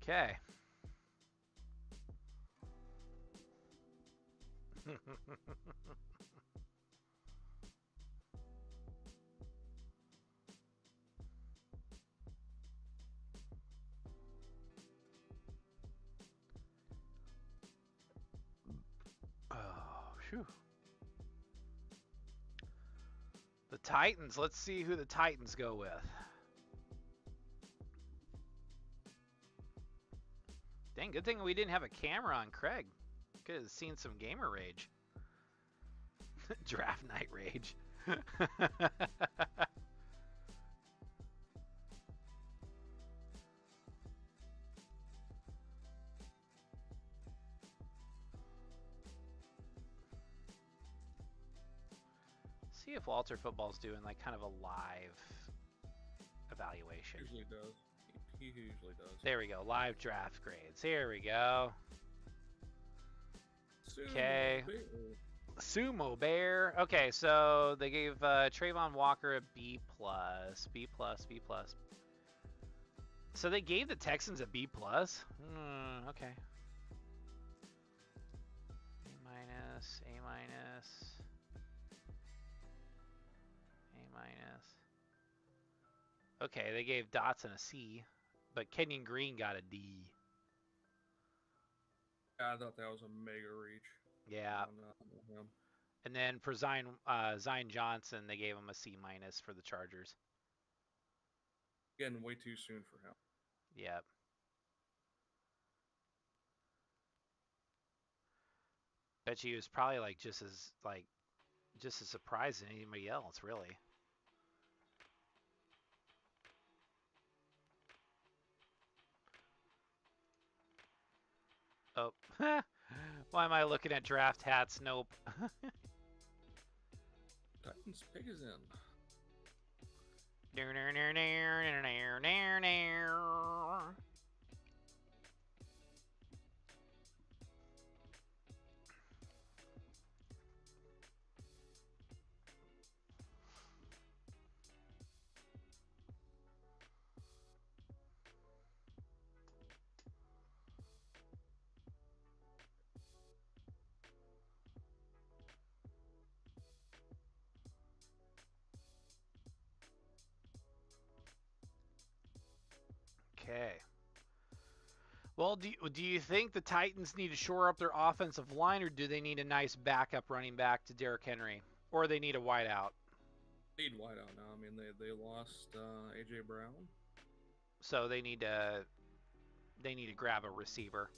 Okay. Oh, phew. The Titans. Let's see who the Titans go with. Dang, good thing we didn't have a camera on Craig. Could have seen some gamer rage. Draft night rage. See if Walter Football's doing like kind of a live evaluation. Usually does. He usually does. There we go. Live draft grades. Here we go. Okay. Sumo Bear. Okay, so they gave Trayvon Walker a B+, B+, B+. So they gave the Texans a B+. Okay. A-, A-. Okay, they gave Dotson a C, but Kenyon Green got a D. I thought that was a mega reach. Yeah. And then for Zion Johnson, they gave him a C- for the Chargers. Again, way too soon for him. Yep. Bet you he was probably like just as surprised as anybody else, really. Oh. Why am I looking at draft hats? Nope. Titans pick is in. Okay. Well, do you think the Titans need to shore up their offensive line, or do they need a nice backup running back to Derrick Henry, or they need a wideout? Need wideout now. I mean, they lost AJ Brown, so they need to grab a receiver.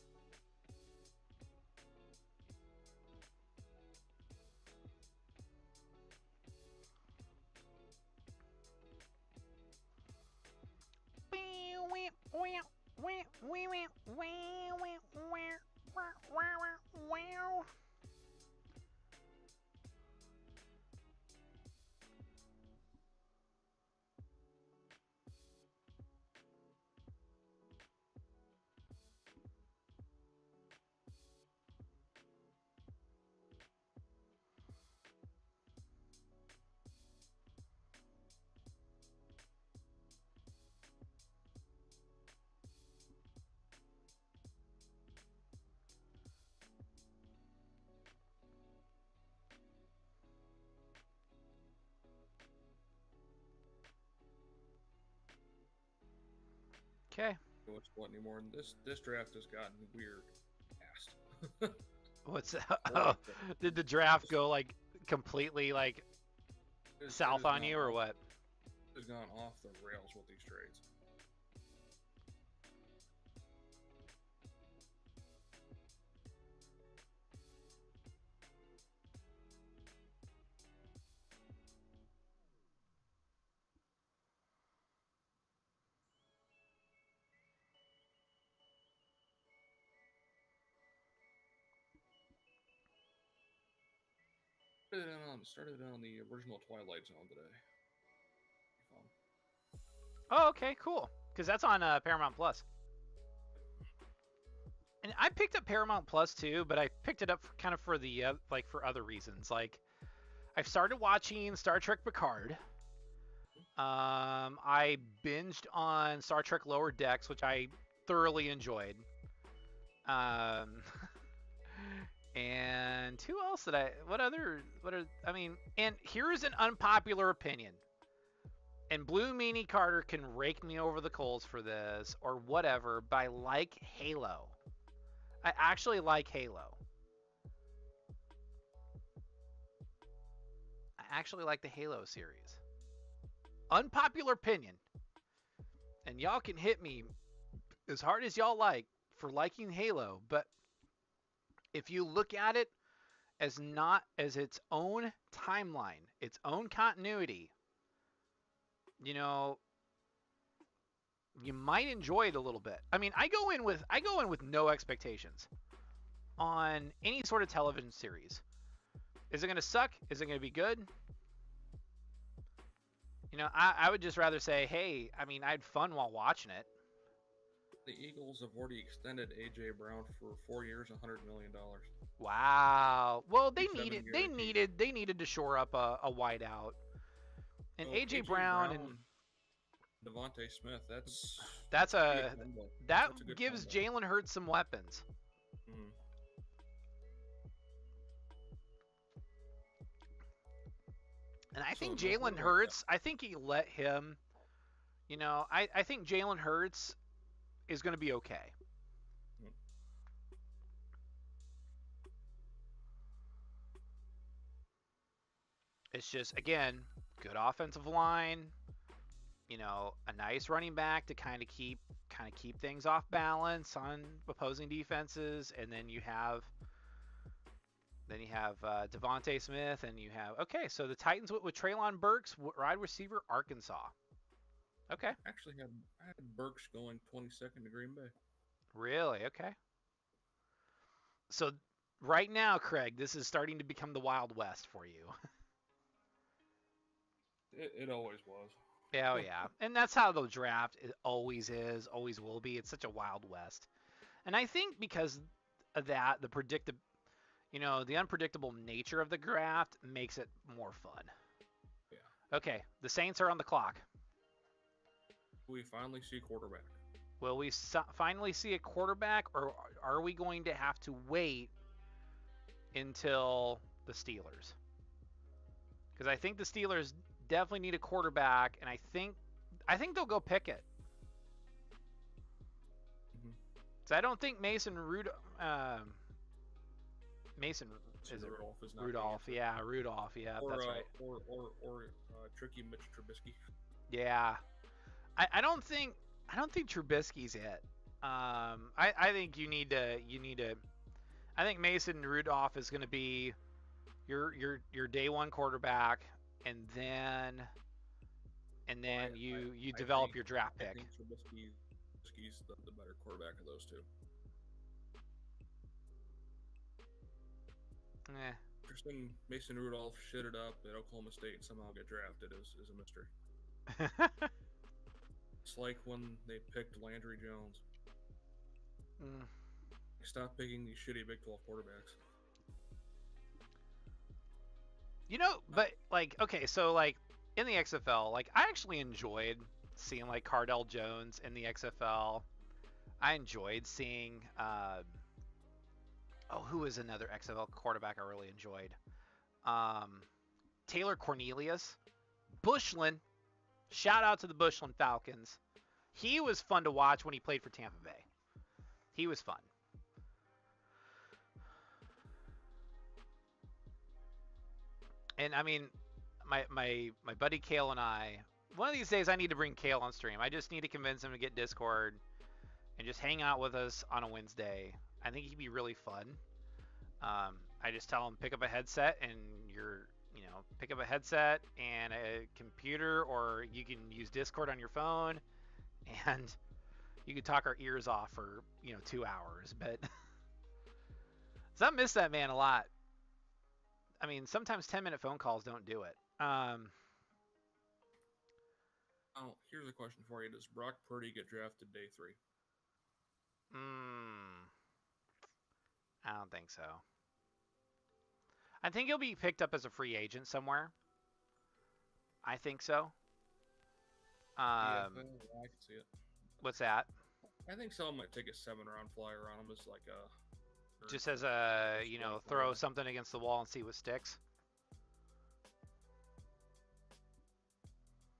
Okay. What's what anymore? And this draft has gotten weird fast. What's that? Oh, did the draft go like completely like south on you, or what? It's gone off the rails with these trades. Started on the original Twilight Zone today. Oh, okay, cool. Because that's on Paramount Plus. I picked up Paramount Plus too, but I picked it up kind of for the like for other reasons. Like I've started watching Star Trek Picard. I binged on Star Trek Lower Decks, which I thoroughly enjoyed. And who else did I? What are? I mean, and here's an unpopular opinion. And Blue Meanie Carter can rake me over the coals for this or whatever, but I like Halo. I actually like Halo. I actually like the Halo series. Unpopular opinion. And y'all can hit me as hard as y'all like for liking Halo, but if you look at it as not as its own timeline, its own continuity, you know, you might enjoy it a little bit. I mean, I go in with no expectations on any sort of television series. Is it going to suck? Is it going to be good? You know, I would just rather say, hey, I mean, I had fun while watching it. The Eagles have already extended A.J. Brown for 4 years, $100 million. Wow. Well, they needed to shore up a wideout. And well, A.J. Brown and Devontae Smith, that gives Jalen Hurts some weapons. Mm. And I think Jalen Hurts, I think he let him, you know, I think Jalen Hurts is going to be okay. Mm. It's just, again, good offensive line, you know, a nice running back to kind of keep things off balance on opposing defenses, and then you have Devontae Smith, and you have so the Titans with Treylon Burks, wide receiver, Arkansas. Okay. Actually, I had Burks going 22nd to Green Bay. Really? Okay. So right now, Craig, this is starting to become the Wild West for you. It always was. Yeah, yeah. And that's how the draft always is, always will be. It's such a Wild West. And I think because of that, the unpredictable nature of the draft makes it more fun. Yeah. Okay, the Saints are on the clock. We finally see quarterback. Will we finally see a quarterback, or are we going to have to wait until the Steelers? Because I think the Steelers definitely need a quarterback, and I think they'll go pick it. Mm-hmm. So I don't think Mason Rudolph. Rudolph. Yeah, Rudolph. Yeah, that's right. Or tricky Mitch Trubisky. Yeah, I don't think Trubisky's it. I think you need to. I think Mason Rudolph is going to be your day one quarterback, and then you develop your draft pick. I think Trubisky's the better quarterback of those two. Interesting. Mason Rudolph shit it up at Oklahoma State and somehow get drafted is a mystery. It's like when they picked Landry Jones. Stop picking these shitty Big 12 quarterbacks. You know, but so in the XFL, I actually enjoyed seeing Cardell Jones in the XFL. I enjoyed seeing who is another XFL quarterback I really enjoyed? Taylor Cornelius. Bushland. Shout out to the Bushland Falcons. He was fun to watch when he played for Tampa Bay. He was fun. And I mean, my buddy Kale and I, one of these days I need to bring Kale on stream. I just need to convince him to get Discord and just hang out with us on a Wednesday. I think he'd be really fun. I just tell him pick up a headset and pick up a headset and a computer, or you can use Discord on your phone, and you can talk our ears off for 2 hours. But so I miss that man a lot. I mean, sometimes 10-minute phone calls don't do it. Here's a question for you: does Brock Purdy get drafted day 3? don't think so. I think he'll be picked up as a free agent somewhere. I think so. Yeah, I can see it. What's that? I think someone might take a 7-round flyer on him as like a... Just as a, throw something against the wall and see what sticks?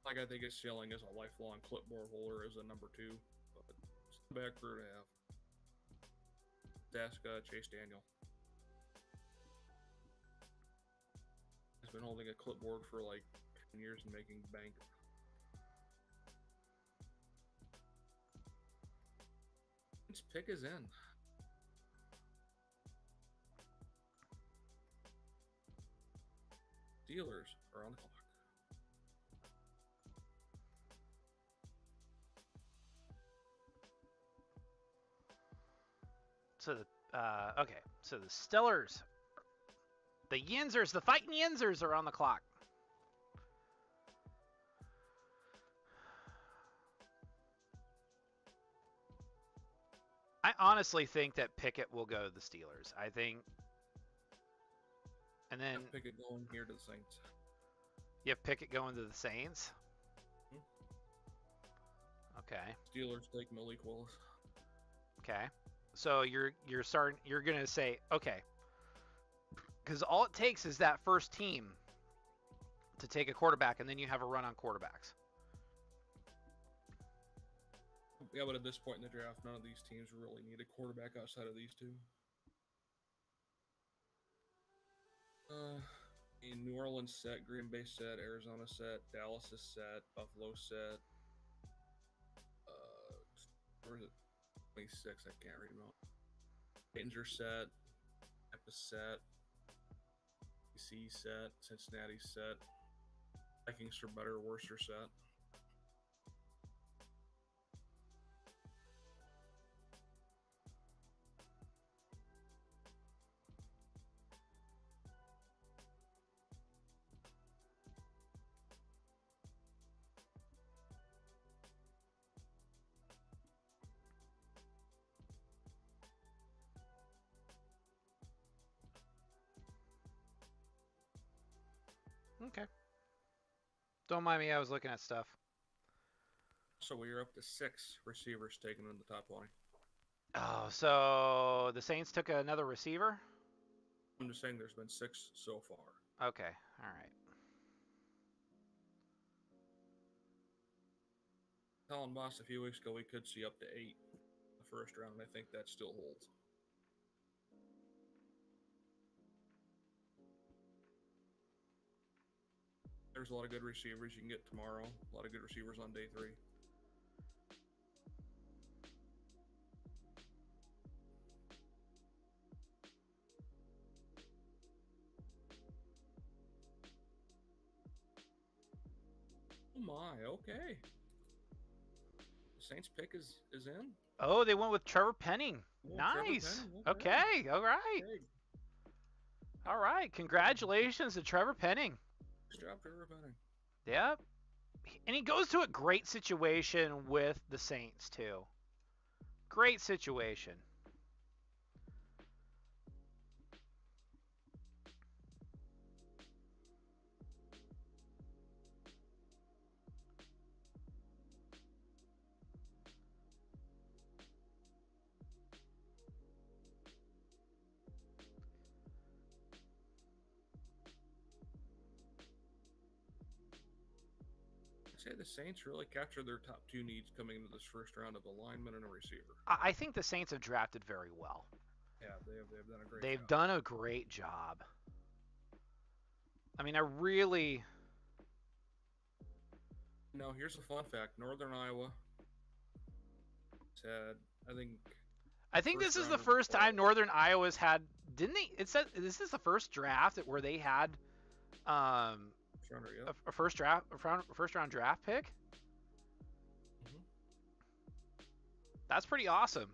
Like, I think his ceiling is a lifelong clipboard holder as a number 2. But it's the back crew to have. Ask Chase Daniel. He's been holding a clipboard for like 10 years and making bank. His pick is in. Steelers are on the clock. So so the Steelers, the Yinzers, the fighting Yinzers are on the clock. I honestly think that Pickett will go to the Steelers. I think, and then Pickett going here to the Saints. You have Pickett going to the Saints. Okay. Steelers take Malik Willis. Okay. So you're gonna say, okay, because all it takes is that first team to take a quarterback, and then you have a run on quarterbacks. Yeah, but at this point in the draft, none of these teams really need a quarterback outside of these two. New Orleans set, Green Bay set, Arizona set, Dallas is set, Buffalo set. Where is it? 26, I can't read them out. Titans are set, Tampa set, DC set, Cincinnati set, Vikings are better, worse are set. Okay. Don't mind me, I was looking at stuff. So we are up to 6 receivers taken in the top 20. Oh, so the Saints took another receiver? I'm just saying there's been 6 so far. Okay, all right. Telling Boss a few weeks ago we could see up to 8 in the first round, and I think that still holds. There's a lot of good receivers you can get tomorrow. A lot of good receivers on day 3. Oh my, okay. The Saints pick is in. Oh, they went with Trevor Penning. Oh, nice. Trevor Penning. Okay, all right. Big. All right, congratulations to Trevor Penning. Nice job, Trevor Penning. Yep. And he goes to a great situation with the Saints, too. Great situation. I'd say the Saints really captured their top 2 needs coming into this first round of a lineman and a receiver. I think the Saints have drafted very well. Yeah, they've done a great job. They've done a great job. I mean, I really... No, here's a fun fact. Northern Iowa had, I think this is the first time Northern Iowa's had... Didn't they... This is the first draft where they had... a first round draft pick. Mm-hmm. That's pretty awesome.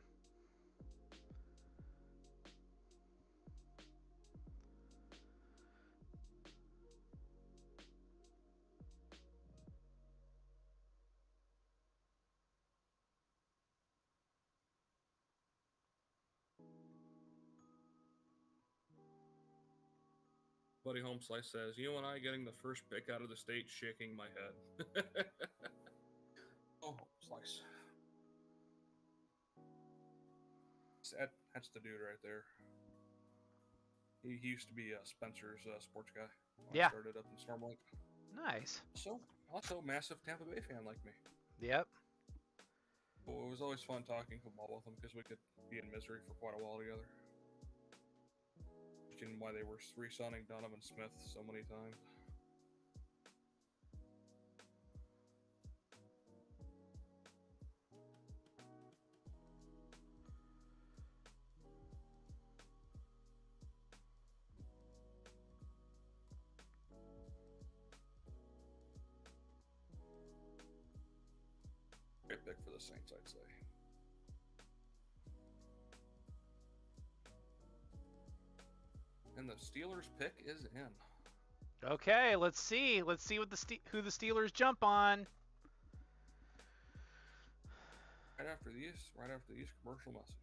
Buddy Home Slice says, "You and I getting the first pick out of the state," shaking my head. Oh, Slice. That's the dude right there. He used to be Spencer's sports guy when I started up in Storm Lake. Nice. Also massive Tampa Bay fan like me. Yep. Well, it was always fun talking football with him because we could be in misery for quite a while together. Why they were re-signing Donovan Smith so many times. Great pick for the Saints, I'd say. And the Steelers pick is in. Okay, let's see. Let's see what who the Steelers jump on. Right after these commercial messages.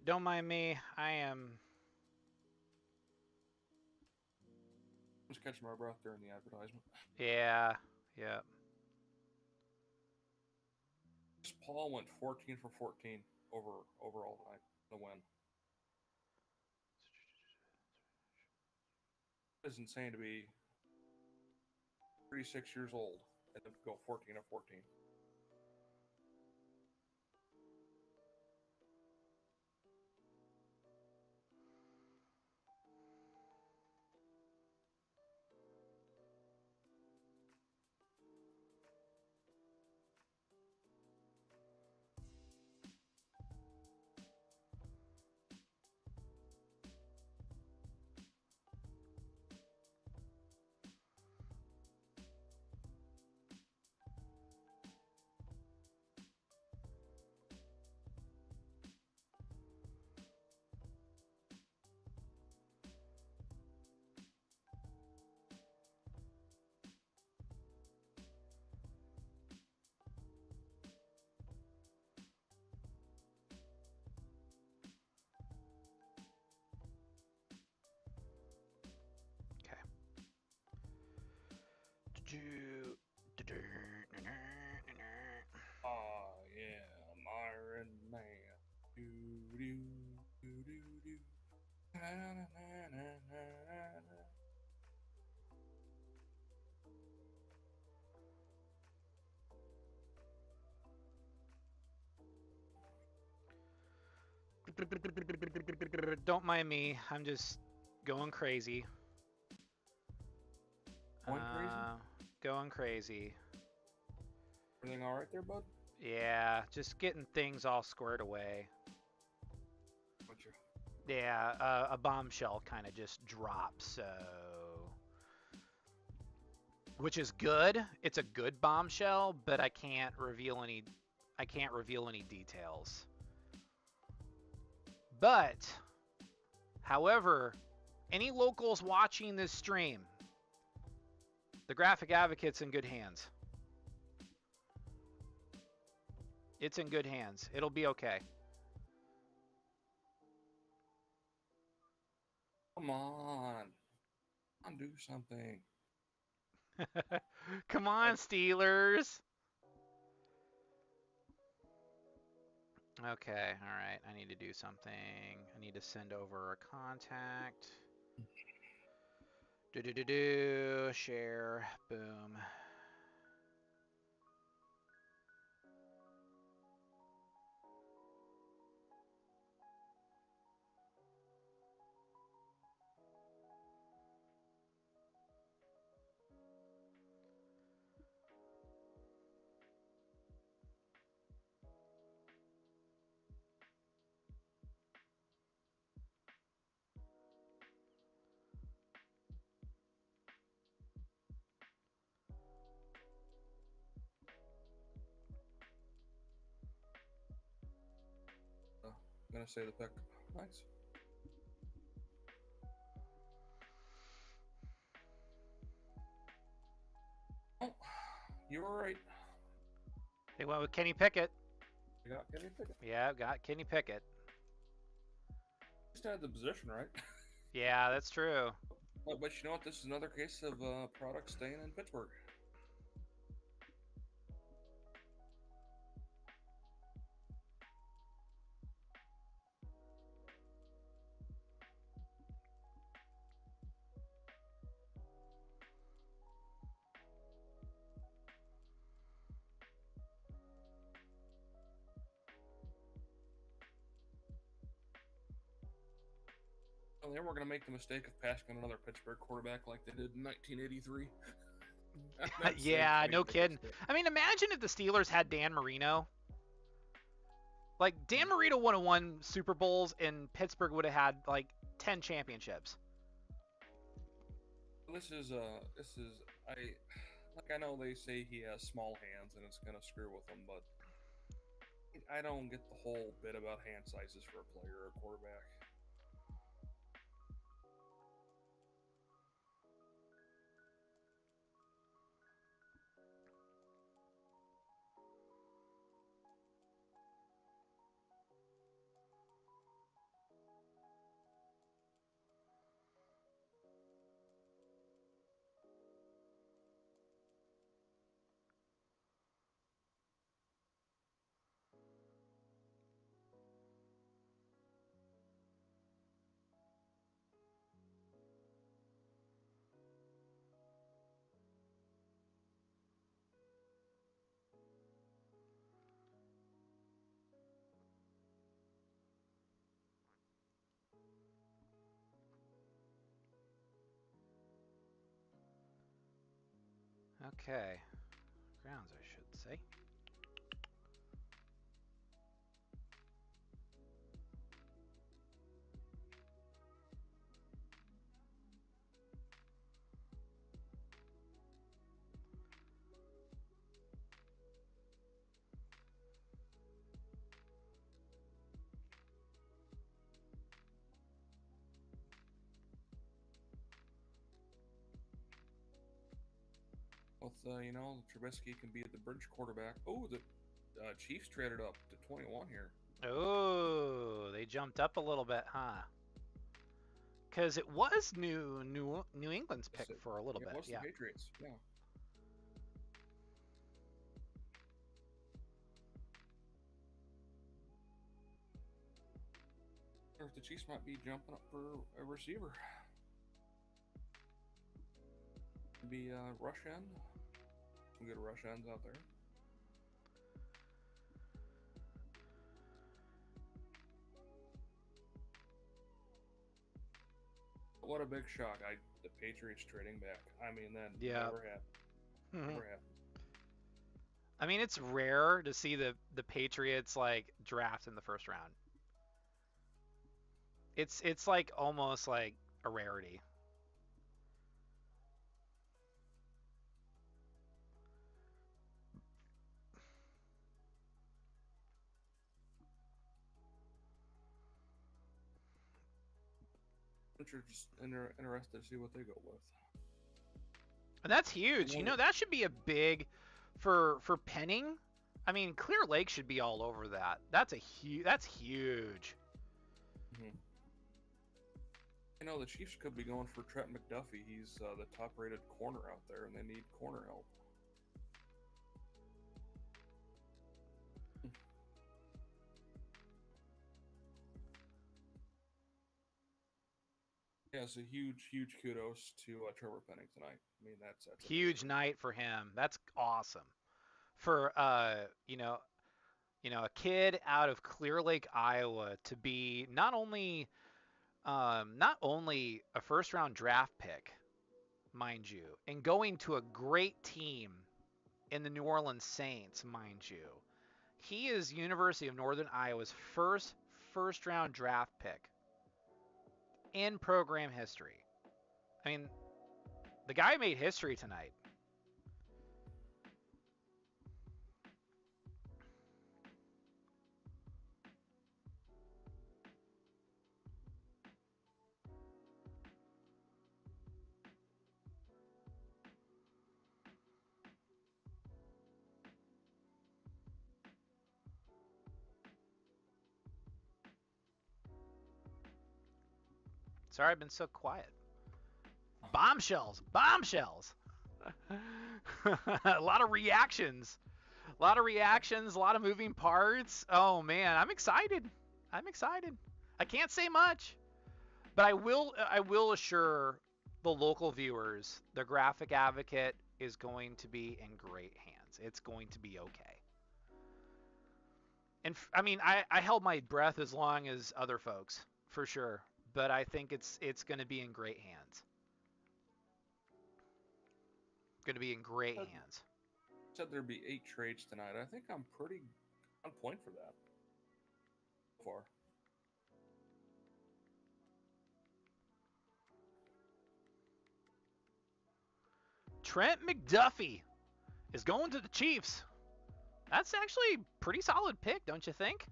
Don't mind me. I am Just catching my breath during the advertisement. Yeah. Yeah. Paul went 14 for 14 overall tonight. The win. It's insane to be 36 years old and then go 14 of 14. Yeah, Iron Man. Don't mind me. I'm just going crazy. Going crazy. Everything all right there, bud? Yeah, just getting things all squared away. Yeah, a bombshell kind of just dropped, so... Which is good. It's a good bombshell, but I can't reveal any details. But, however, any locals watching this stream, the Graphic Advocate's in good hands. It's in good hands. It'll be okay. Come on. Do something. Come on, Steelers. Okay, all right. I need to do something. I need to send over a contact. Share. Boom. gonna say the pick. Nice. Oh, you were right. They went with Kenny Pickett. You got Kenny Pickett. Yeah, got Kenny Pickett. Just had the position right. Yeah, that's true. But you know what? This is another case of product staying in Pittsburgh. Well, they weren't going to make the mistake of passing on another Pittsburgh quarterback like they did in 1983. Yeah, no kidding. I mean, imagine if the Steelers had Dan Marino. Like, Dan Marino would have won Super Bowls, and Pittsburgh would have had, like, 10 championships. I know they say he has small hands and it's going to screw with him, but I don't get the whole bit about hand sizes for a player or a quarterback. Okay. Grounds, I should say. Trubisky can be the bridge quarterback. Oh, the Chiefs traded up to 21 here. Oh, they jumped up a little bit, huh? Because it was New England's pick for a little bit. Yeah, it was the Patriots. Yeah. Or if the Chiefs might be jumping up for a receiver. Maybe rush end. Some good rush ends out there. What a big shock. The Patriots trading back. I mean, that never happened. Never happened. I mean, it's rare to see the Patriots like draft in the first round. It's like almost like a rarity. Just interested to see what they go with. And that's huge. That should be a big for Penning. I mean, Clear Lake should be all over that. That's huge. Mm-hmm. The Chiefs could be going for Trent McDuffie. He's the top-rated corner out there, and they need corner help. Yeah, it's a huge kudos to Trevor Penning tonight. I mean, that's huge night for him. That's awesome. For a kid out of Clear Lake, Iowa, to be not only a first round draft pick, mind you, and going to a great team in the New Orleans Saints, mind you. He is University of Northern Iowa's first round draft pick in program history. I mean, the guy made history tonight. Sorry I've been so quiet. Bombshells. Bombshells. A lot of reactions. A lot of moving parts. Oh, man. I'm excited. I can't say much. But I will assure the local viewers, the Graphic Advocate is going to be in great hands. It's going to be okay. And I mean, I held my breath as long as other folks, for sure. But I think it's going to be in great hands. Going to be in great hands. Said there'd be 8 trades tonight. I think I'm pretty on point for that. So far. Trent McDuffie is going to the Chiefs. That's actually a pretty solid pick, don't you think?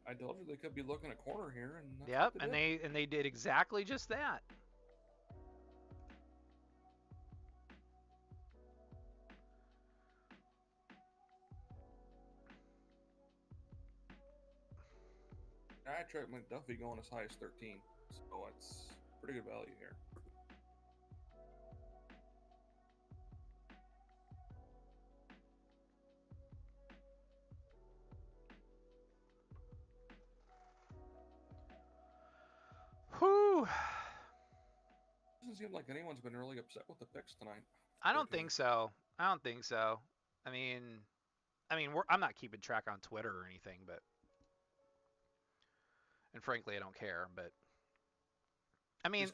I told you they could be looking at corner here, and yep, and they did exactly just that. I tried McDuffie going as high as 13, so it's pretty good value here. Whew. Doesn't seem like anyone's been really upset with the picks tonight. I don't think so. I mean, I'm not keeping track on Twitter or anything, and frankly, I don't care. But I mean,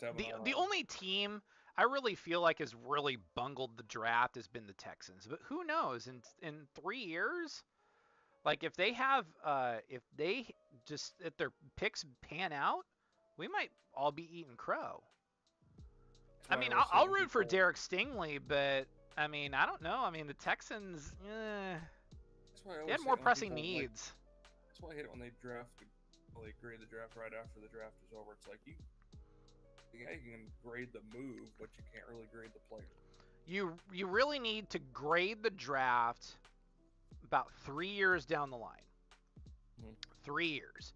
the only team I really feel like has really bungled the draft has been the Texans. But who knows? In 3 years, like if they if their picks pan out, we might all be eating crow. I mean, I'll root for Derek Stingley, but I mean, I don't know. I mean, the Texans, they had more pressing needs. That's why I hate it when they grade the draft right after the draft is over. It's like you can grade the move, but you can't really grade the player. You really need to grade the draft about 3 years down the line. 3 years.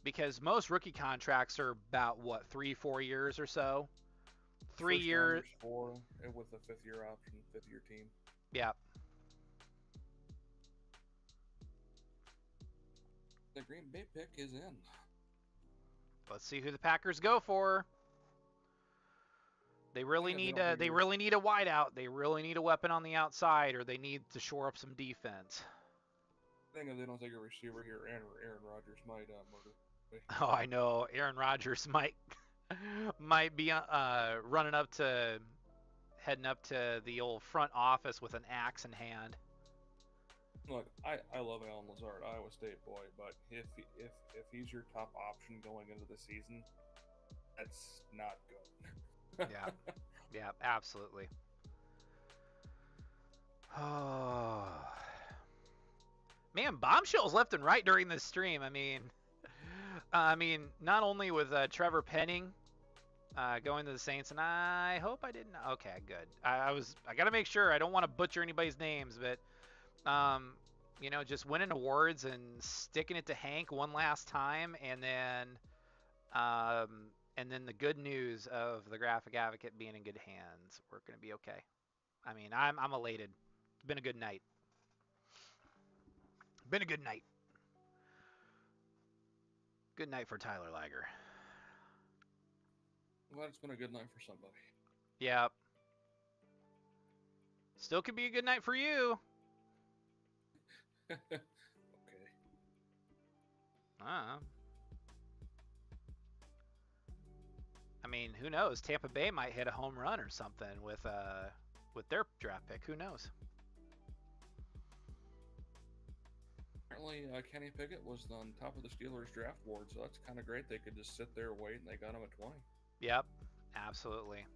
Because most rookie contracts are about, 3-4 years or so? 3 years. 4 with a 5th-year option, 5th-year team. Yeah. The Green Bay pick is in. Let's see who the Packers go for. They really need a wideout. They really need a weapon on the outside, or they need to shore up some defense. I think if they don't take a receiver here, Aaron Rodgers might murder. Oh, I know. Aaron Rodgers might be heading up to the old front office with an axe in hand. Look, I love Alan Lazard, Iowa State boy, but if he's your top option going into the season, that's not good. Yeah, absolutely. Oh, man, bombshells left and right during this stream. I mean, not only with Trevor Penning going to the Saints, and I hope I didn't. Okay, good. I got to make sure. I don't want to butcher anybody's names, but just winning awards and sticking it to Hank one last time, and then the good news of the Graphic Advocate being in good hands. We're gonna be okay. I mean, I'm elated. It's been a good night. Good night for Tyler Liger. I'm glad it's been a good night for somebody. Yep. Still could be a good night for you. Okay. I mean, who knows? Tampa Bay might hit a home run or something with their draft pick. Who knows? Apparently, Kenny Pickett was on top of the Steelers draft board, so that's kind of great. They could just sit there and wait, and they got him at 20. Yep, absolutely.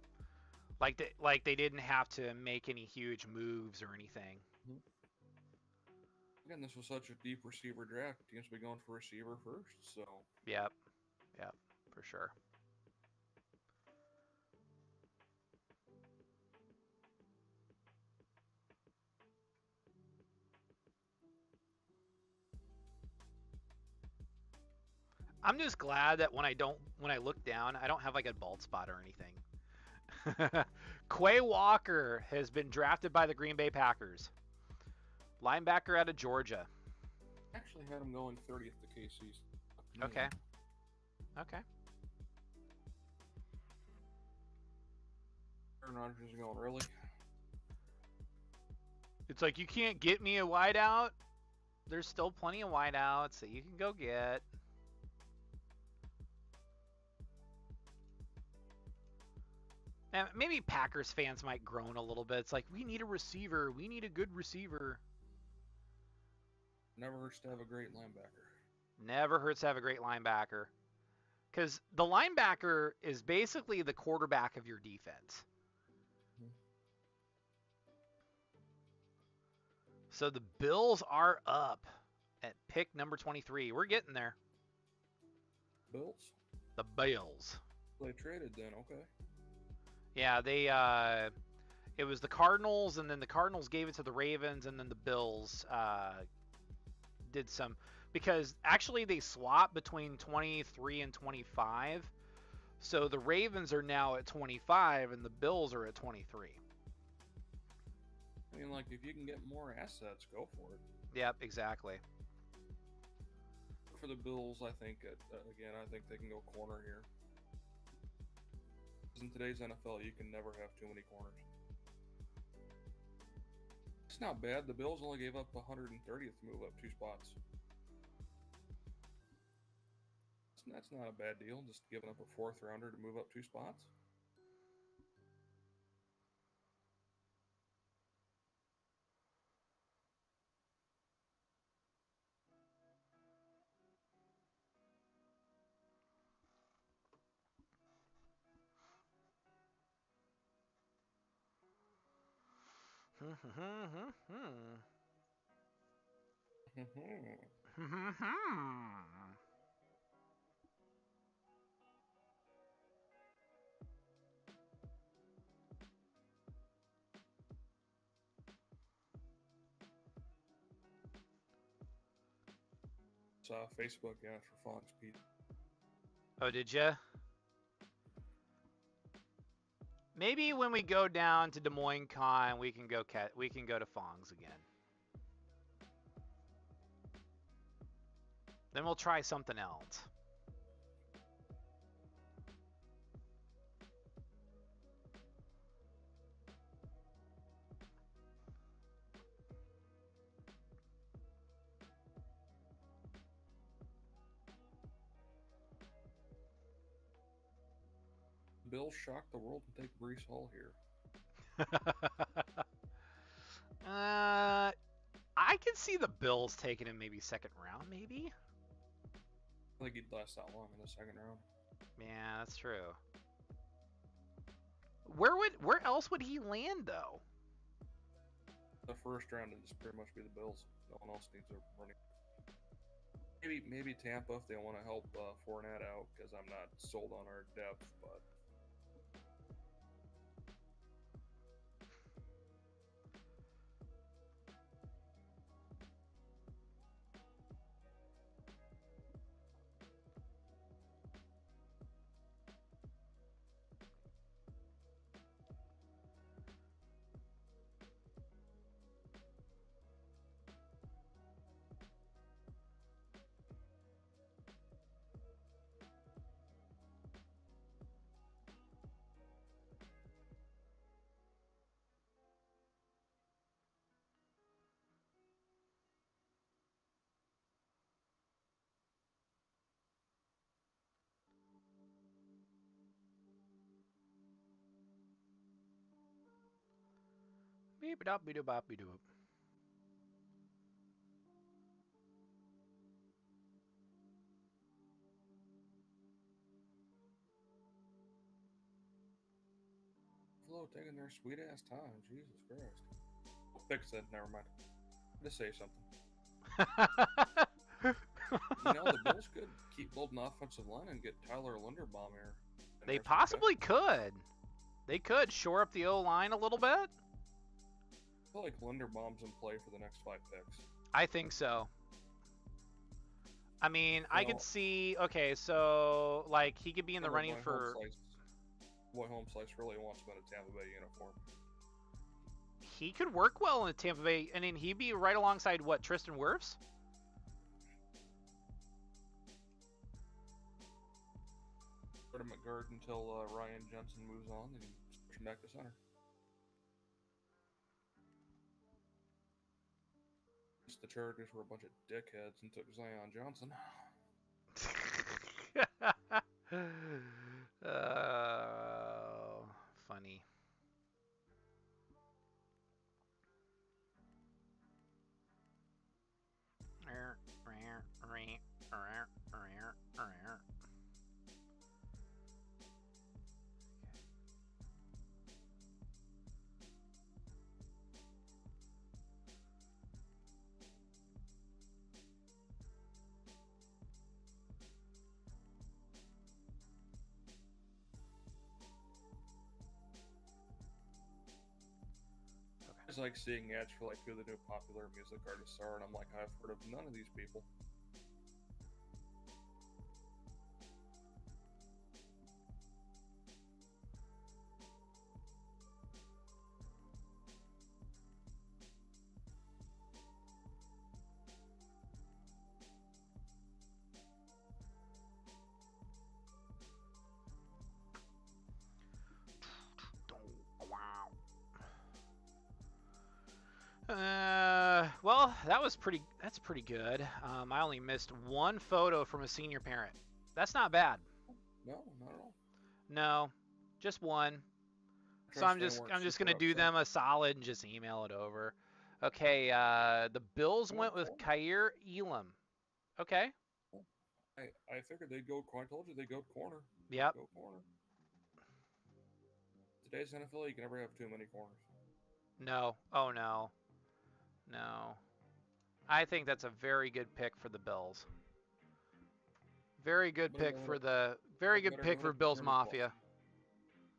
Like they didn't have to make any huge moves or anything. Mm-hmm. Again, this was such a deep receiver draft. Teams will be going for receiver first, so. Yep, for sure. I'm just glad that when I look down, I don't have like a bald spot or anything. Quay Walker has been drafted by the Green Bay Packers. Linebacker out of Georgia. Actually had him going 30th to KC's. Okay. Okay. Aaron Rodgers is going early. It's like you can't get me a wideout. There's still plenty of wideouts that you can go get. And maybe Packers fans might groan a little bit. It's like, we need a receiver. We need a good receiver. Never hurts to have a great linebacker. Never hurts to have a great linebacker. Because the linebacker is basically the quarterback of your defense. Mm-hmm. So the Bills are up at pick number 23. We're getting there. Bills? The Bills. They traded then, okay. Yeah, it was the Cardinals, and then the Cardinals gave it to the Ravens, and then the Bills did some, because actually they swapped between 23 and 25. So the Ravens are now at 25, and the Bills are at 23. I mean, like, if you can get more assets, go for it. Yep, exactly. For the Bills, I think, again, I think they can go corner here. In today's NFL, you can never have too many corners. It's not bad. The Bills only gave up 130th to move up 2 spots. That's not a bad deal, just giving up a 4th rounder to move up 2 spots. Facebook asked for Fox Pete. Oh, did ya? Maybe when we go down to Des Moines Con, we can go to Fong's again. Then we'll try something else. Bills shock the world and take Breece Hall here. I can see the Bills taking him maybe 2nd round, maybe. I think he'd last that long in the 2nd round. Yeah, that's true. Where else would he land though? The 1st round would just pretty much be the Bills. No one else needs a running. Maybe Tampa if they want to help Fournette out, because I'm not sold on our depth, but. Beep it up, beep it up, beep it up. Buffalo taking their sweet ass time. Jesus Christ. Fix it. Never mind. Just say something. The Bills could keep building offensive line and get Tyler Linderbaum here. They possibly could. They could shore up the O-line a little bit. I feel like Linderbaum's in play for the next 5 picks. I think so. I mean, I could see. Okay, so like he could be in the running for. Home Slice really wants him in a Tampa Bay uniform. He could work well in Tampa Bay, and then he'd be right alongside what, Tristan Wirfs? Put him at guard until Ryan Jensen moves on, and switch him back to center. The Chargers were a bunch of dickheads and took Zion Johnson. Funny. It's like seeing ads for like who the new popular music artists are, and I'm like, I've heard of none of these people. Well, that's pretty good. I only missed one photo from a senior parent. That's not bad. No, not at all. No, just one. So I'm just gonna do them a solid and just email it over. Okay, the Bills went with Kaiir Elam. Okay. I figured they'd go. I told you they'd go corner. Yep. Go corner. Today's NFL, you can never have too many corners. No. Oh no. No. I think that's a very good pick for the Bills. Very good pick for the Bills Mafia.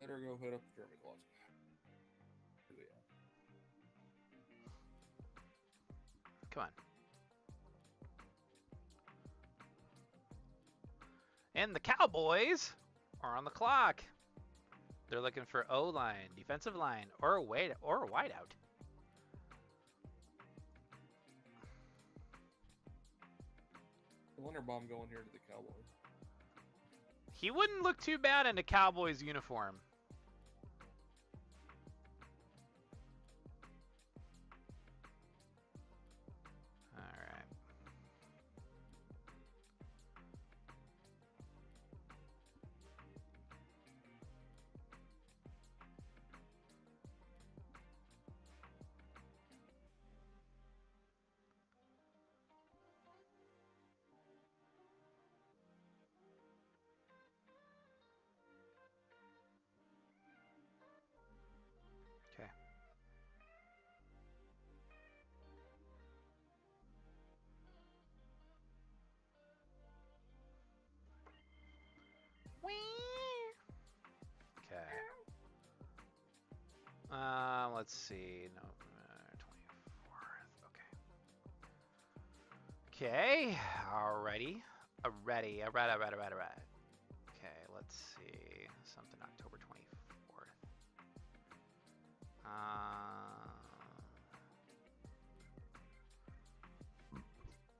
Better go hit up Jeremy Claus. Come on. And the Cowboys are on the clock. They're looking for O-line, defensive line, or a wideout. Linderbaum going here to the Cowboys. He wouldn't look too bad in a Cowboys uniform. All right. Let's see. No, 24th. Okay. Okay. Alrighty. Alright. Okay. Let's see. Something October 24th.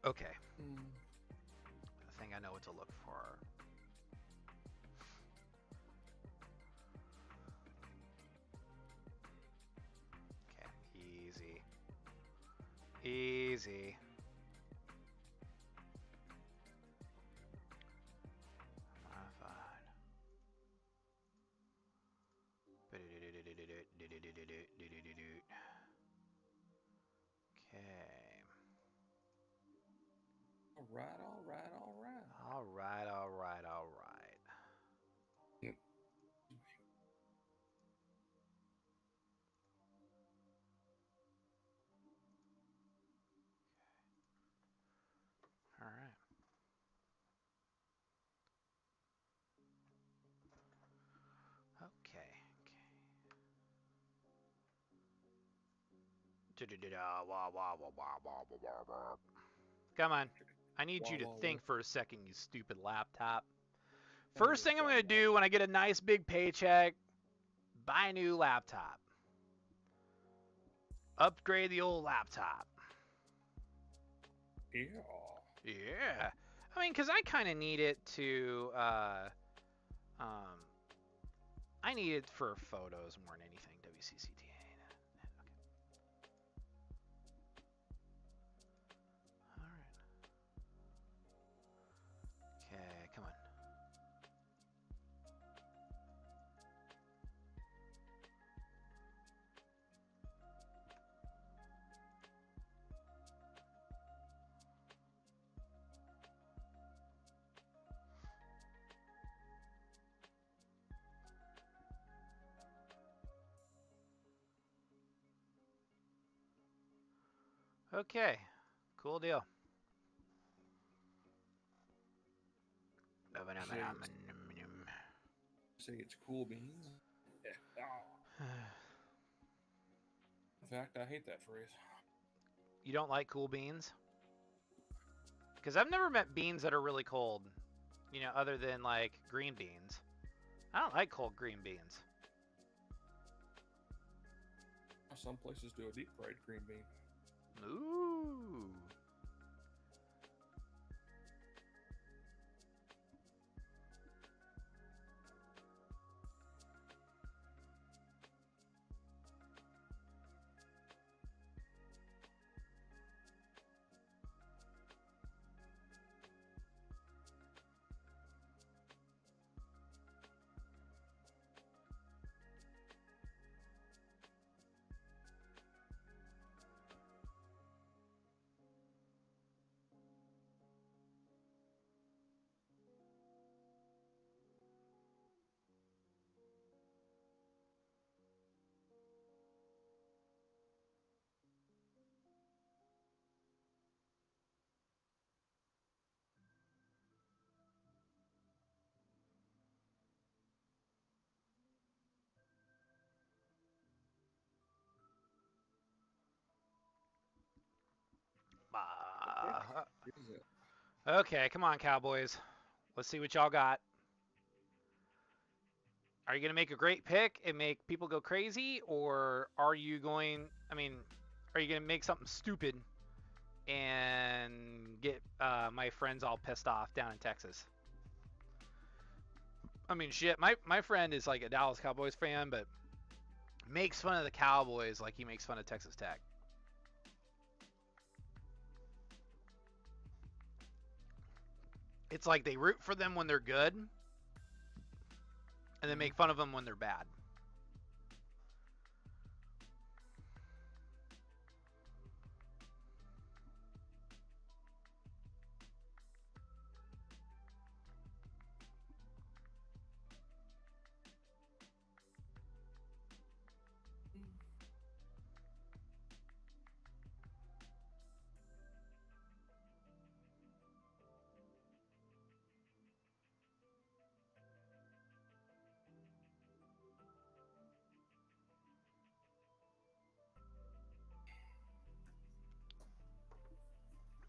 Okay. I think I know what to look for. Easy. Modified. Okay. All right. Yep. All right. Okay. Come on. I need you to think for a second, you stupid laptop. First thing I'm going to do when I get a nice big paycheck, buy a new laptop. Upgrade the old laptop. Yeah. I mean, because I kind of need it to, I need it for photos more than anything, WCCTA. All right. Okay, come on. Okay, cool deal. Say it's cool beans. Yeah. In fact, I hate that phrase. You don't like cool beans? Because I've never met beans that are really cold, you know, other than like green beans. I don't like cold green beans. Some places do a deep fried green bean. Ooh. Okay, come on, Cowboys. Let's see what y'all got. Are you going to make a great pick and make people go crazy? Or are you going, are you going to make something stupid and get my friends all pissed off down in Texas? I mean, shit, my friend is like a Dallas Cowboys fan, but makes fun of the Cowboys like he makes fun of Texas Tech. It's like they root for them when they're good, and then make fun of them when they're bad.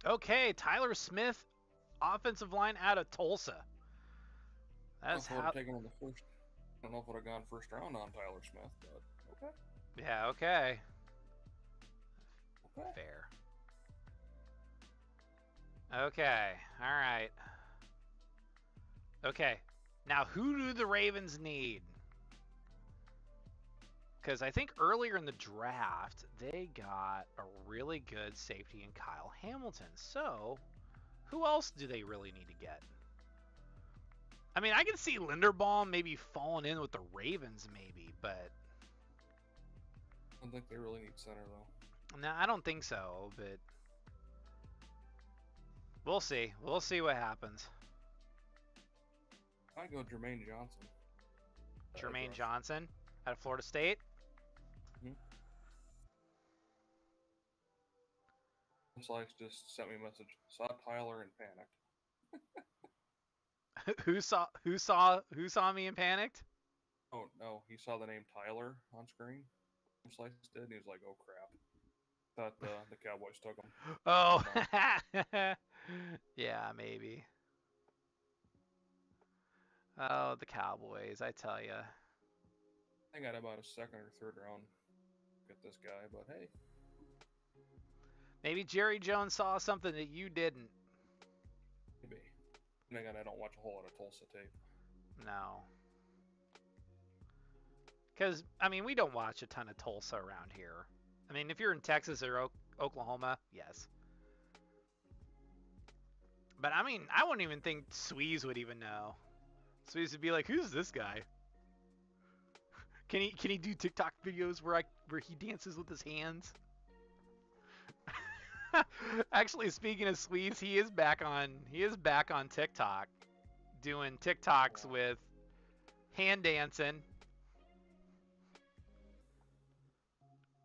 Okay, Tyler Smith, offensive line out of Tulsa. That's how. Taking on the first. I don't know if I would have gone first round on Tyler Smith, but okay. Yeah, okay. Fair. Okay, all right. Okay, now who do the Ravens need? Because I think earlier in the draft, they got a really good safety in Kyle Hamilton. So, who else do they really need to get? I mean, I can see Linderbaum maybe falling in with the Ravens, maybe, but... I don't think they really need center, though. No, I don't think so, but... We'll see. We'll see what happens. I go Jermaine Johnson. Jermaine Johnson out of Florida State? Mm-hmm. Slice just sent me a message. Saw Tyler and panicked. Who saw me and panicked? Oh no, he saw the name Tyler on screen. Slice did, and he was like, "Oh crap!" Thought the Cowboys took him. Oh, Yeah, maybe. Oh, the Cowboys, I tell ya. I got about a second or third round. Get this guy, but hey. Maybe Jerry Jones saw something that you didn't. Maybe. And again, I don't watch a whole lot of Tulsa tape. No. Because, I mean, we don't watch a ton of Tulsa around here. I mean, if you're in Texas or Oklahoma, yes. But, I mean, I wouldn't even think Sweeze would even know. Sweeze would be like, who's this guy? Can he do TikTok videos where he dances with his hands? Actually, speaking of Sweeze, he is back on TikTok, doing TikToks with hand dancing,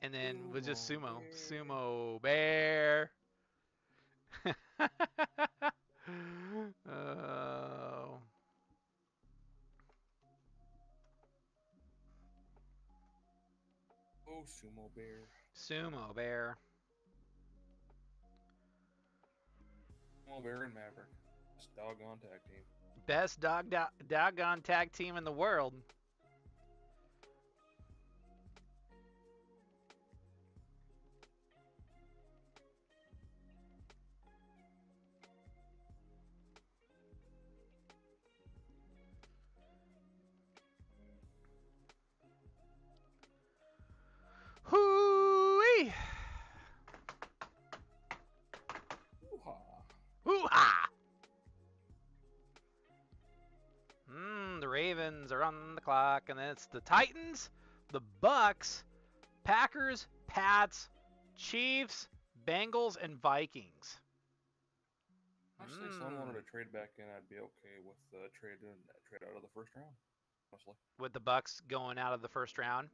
and then with just sumo bear. Oh. Oh, sumo bear. Sumo bear. Sumo bear and Maverick. Best doggone tag team. Best doggone tag team in the world. Hoo-wee! Hoo-ha! Hoo-ha! The Ravens are on the clock, and then it's the Titans, the Bucks, Packers, Pats, Chiefs, Bengals, and Vikings. Honestly, if someone wanted to trade back in, I'd be okay with trade out of the first round. Honestly. With the Bucks going out of the first round.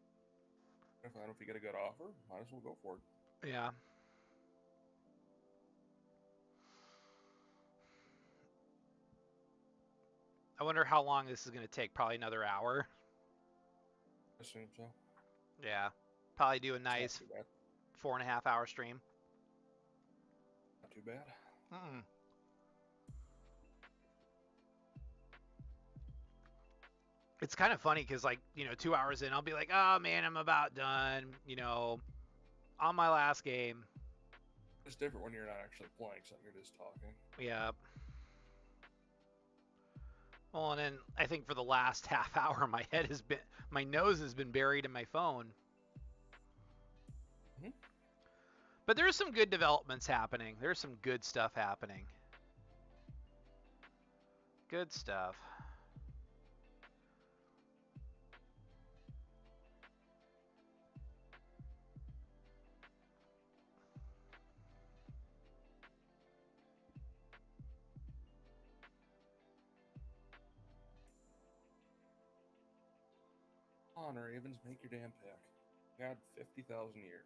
If you get a good offer, might as well go for it. Yeah. I wonder how long this is going to take. Probably another hour. I assume so. Yeah. Probably do a nice 4.5 hour stream. Not too bad. It's kind of funny because, 2 hours in, I'll be like, oh, man, I'm about done, on my last game. It's different when you're not actually playing something, you're just talking. Yeah. Well, and then I think for the last half hour, my nose has been buried in my phone. Mm-hmm. But there's some good developments happening. There's some good stuff happening. Good stuff. On, Ravens, make your damn pick. God, 50,000 years.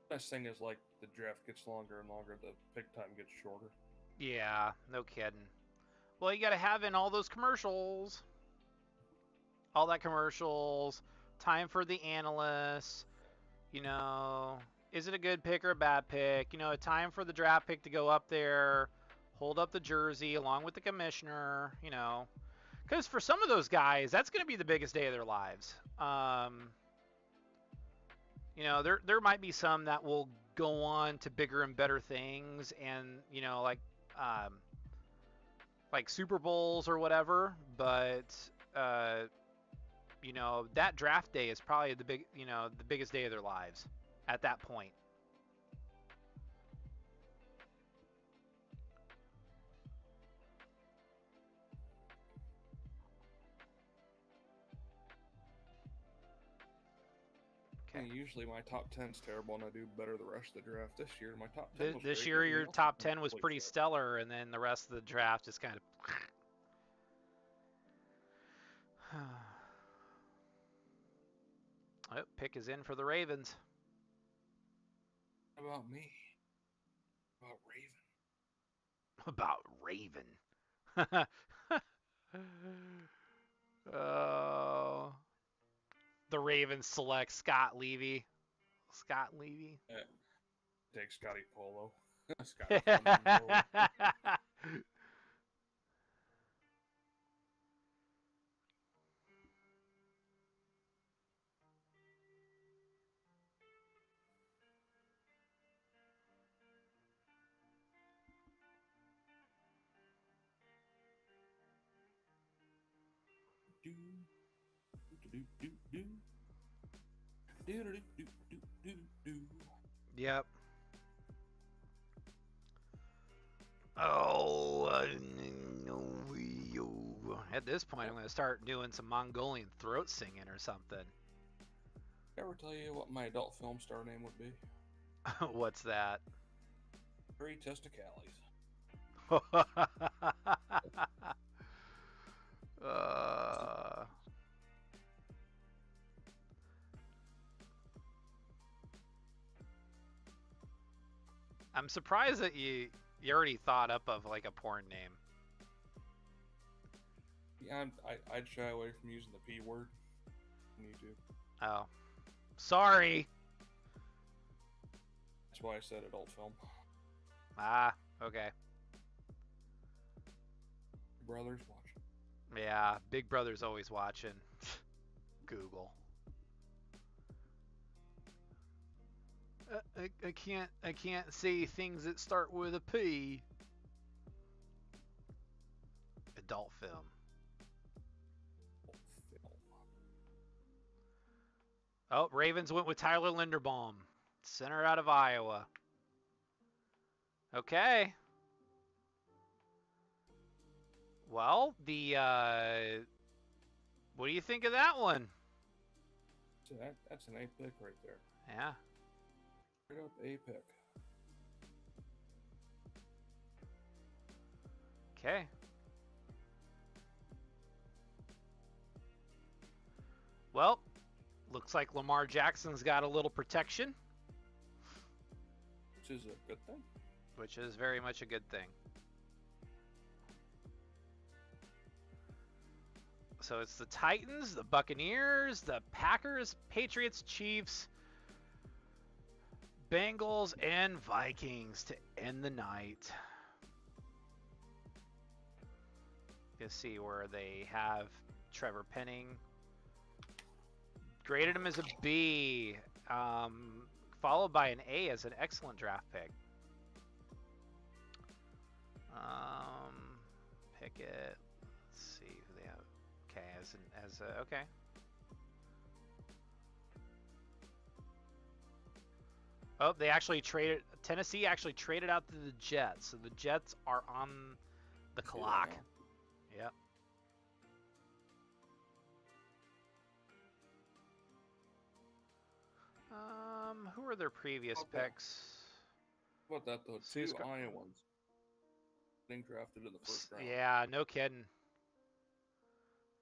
Best thing is, the draft gets longer and longer, the pick time gets shorter. Yeah, no kidding. Well, you got to have in all those commercials. All that commercials, time for the analysts, is it a good pick or a bad pick? Time for the draft pick to go up there, hold up the jersey along with the commissioner, Because for some of those guys, that's going to be the biggest day of their lives. There might be some that will go on to bigger and better things, and like Super Bowls or whatever. But that draft day is probably the biggest day of their lives at that point. Okay. Usually my top 10's terrible, and I do better the rest of the draft. This year, my top 10 was this great, year your top 10 was pretty stellar, and then the rest of the draft is kind of. Oh, pick is in for the Ravens. How about me? About Raven. About Raven. Oh. The Ravens select Scott Levy. Yeah. Take Scotty Polo. Scotty Polo. Yep. Oh, at this point, I'm going to start doing some Mongolian throat singing or something. Ever tell you what my adult film star name would be? What's that? Three Testicales. I'm surprised that you already thought up of like a porn name. Yeah, I'd shy away from using the P word on YouTube. Oh, sorry. That's why I said adult film. Ah, okay. Brother's watching. Yeah, Big Brother's always watching. Google. I can't say things that start with a P. Adult film. Oh, Ravens went with Tyler Linderbaum, center out of Iowa. Okay. Well, what do you think of that one? So that's an A pick right there. Yeah. Straight up A pick. Okay. Well, looks like Lamar Jackson's got a little protection. Which is a good thing. Which is very much a good thing. So it's the Titans, the Buccaneers, the Packers, Patriots, Chiefs, Bengals, and Vikings to end the night. You'll see where they have Trevor Penning. Graded him as a B, followed by an A as an excellent draft pick. Pickett. Let's see who they have. Okay, okay. Oh, they actually traded. Tennessee actually traded out to the Jets, so the Jets are on the clock. Yep. Who were their previous picks? How about that though? Two Iowans being drafted in the first round. Yeah, no kidding.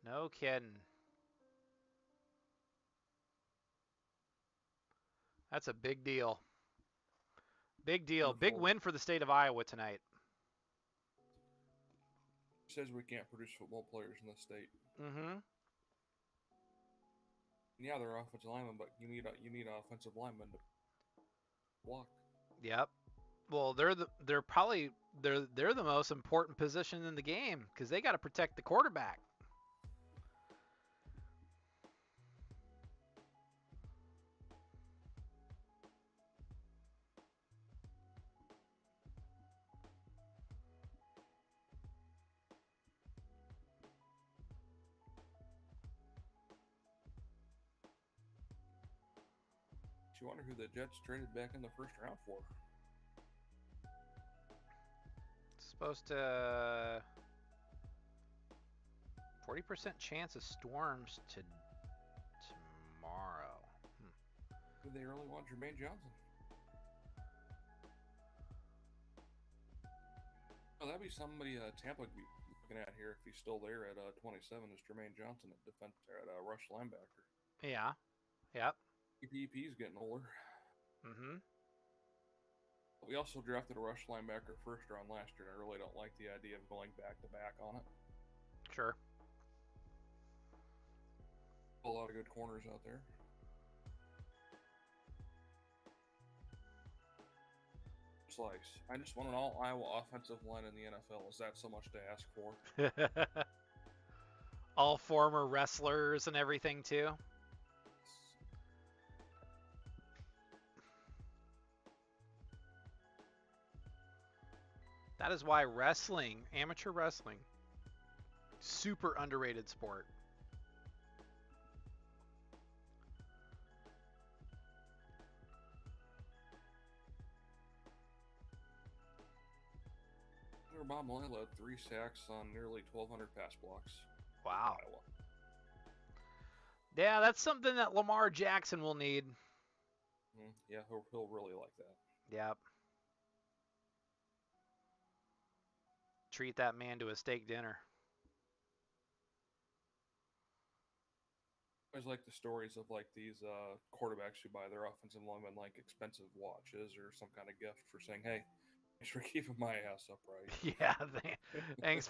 No kidding. That's a big deal. Big deal. Big win for the state of Iowa tonight. It says we can't produce football players in the state. Mm-hmm. Yeah, they're offensive linemen, but you need offensive linemen to block. Yep. Well, they're the most important position in the game because they got to protect the quarterback. You wonder who the Jets traded back in the first round for? Supposed to 40% chance of storms to tomorrow. Did they really want Jermaine Johnson? Oh, that'd be somebody Tampa could be looking at here if he's still there at 27 is Jermaine Johnson at defense at rush linebacker. Yeah. Yep. PP's getting older. Mm-hmm. We also drafted a rush linebacker first round last year, and I really don't like the idea of going back to back on it. Sure. A lot of good corners out there. slice. I just want an all Iowa offensive line in the NFL. Is that so much to ask for? All former wrestlers and everything too. That is why wrestling, amateur wrestling, super underrated sport. Bob Moyle had 3 sacks on nearly 1,200 pass blocks. Wow. Yeah, that's something that Lamar Jackson will need. Yeah, he'll really like that. Yep. Treat that man to a steak dinner. I always like the stories of like these quarterbacks who buy their offensive linemen like expensive watches or some kind of gift for saying, "Hey, thanks for keeping my ass upright." Yeah, thanks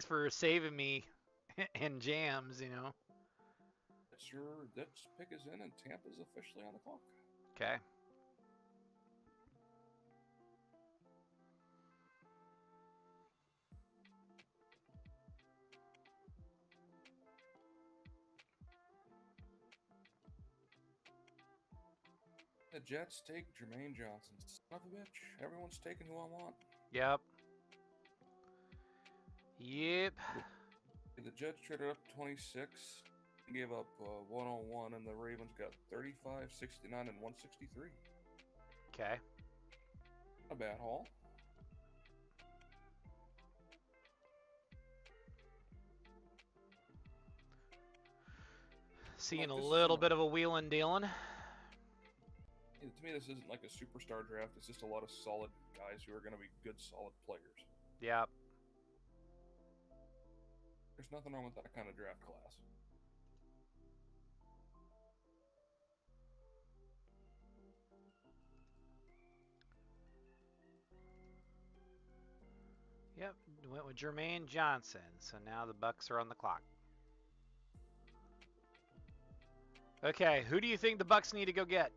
for saving me in jams, you know. That pick is in and Tampa's officially on the clock. Okay. The Jets take Jermaine Johnson. Son of a bitch. Everyone's taking who I want. Yep. The Jets traded up 26, gave up 101, and the Ravens got 35, 69, and 163. Okay. Not a bad haul. Seeing a little bit of a wheeling dealing. To me, this isn't like a superstar draft. It's just a lot of solid guys who are going to be good, solid players. Yep. There's nothing wrong with that kind of draft class. Yep, went with Jermaine Johnson. So now the Bucks are on the clock. Okay, who do you think the Bucks need to go get?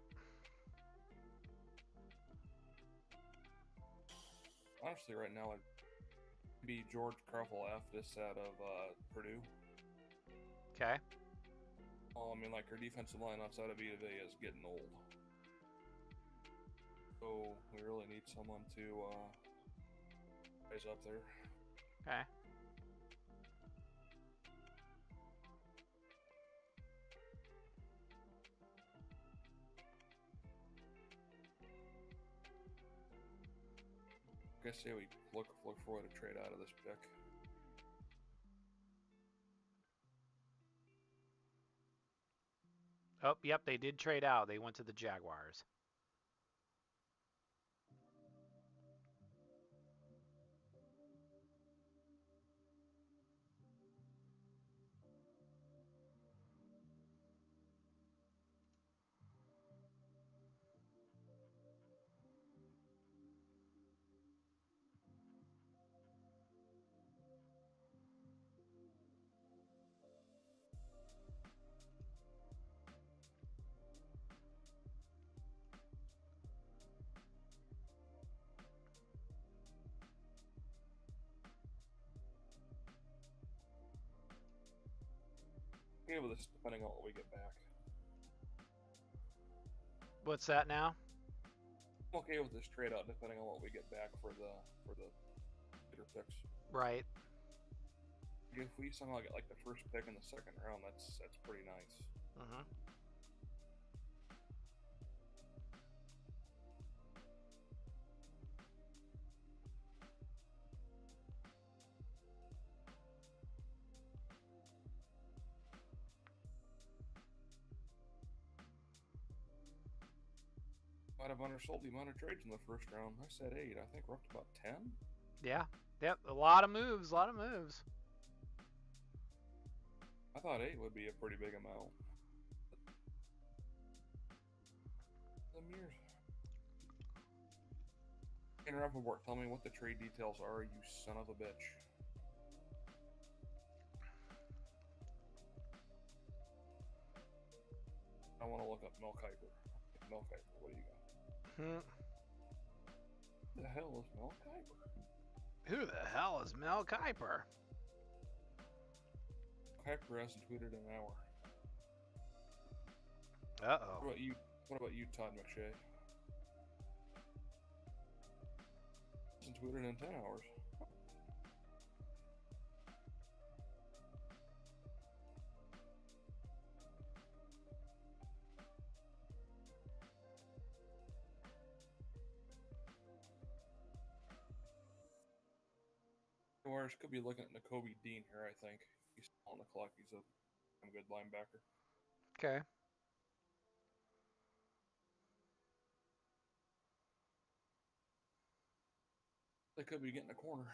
Honestly, right now, it'd be George Karlaftis out of Purdue. Okay. Well, I mean, like, our defensive line outside of Vita Vea is getting old. So, we really need someone to rise up there. Okay. I say we look forward to trade out of this pick. Oh, yep, they did trade out. They went to the Jaguars. Okay with this, depending on what we get back. What's that now? I'm okay with this trade out, depending on what we get back for the later picks. Right. If we somehow get like the first pick in the second round, that's pretty nice. Mm-hmm. Might have undersold the amount of trades in the first round. I said 8. I think we're up to about 10. Yeah. Yep. A lot of moves. I thought 8 would be a pretty big amount. Rappaport, tell me what the trade details are, you son of a bitch. I want to look up Mel Kiper. Mel Kiper, what do you got? Who the hell is Mel Kiper? Who the hell is Mel Kiper? Kiper hasn't tweeted in an hour. Uh-oh. What about you, Todd McShay? Hasn't tweeted in 10 hours. Warriors could be looking at Nakobe Dean here, I think. He's on the clock. He's a good linebacker. Okay. They could be getting a corner.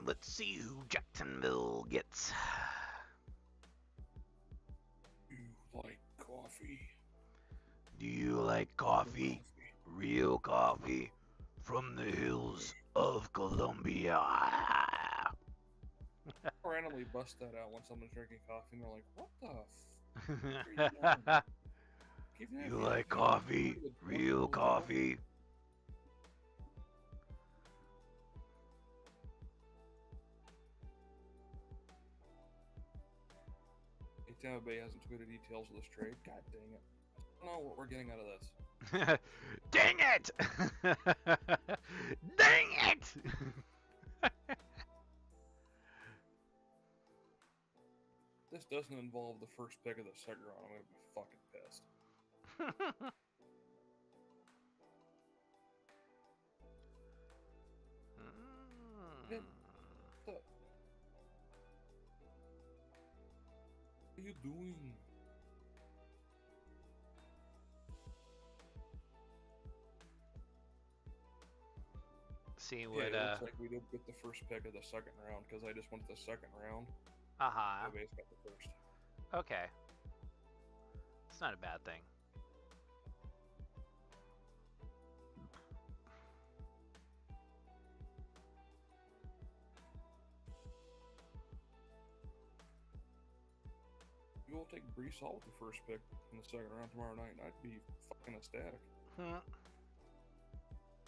Let's see who Jacksonville gets. You like coffee? Do you like coffee? Real coffee from the hills of Colombia. Randomly bust that out when someone's drinking coffee and they're like, what the You like coffee? Real coffee? Tampa Bay hasn't tweeted details of this trade. God dang it. I don't know what we're getting out of this. Dang it! Dang it! This doesn't involve the first pick of the second round. I'm going to be fucking pissed. What are you doing? See what it looks like we did get the first pick of the second round because I just went to the second round. Nobody's got the first. Okay. It's not a bad thing. You will take Brees Hall with the first pick in the second round tomorrow night, and I'd be fucking ecstatic.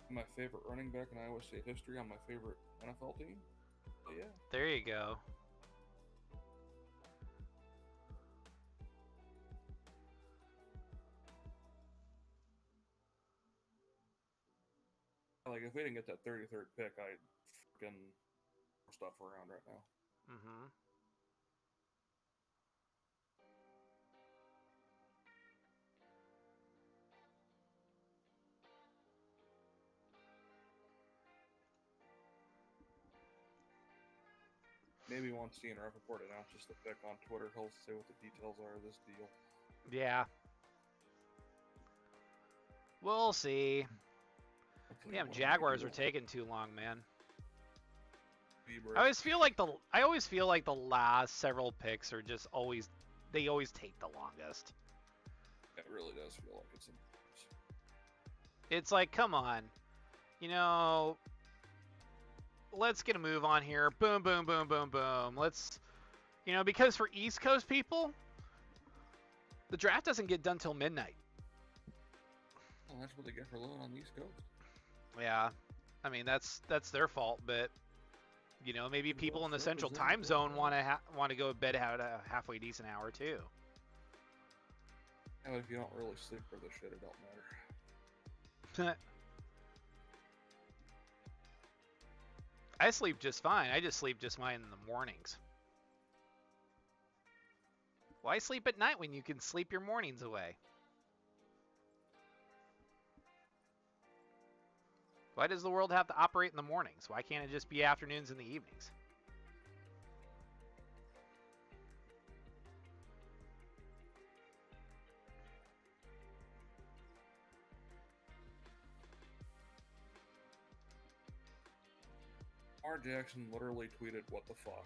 My favorite running back in Iowa State history on my favorite NFL team. But yeah. There you go. Like, if we didn't get that 33rd pick, I'd fucking stuff around right now. Mm-hmm. Maybe once Ian Rappaport announces the pick on Twitter, he'll say what the details are of this deal. Yeah. We'll see. Damn, Jaguars are taking too long, man. I always feel like the last several picks are just always take the longest. It really does feel like it's. It's like, come on, let's get a move on here. Boom, boom, boom, boom, boom. Let's, because for East Coast people, the draft doesn't get done till midnight. Well, that's what they get for living on the East Coast. Yeah, I mean that's their fault, but maybe people in the Central Time Zone want to go to bed at a halfway decent hour too. Yeah, but if you don't really sleep for the shit, it don't matter. I sleep just fine. I just sleep just fine in the mornings. Why sleep at night when you can sleep your mornings away? Why does the world have to operate in the mornings? Why can't it just be afternoons and the evenings? R. Jackson literally tweeted, "What the fuck?"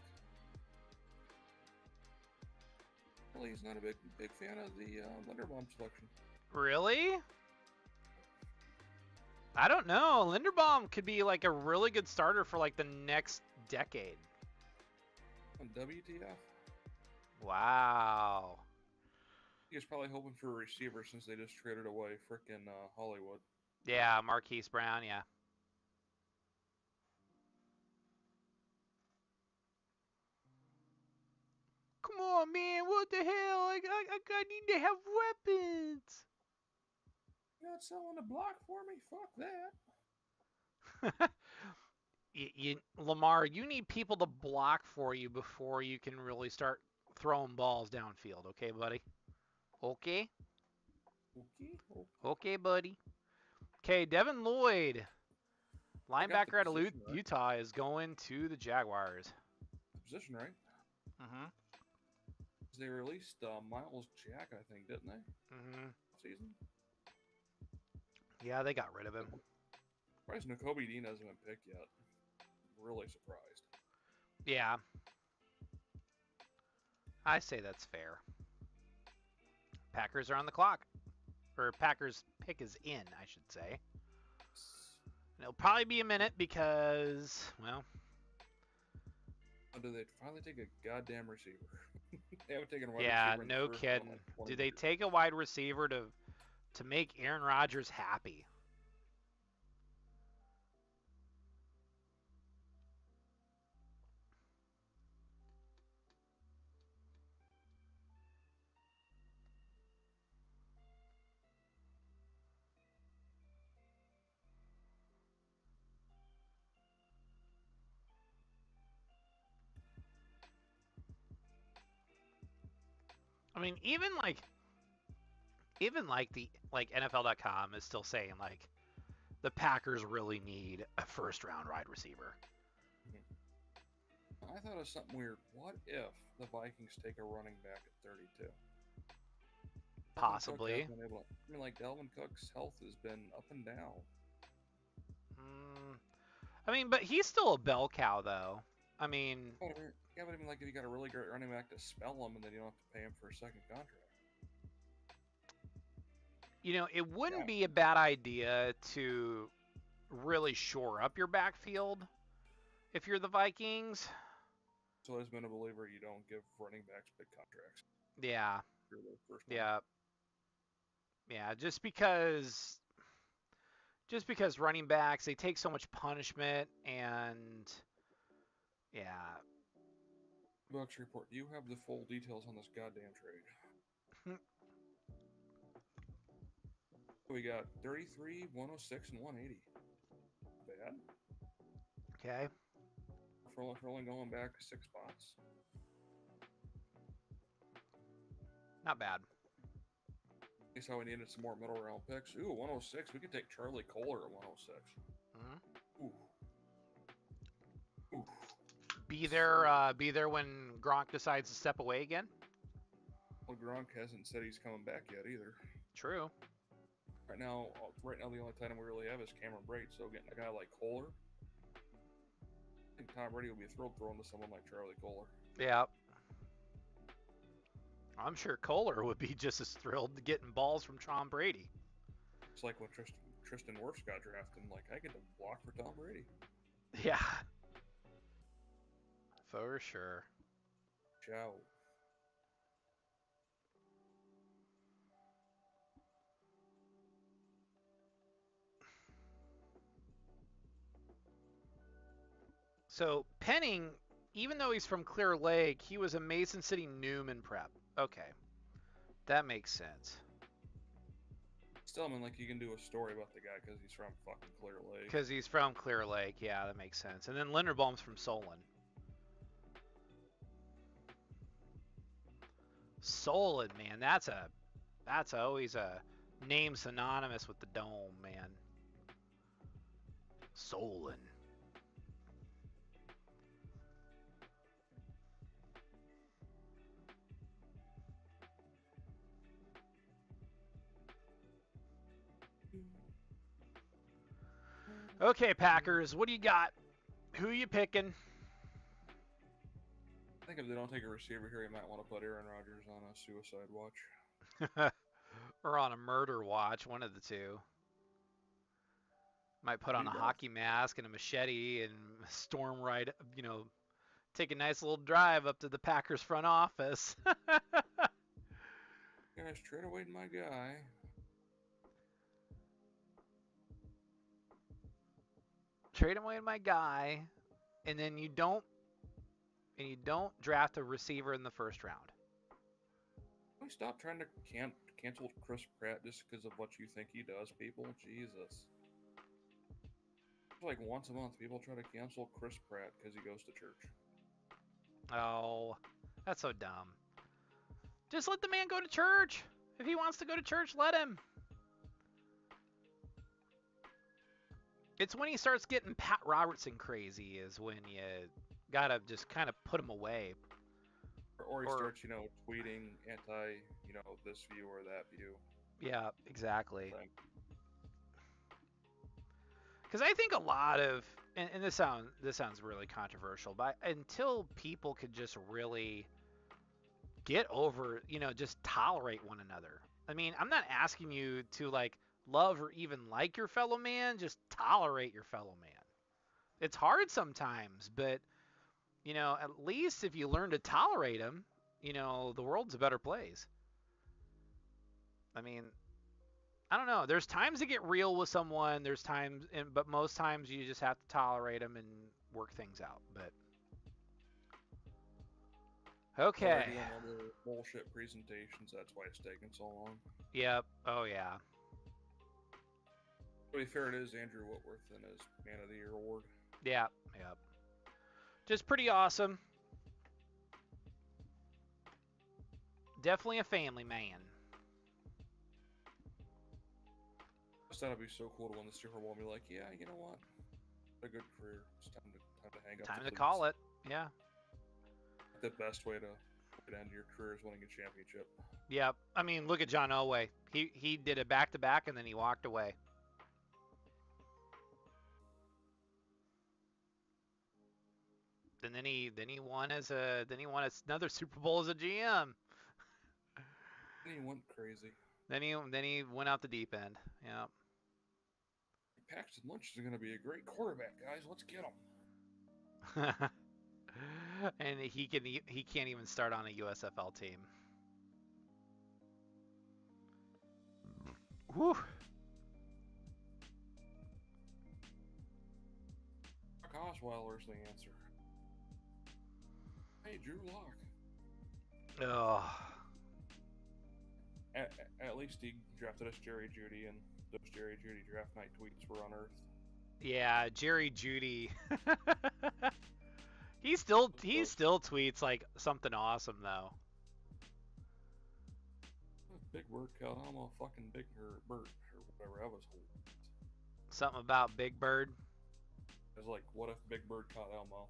Well, he's not a big fan of the Linderbaum selection. Really? I don't know. Linderbaum could be like a really good starter for like the next decade. On WTF? Wow. He was probably hoping for a receiver since they just traded away frickin' Hollywood. Yeah, Marquise Brown, yeah. Come on, man. What the hell? I need to have weapons. You're not selling a block for me? Fuck that. Lamar, you need people to block for you before you can really start throwing balls downfield. Okay, buddy? Okay? Okay, buddy. Okay, Devin Lloyd, linebacker out of Utah, is going to the Jaguars. The position, right? Mm-hmm. They released Miles Jack, I think, didn't they? Mm-hmm. Season? Yeah, they got rid of him. Surprised Nakobe Dean hasn't been picked yet. Really surprised. Yeah. I say that's fair. Packers are on the clock. Or Packers pick is in, I should say. And it'll probably be a minute because, well... Oh, do they finally take a goddamn receiver? They haven't taken a wide receiver. Yeah, no kidding. Like do they take a wide receiver to make Aaron Rodgers happy? I mean, even like the NFL.com is still saying like the Packers really need a first-round wide receiver. I thought of something weird. What if the Vikings take a running back at 32? Possibly. I mean, like Dalvin Cook's health has been up and down. I mean, but he's still a bell cow, though. I mean, yeah, but I mean, like if you got a really great running back to spell him, and then you don't have to pay him for a second contract. You know, it wouldn't be a bad idea to really shore up your backfield if you're the Vikings. So I've been a believer you don't give running backs big contracts. Yeah. Yeah. Yeah, just because running backs, they take so much punishment, and yeah. Bucks report. Do you have the full details on this goddamn trade? We got 33, 106, and 180. Bad. Okay. For only going back 6 spots. Not bad. That's how we needed some more middle round picks. Ooh, 106. We could take Charlie Kohler at 106. Mm-hmm. Ooh. Be there when Gronk decides to step away again. Well, Gronk hasn't said he's coming back yet either. True. Right now, the only tight end we really have is Cameron Brate. So getting a guy like Kohler, I think Tom Brady will be thrilled throwing to someone like Charlie Kohler. Yeah. I'm sure Kohler would be just as thrilled getting balls from Tom Brady. It's like when Tristan Wirfs got drafted. Like, I get to block for Tom Brady. Yeah. For sure. Ciao. So Penning, even though he's from Clear Lake, he was a Mason City Newman prep. Okay. That makes sense. Still, I mean, like, you can do a story about the guy because he's from fucking Clear Lake. Because he's from Clear Lake. Yeah, that makes sense. And then Linderbaum's from Solon. Solon, man. That's always a name synonymous with the dome, man. Solon. Okay, Packers, what do you got? Who you picking? I think if they don't take a receiver here, you might want to put Aaron Rodgers on a suicide watch. Or on a murder watch, one of the two. Might put on a hockey mask and a machete and storm right, take a nice little drive up to the Packers front office. Guys, trade away my guy. Trade away my guy, and then you don't draft a receiver in the first round. Can we stop trying to cancel Chris Pratt just because of what you think he does, people? Jesus. Like once a month, people try to cancel Chris Pratt because he goes to church. Oh, that's so dumb. Just let the man go to church. If he wants to go to church, let him. It's when he starts getting Pat Robertson crazy is when you gotta just kind of put him away. Or he starts, tweeting anti, this view or that view. Yeah, exactly. Because I think a lot of, and this sounds really controversial, but until people could just really get over, just tolerate one another. I mean, I'm not asking you to love or even like your fellow man, just tolerate your fellow man. It's hard sometimes, but at least if you learn to tolerate him, the world's a better place. I mean, I don't know. There's times to get real with someone. There's times, but most times you just have to tolerate them and work things out. But okay. Doing all the bullshit presentations. That's why it's taking so long. Yep. Oh yeah. To be fair, it is Andrew Whitworth and his Man of the Year award. Yeah. Yep. Just pretty awesome. Definitely a family man. I thought it'd be so cool to win the Super Bowl and be like, yeah, you know what? A good career. It's time to hang up. Time to call it. Yeah. The best way to end your career is winning a championship. Yeah. I mean, look at John Elway. He did it back to back and then he walked away. And then he won another Super Bowl as a GM. Then he went crazy. Then he went out the deep end. Yeah. Paxton Lynch is going to be a great quarterback, guys. Let's get him. And he can't even start on a USFL team. Whew. Brock Osweiler's the answer. Hey, Drew Lock. Oh. At least he drafted us Jerry Jeudy, and those Jerry Jeudy draft night tweets were unearthed. Yeah, Jerry Jeudy. he still tweets like something awesome though. Big Bird caught him a fucking Big Bird or whatever that was. Something about Big Bird. It was like, what if Big Bird caught Elmo?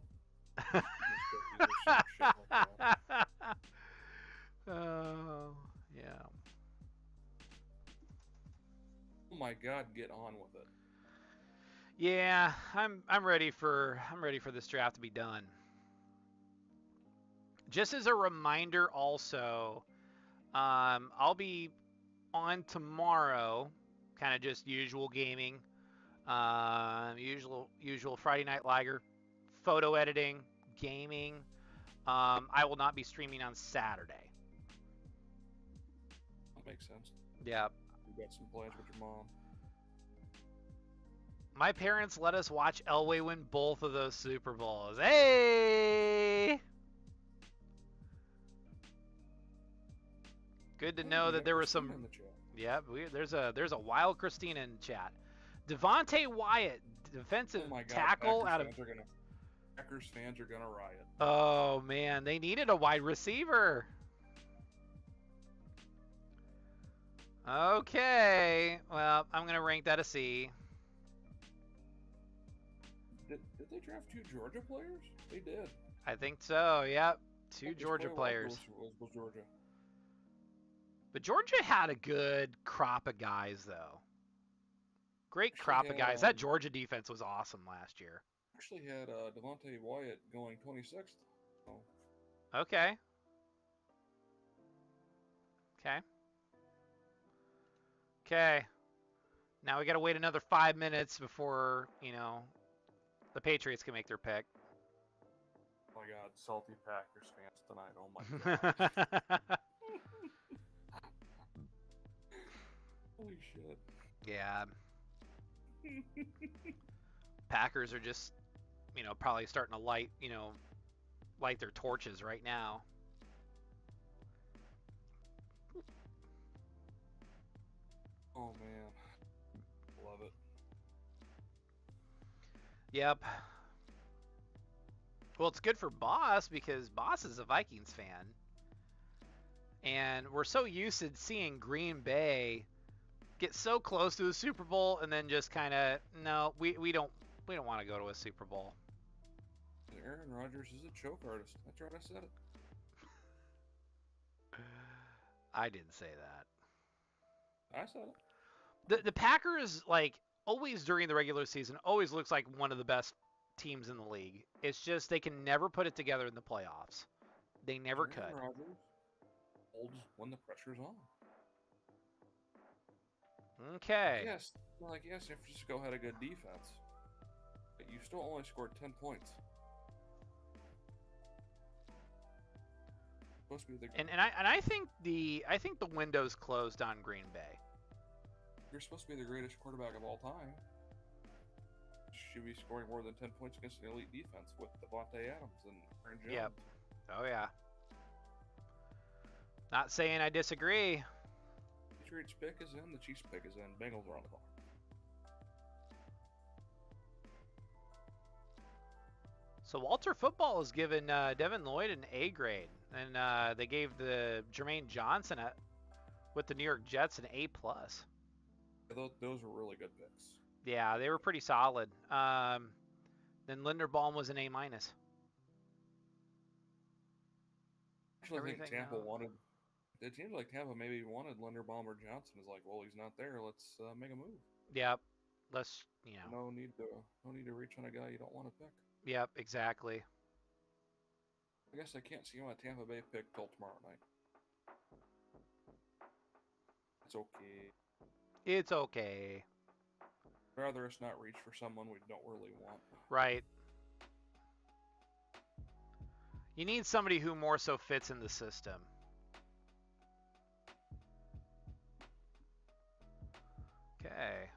Oh yeah. Oh my God, get on with it. Yeah, I'm ready for this draft to be done. Just as a reminder, also, I'll be on tomorrow, kind of just usual gaming, usual Friday Night Liger, photo editing, gaming. I will not be streaming on Saturday. That makes sense. Yeah. You got some plans with your mom. My parents let us watch Elway win both of those Super Bowls. Hey! Good to know that there was some. Yeah, there's a wild Christina in the chat. Devontae Wyatt, defensive tackle out of. Packers fans are gonna riot. Oh man, they needed a wide receiver. Okay, well, I'm gonna rank that a C. Did they draft 2 Georgia players? They did. I think so. Yep, 2 Georgia players. Was Georgia. But Georgia had a good crop of guys, though. Great crop of guys. That Georgia defense was awesome last year. Actually had Devontae Wyatt going 26th. Okay. Okay. Okay. Now we got to wait another 5 minutes before, the Patriots can make their pick. Oh my God, salty Packers fans tonight. Oh my God. Holy shit. Yeah. Packers are just, probably starting to light their torches right now. Oh man. Love it. Yep. Well, it's good for Boss because Boss is a Vikings fan. And we're so used to seeing Green Bay get so close to the Super Bowl and then just kind of, no, we don't want to go to a Super Bowl. Aaron Rodgers is a choke artist. That's right, I said it. I didn't say that. I said it. The Packers, always during the regular season, always looks like one of the best teams in the league. It's just they can never put it together in the playoffs. They never could. Aaron Rodgers holds when the pressure's on. Okay. Yes, San Francisco had a good defense, but you still only scored 10 points. Supposed to be the I think the window's closed on Green Bay. You're supposed to be the greatest quarterback of all time. Should be scoring more than 10 points against an elite defense with Devontae Adams and Aaron Jones. Yep. Oh yeah. Not saying I disagree. Patriots pick is in, the Chiefs pick is in. Bengals are on the clock. So Walter Football has given Devin Lloyd an A grade, and they gave the Jermaine Johnson with the New York Jets an A+. Those were really good picks. Yeah, they were pretty solid. Then Linderbaum was an A-. Actually, I think Tampa wanted. It seems like Tampa maybe wanted Linderbaum or Johnson. Is like, well, he's not there. Let's make a move. Yep. Let's, No need to reach on a guy you don't want to pick. Yep, exactly. I guess I can't see my Tampa Bay pick till tomorrow night. It's okay. It's okay. I'd rather us not reach for someone we don't really want. Right. You need somebody who more so fits in the system. Okay.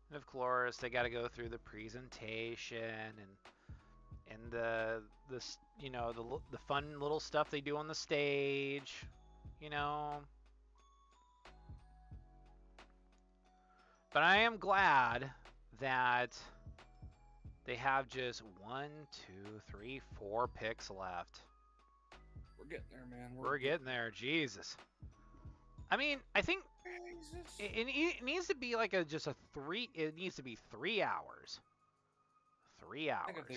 And of course, they got to go through the presentation and the fun little stuff they do on the stage, But I am glad that they have just 1, 2, 3, 4 picks left. We're getting there, man. We're getting there. Jesus. I mean, I think it needs to be like just a 3. It needs to be 3 hours. 3 hours. I think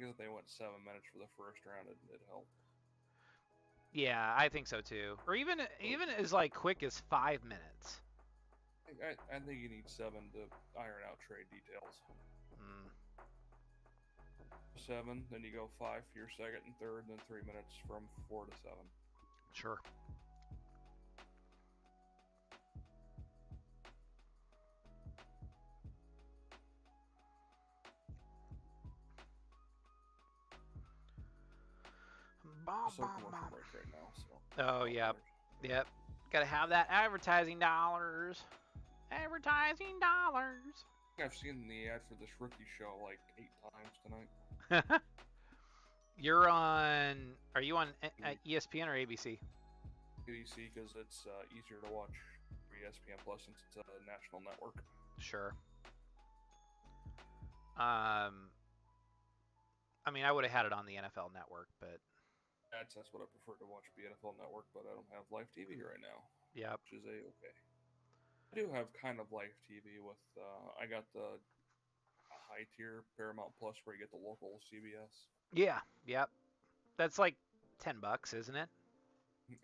if they went 7 minutes for the first round, it'd help. Yeah, I think so too. Or even as quick as 5 minutes. I think you need 7 to iron out trade details. 7, then you go 5 for your second and third, then 3 minutes from 4 to 7. Sure. So commercial break right now. So. Oh, yep. Yep. Gotta have that advertising dollars. Advertising dollars. I've seen the ad for this rookie show like 8 times tonight. Are you on ESPN or ABC? ABC, because it's easier to watch ESPN Plus since it's a national network. Sure. I mean, I would have had it on the NFL network, but... That's what I prefer to watch, the NFL network, but I don't have live TV right now. Yep. Which is okay. I do have kind of live TV with, I got the high tier Paramount Plus where you get the local CBS. Yeah, yep. That's like $10, isn't it?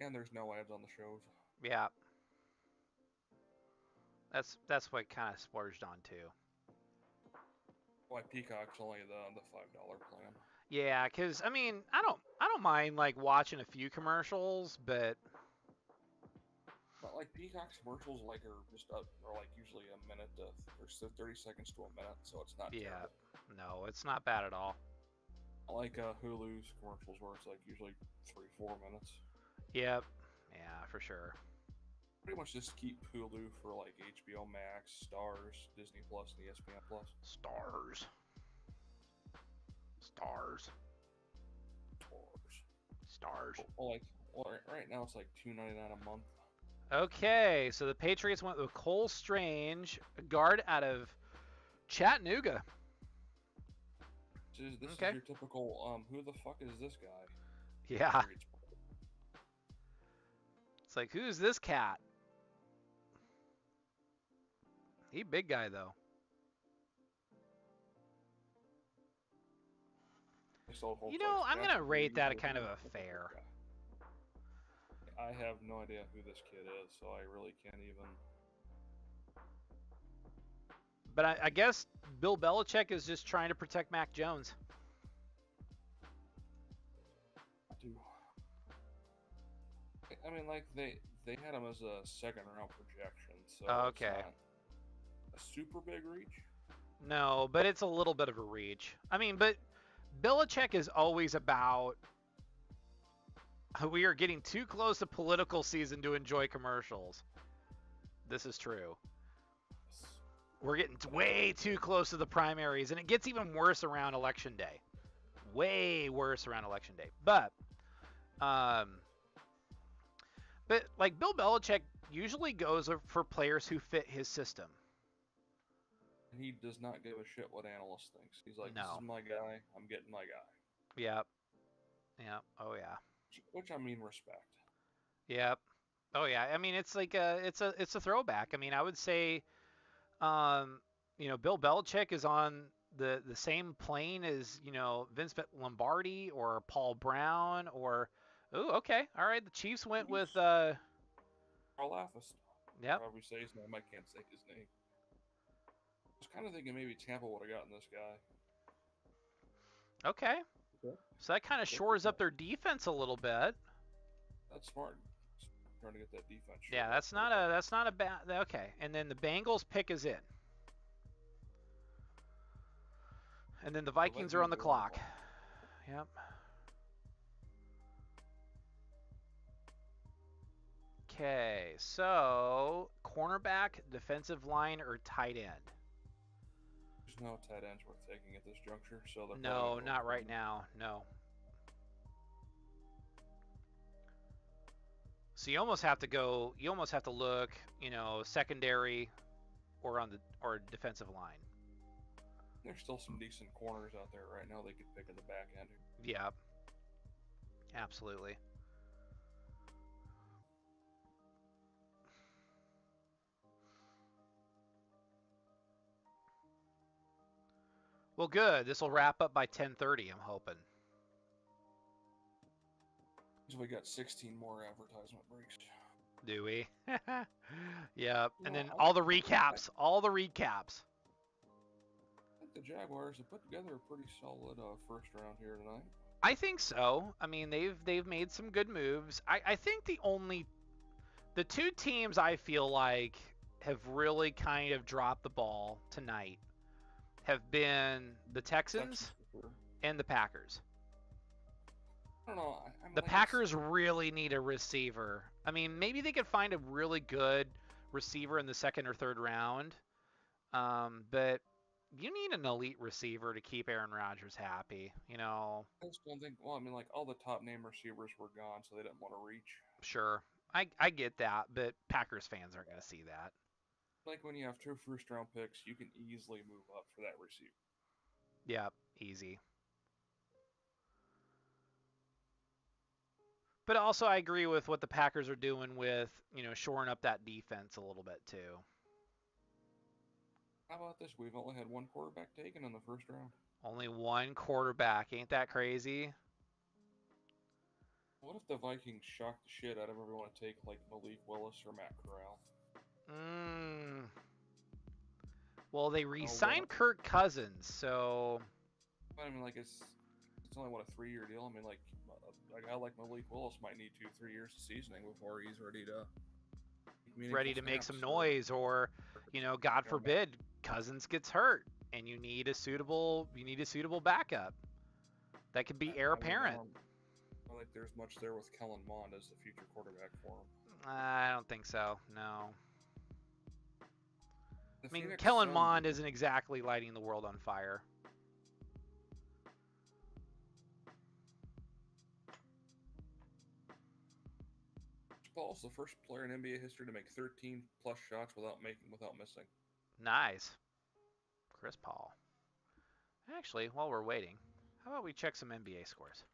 And there's no ads on the shows. Yeah. That's what kind of splurged on too. Why Peacock's only the $5 plan. Yeah, because I mean, I don't mind like watching a few commercials, but like Peacock's commercials, like are just are like usually a minute to or 30 seconds to a minute, so it's not yeah, terrible. no, it's not bad at all. I like Hulu's commercials where it's like usually 3-4 minutes. Yep, yeah, for sure. Pretty much just keep Hulu for like HBO Max, Stars, Disney Plus, and ESPN Plus. Stars. Well, right now it's like $2.99 a month. Okay, so the Patriots went with Cole Strange, a guard out of Chattanooga. This is your typical, who the fuck is this guy? Yeah. It's like, who's this cat? He big guy, though. You know, I'm going to rate that a kind of a fair. I have no idea who this kid is, so I really can't even. But I guess Bill Belichick is just trying to protect Mac Jones. I mean, like, they had him as a second-round projection, so okay. It's not a super big reach. No, but it's a little bit of a reach. I mean, but Belichick is always about we are getting too close to political season to enjoy commercials. This is true. We're getting way too close to the primaries, and it gets even worse around Election Day. Way worse around Election Day. But like Bill Belichick usually goes for players who fit his system. And he does not give a shit what analyst thinks. He's like, no. This is my guy. I'm getting my guy. Yep. Yep. Oh yeah. Which I mean, respect. Yep. Oh yeah. I mean, it's like it's a throwback. I mean, I would say, Bill Belichick is on the same plane as Vince Lombardi or Paul Brown or. Ooh, okay. All right. The Chiefs went with. Carl Affis. Yep. However you say his name, I can't say his name. I was kind of thinking maybe Tampa would have gotten this guy. Okay. So that kind of shores up their defense a little bit. That's smart. Trying to get that defense. Yeah, that's not a bad. Okay, and then the Bengals pick is in, and then the Vikings are on the clock. Yep. Okay, so cornerback, defensive line, or tight end? There's no tight ends worth taking at this juncture, so no, not right now. No. So you almost have to go. You almost have to look, secondary, or defensive line. There's still some decent corners out there right now. They could pick in the back end. Yeah. Absolutely. Well, good. This will wrap up by 10:30. I'm hoping. So we got 16 more advertisement breaks. Do we? Yeah. And then all the recaps. All the recaps. I think the Jaguars have put together a pretty solid first round here tonight. I think so. I mean, they've made some good moves. I think the two teams I feel like have really kind of dropped the ball tonight have been the Texans and the Packers. I don't know. The Packers really need a receiver. I mean, maybe they could find a really good receiver in the second or third round, but you need an elite receiver to keep Aaron Rodgers happy, I just don't think. Well, I mean, like all the top name receivers were gone, so they didn't want to reach. Sure, I get that, but Packers fans aren't going to see that. Like when you have 2 first-round picks, you can easily move up for that receiver. Yeah, easy. But also, I agree with what the Packers are doing with, shoring up that defense a little bit too. How about this? We've only had one quarterback taken in the first round. Only one quarterback. Ain't that crazy? What if the Vikings shock the shit out of everyone to take like Malik Willis or Matt Corral? Well, they re-signed Kirk Cousins, so. I mean, like it's it's only, what, a 3-year deal? I mean, like, a guy like Malik Willis might need 2-3 years of seasoning before he's ready to make some noise, or, God forbid, Cousins gets hurt, and you need a suitable backup. That could be heir apparent. I don't think there's much there with Kellen Mond as the future quarterback for him. I don't think so, no. I mean, Kellen Mond isn't exactly lighting the world on fire. Paul's the first player in NBA history to make 13 plus shots without missing. Nice. Chris Paul. Actually, while we're waiting, how about we check some NBA scores?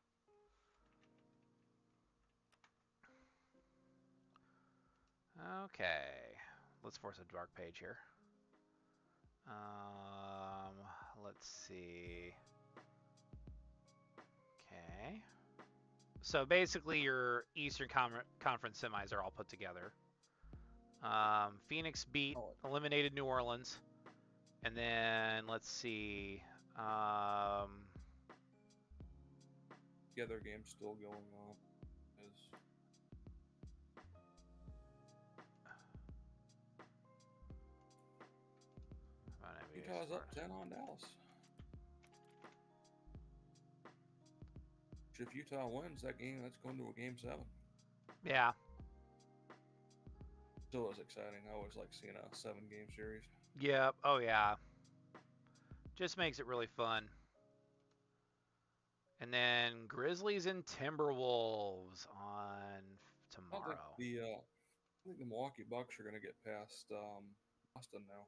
Okay. Let's force a dark page here. Let's see. Okay. So basically your Eastern Conference semis are all put together. Phoenix eliminated New Orleans. And then, let's see. The other game's still going on. Utah's up 10 on Dallas. If Utah wins that game, that's going to a game 7. Yeah. Still is exciting. I always like seeing a 7-game series. Yeah. Oh, yeah. Just makes it really fun. And then Grizzlies and Timberwolves on tomorrow. I think the Milwaukee Bucks are going to get past Boston now.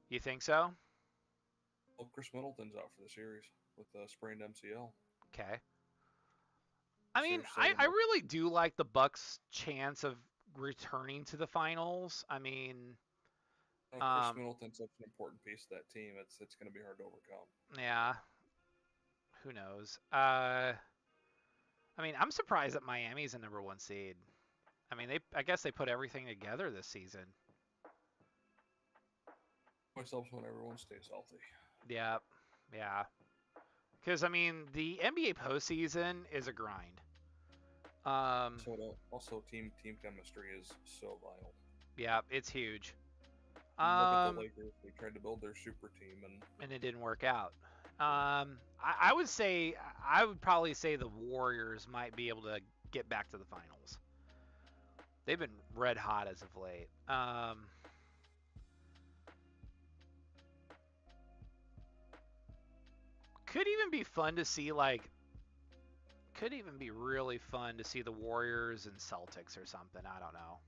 You think so? Well, Chris Middleton's out for the series with a sprained MCL. Okay. I mean, I really do like the Bucks' chance of returning to the finals. I mean, Chris Middleton's such an important piece of that team. It's going to be hard to overcome. Yeah. Who knows? I mean, I'm surprised that Miami's a number 1 seed. I mean, I guess they put everything together this season. Myself when everyone stays healthy. Yeah. Yeah. Because, I mean, the NBA postseason is a grind. Also, team chemistry is so vital. Yeah, it's huge. Look at the Lakers. They tried to build their super team, and it didn't work out. I would probably say the Warriors might be able to get back to the finals. They've been red hot as of late. Could even be fun to see, could even be really fun to see the Warriors and Celtics or something. I don't know.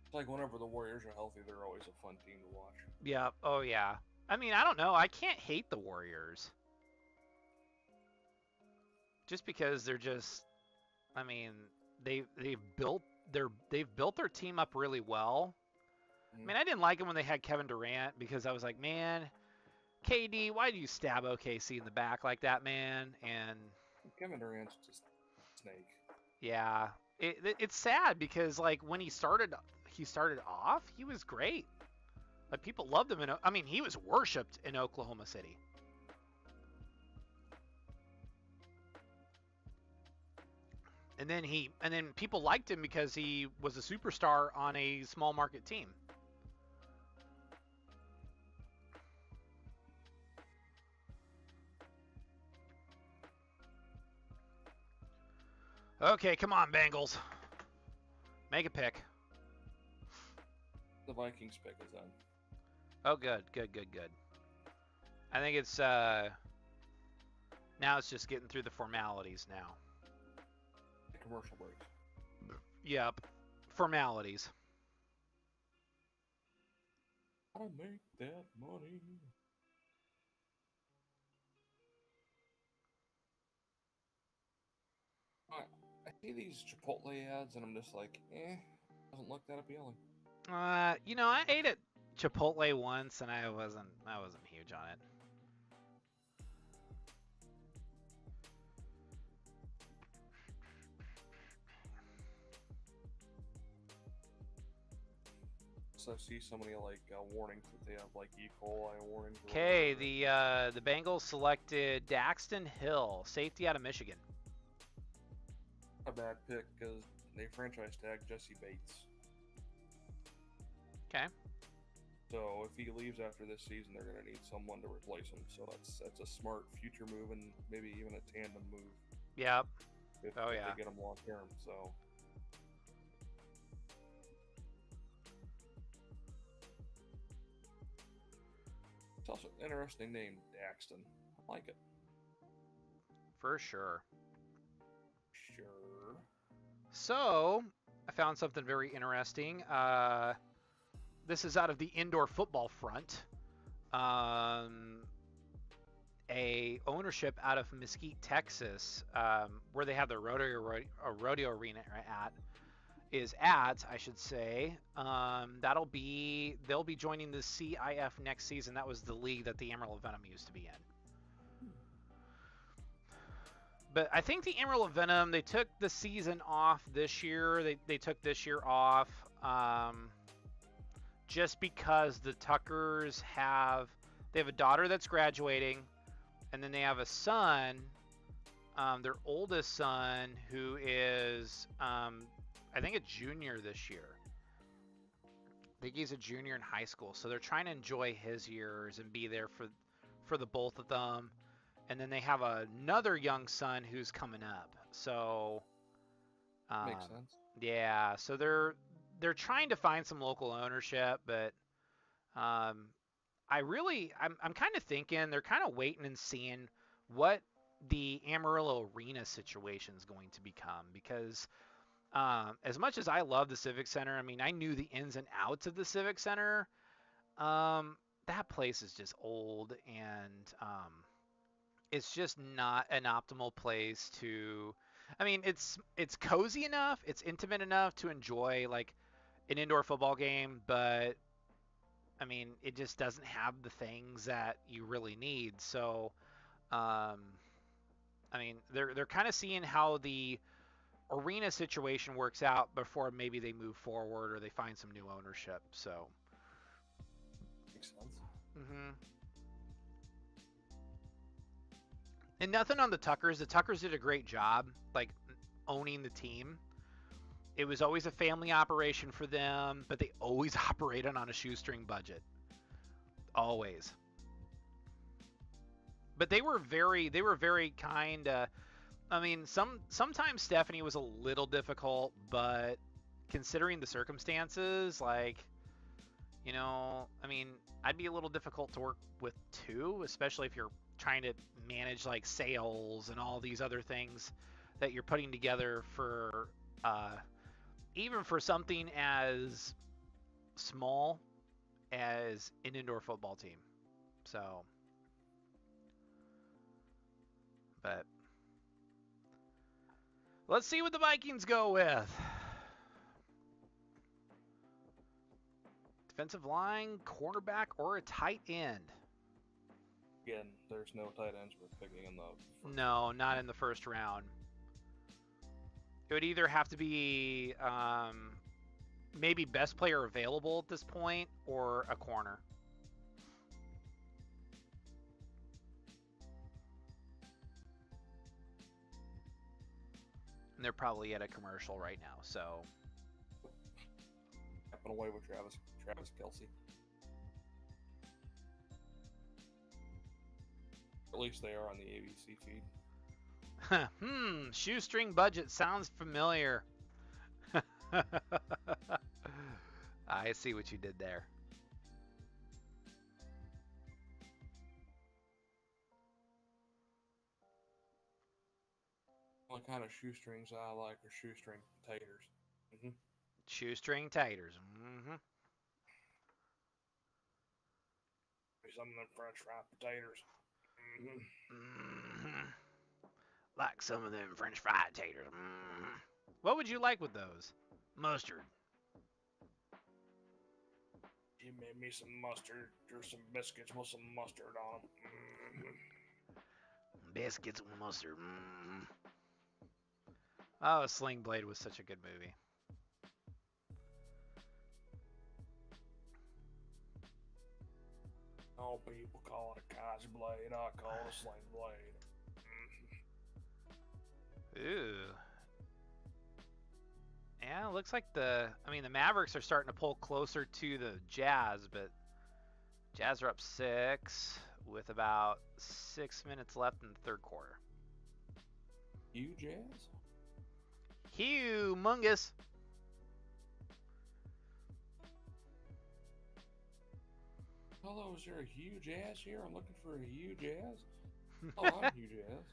It's like whenever the Warriors are healthy, they're always a fun team to watch. Yeah. Oh, yeah. I mean, I don't know. I can't hate the Warriors. Just because they're just, I mean, they've built their team up really well. I mean, I didn't like it when they had Kevin Durant because I was like, man, KD, why do you stab OKC in the back like that, man? And Kevin Durant's just a snake. Yeah, it's sad because when he started off, he was great. Like people loved him, I mean, he was worshipped in Oklahoma City. And then people liked him because he was a superstar on a small market team. Okay, come on, Bengals. Make a pick. The Vikings pick is on. Oh, good. I think it's now it's just getting through the formalities now. The commercial breaks. Yep, formalities. How to make that money. I see these Chipotle ads and I'm just like, doesn't look that appealing. I ate at Chipotle once and I wasn't huge on it. also see so many like warnings that they have, like E. coli warnings. Okay, the Bengals selected Daxton Hill, safety out of Michigan. A bad pick because they franchise tagged Jesse Bates. Okay. So if he leaves after this season, they're going to need someone to replace him. So that's a smart future move and maybe even a tandem move. Yep. If yeah. they get him long term. So. It's also an interesting name, Daxton. I like it. For sure. Sure. So, I found something very interesting. This is out of the indoor football front. A ownership out of Mesquite, Texas, where they have the rodeo arena I should say. They'll be joining the CIF next season. That was the league that the Amarillo Venom used to be in. But I think the Amarillo Venom, they took the season off this year. They took this year off just because the Tuckers have a daughter that's graduating, and then they have a son, their oldest son, who is I think a junior this year. I think he's a junior in high school, so they're trying to enjoy his years and be there for the both of them. And then they have another young son who's coming up. So makes sense. Yeah, so they're trying to find some local ownership, but I'm kind of thinking they're kind of waiting and seeing what the Amarillo Arena situation is going to become, because as much as I love the Civic Center, I mean, I knew the ins and outs of the Civic Center. That place is just old, and it's just not an optimal place to. I mean, it's cozy enough, it's intimate enough to enjoy like an indoor football game, but I mean, it just doesn't have the things that you really need. So, I mean, they're kind of seeing how the arena situation works out before maybe they move forward or they find some new ownership. So, makes sense. Mm-hmm. And nothing on the Tuckers. The Tuckers did a great job, like owning the team. It was always a family operation for them, but they always operated on a shoestring budget. Always. But they were very kind. I mean, sometimes Stephanie was a little difficult, but considering the circumstances, like, you know, I mean, I'd be a little difficult to work with too, especially if you're trying to manage like sales and all these other things that you're putting together for even for something as small as an indoor football team. So, but let's see what the Vikings go with. Defensive line, cornerback, or a tight end. Again, there's no tight ends we're picking in the first No, not in the first round. It would either have to be maybe best player available at this point or a corner. And they're probably at a commercial right now, so. Tapping away with Travis Kelce. At least they are on the ABC feed. Shoestring budget sounds familiar. I see what you did there. What kind of shoestrings I like are shoestring taters. Mm-hmm. Shoestring taters. Mm-hmm. Some of them French fried potatoes. Mm-hmm. Mm-hmm. Like some of them French fried taters. Mm-hmm. What would you like with those? Mustard. You made me some mustard or some biscuits with some mustard on them. Mm-hmm. Biscuits with mustard. Mm-hmm. Oh, Sling Blade was such a good movie. All people call it a Kaiser blade. I call it a sling blade. Ooh. Yeah, it looks like the Mavericks are starting to pull closer to the Jazz, but Jazz are up 6 with about 6 minutes left in the third quarter. You Jazz? Humongous. Hello, is there a huge ass here? I'm looking for a huge ass. Oh, I'm huge ass.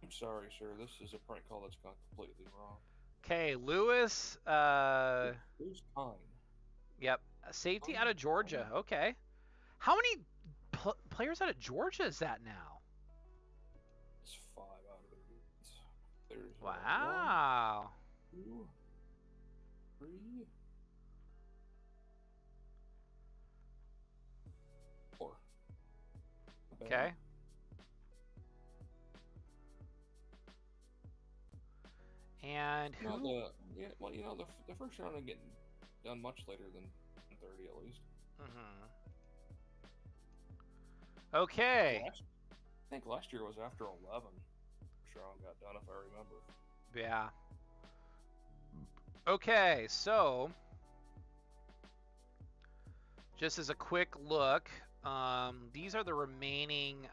I'm sorry, sir. This is a prank call that's gone completely wrong. Okay, Lewis. Who's Pine? Yep, safety out of Georgia. Okay, how many players out of Georgia is that now? It's 5 out of it. There's wow. 1, 2, 3. Okay. And who? The first round ain't getting done much later than 30 at least. Mm-hmm. Okay. I think last year was after 11. First round got done, if I remember. Yeah. Okay, so just as a quick look, these are the remaining,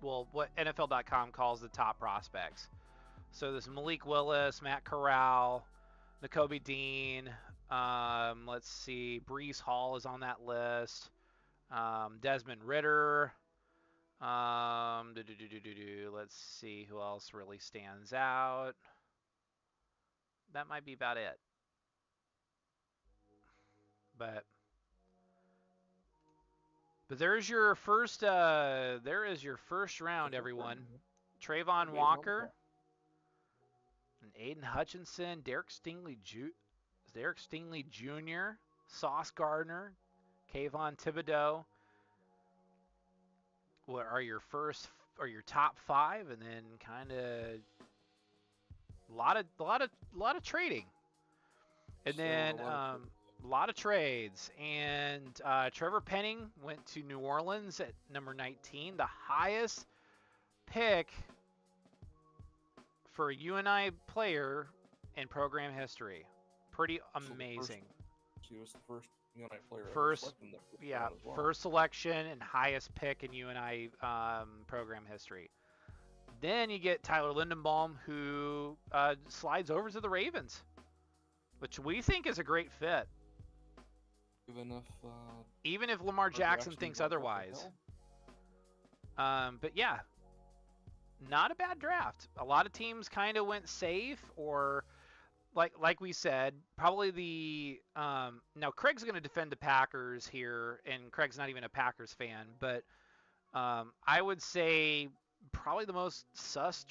what NFL.com calls the top prospects. So there's Malik Willis, Matt Corral, Nakobe Dean. Let's see, Breece Hall is on that list. Desmond Ridder. Let's see who else really stands out. That might be about it. But there's your first. There is your first round, everyone. Trayvon Walker, and Aiden Hutchinson, Derek Stingley Jr., Sauce Gardner, Kayvon Thibodeau. What are your top 5, and then kind of a lot of trading, and then a lot of trades. And Trevor Penning went to New Orleans at number 19, the highest pick for a UNI player in program history. Pretty amazing. He was the first UNI player. First selection and highest pick in UNI program history. Then you get Tyler Lindenbaum, who slides over to the Ravens, which we think is a great fit. Even if Lamar Jackson thinks otherwise. But yeah, not a bad draft. A lot of teams kind of went safe, or like we said, probably the now Craig's going to defend the Packers here, and Craig's not even a Packers fan, but I would say probably the most sus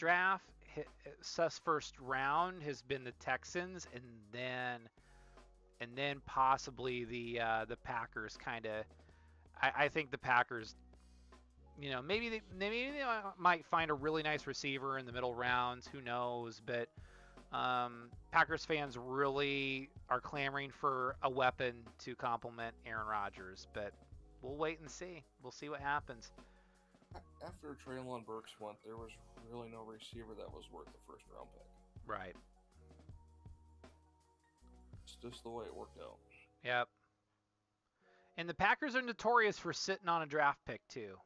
first round has been the Texans, and then possibly the Packers. Kind of, I think the Packers, maybe they might find a really nice receiver in the middle rounds. Who knows? But Packers fans really are clamoring for a weapon to complement Aaron Rodgers. But we'll wait and see. We'll see what happens. After Treylon Burks went, there was really no receiver that was worth the first round pick. Right. It's just the way it worked out. Yep. And the Packers are notorious for sitting on a draft pick too.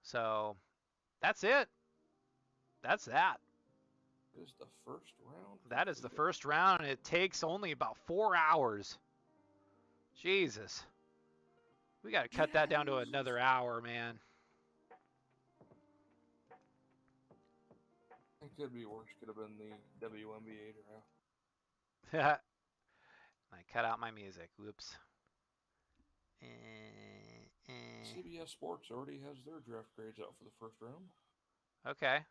So that's it. That's that. It is the first round. That is the first round. It takes only about 4 hours. Jesus. We got to cut that down to another hour, man. It could be worse. Could have been the WNBA draft. I cut out my music. Whoops. CBS Sports already has their draft grades out for the first round. Okay.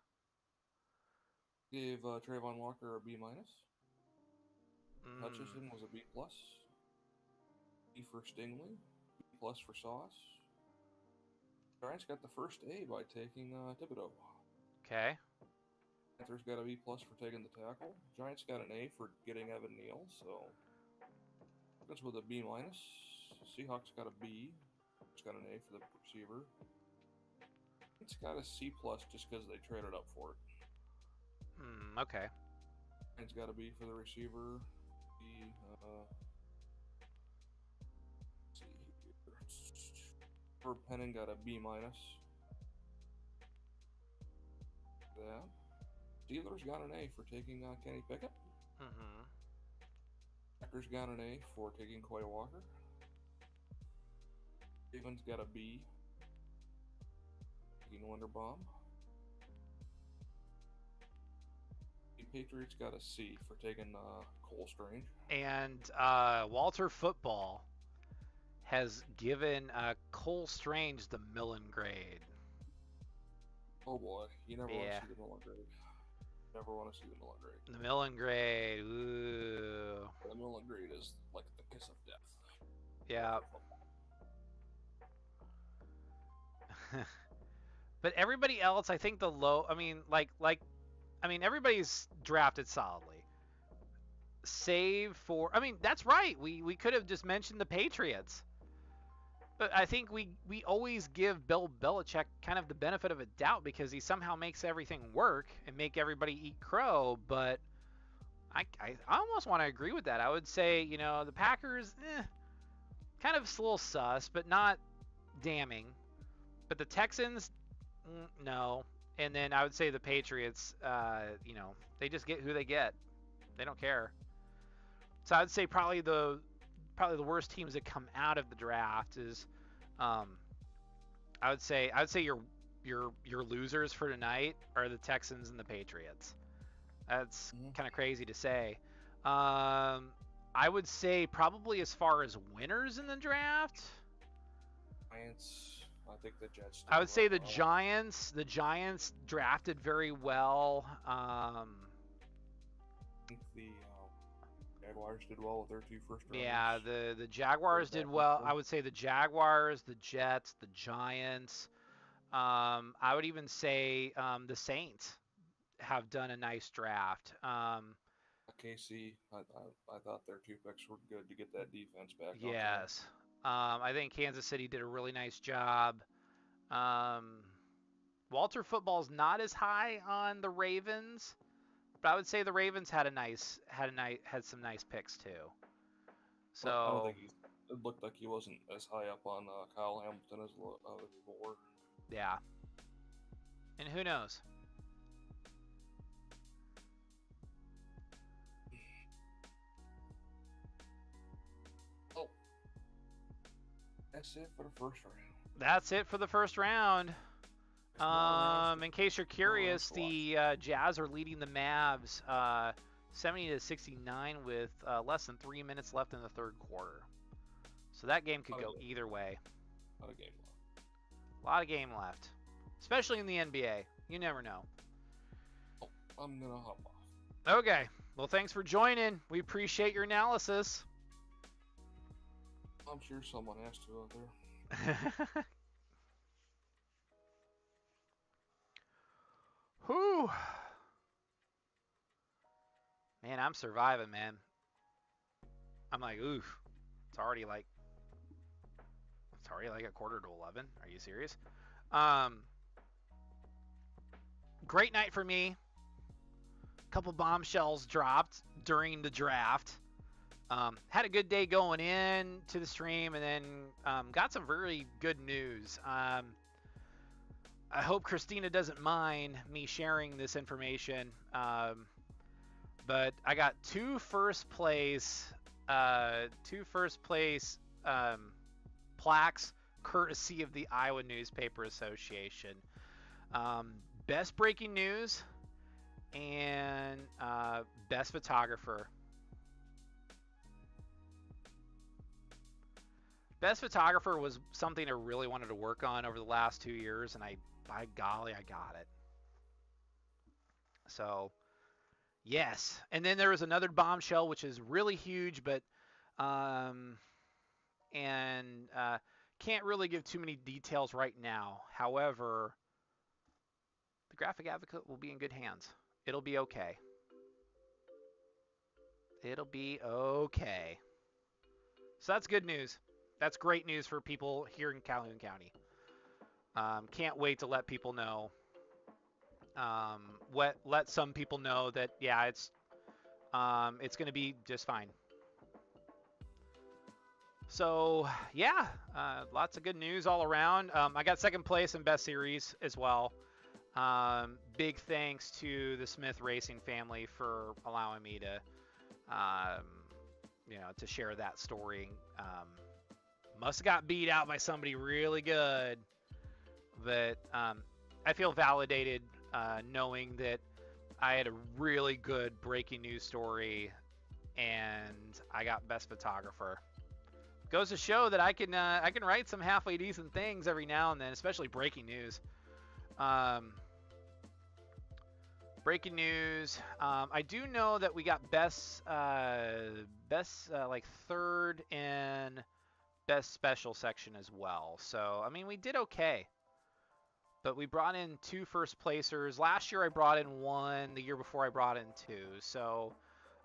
Gave Trayvon Walker a B-. Hutchinson was a B+. B for Stingley. B+ for Sauce. Giants got the first A by taking Thibodeau. Okay. Panthers got a B+ for taking the tackle. Giants got an A for getting Evan Neal, so That's with a B minus. Seahawks got a B. It's got an A for the receiver. It's got a C plus just because they traded up for it. Okay. It's got a B for the receiver. See here. For Penning got a B minus. That. Steelers got an A for taking Kenny Pickett. Packers got an A for taking Quay Walker. Ravens got a B taking Linderbaum. The Patriots got a C for taking Cole Strange. And Walter Football has given Cole Strange the Millen grade. Oh boy, you never want to see the Millen grade. Never want to see the Millen grade. The Millen grade, ooh. The Millen grade is like the kiss of death. Yeah. But everybody else, I think everybody's drafted solidly. Save for, that's right. We could have just mentioned the Patriots. But I think we always give Bill Belichick kind of the benefit of a doubt because he somehow makes everything work and make everybody eat crow. But I almost want to agree with that. I would say, the Packers, kind of a little sus, but not damning. But the Texans, no. And then I would say the Patriots, they just get who they get. They don't care. So I would say probably the worst teams that come out of the draft is, I would say your losers for tonight are the Texans and the Patriots. That's kind of crazy to say. I would say probably as far as winners in the draft, Giants. I think the Jets. I would say the Giants. The Giants drafted very well. I think the Jaguars did well with their 2 first rounds. Yeah, the Jaguars did well. I would say the Jaguars, the Jets, the Giants. I would even say the Saints have done a nice draft. KC, I thought their 2 picks were good to get that defense back. Yes. I think Kansas City did a really nice job. Walter Football's not as high on the Ravens, but I would say the Ravens had some nice picks too. So I don't think it looked like he wasn't as high up on Kyle Hamilton as other people were. Yeah. And who knows? That's it for the first round. That's it for the first round. In case you're curious, the Jazz are leading the Mavs 70-69 with less than 3 minutes left in the third quarter. So that game could go either way. A lot of game left. A lot of game left, especially in the NBA. You never know. Oh, I'm gonna hop off. Okay. Well, thanks for joining. We appreciate your analysis. I'm sure someone has to out there. Whew. Man, I'm surviving, man. I'm like, oof. It's already like a quarter to 11. Are you serious? Great night for me. Couple bombshells dropped during the draft. Had a good day going in to the stream, and then got some very good news. I hope Christina doesn't mind me sharing this information, but I got 2 first place plaques courtesy of the Iowa Newspaper Association. Best breaking news and best photographer. Best photographer was something I really wanted to work on over the last 2 years, and by golly, I got it. So, yes. And then there was another bombshell, which is really huge, but can't really give too many details right now. However, the Graphic Advocate will be in good hands. It'll be okay. It'll be okay. So that's good news. That's great news for people here in Calhoun County. Can't wait to let people know. Let some people know that yeah, it's going to be just fine. So yeah, lots of good news all around. I got second place in best series as well. Big thanks to the Smith Racing family for allowing me to, to share that story. Must have got beat out by somebody really good, but I feel validated knowing that I had a really good breaking news story, and I got best photographer. Goes to show that I can write some halfway decent things every now and then, especially breaking news. Breaking news. I do know that we got best like third in best special section as well. So I mean, we did okay. But we brought in 2 first placers. Last year I brought in 1. The year before I brought in 2. So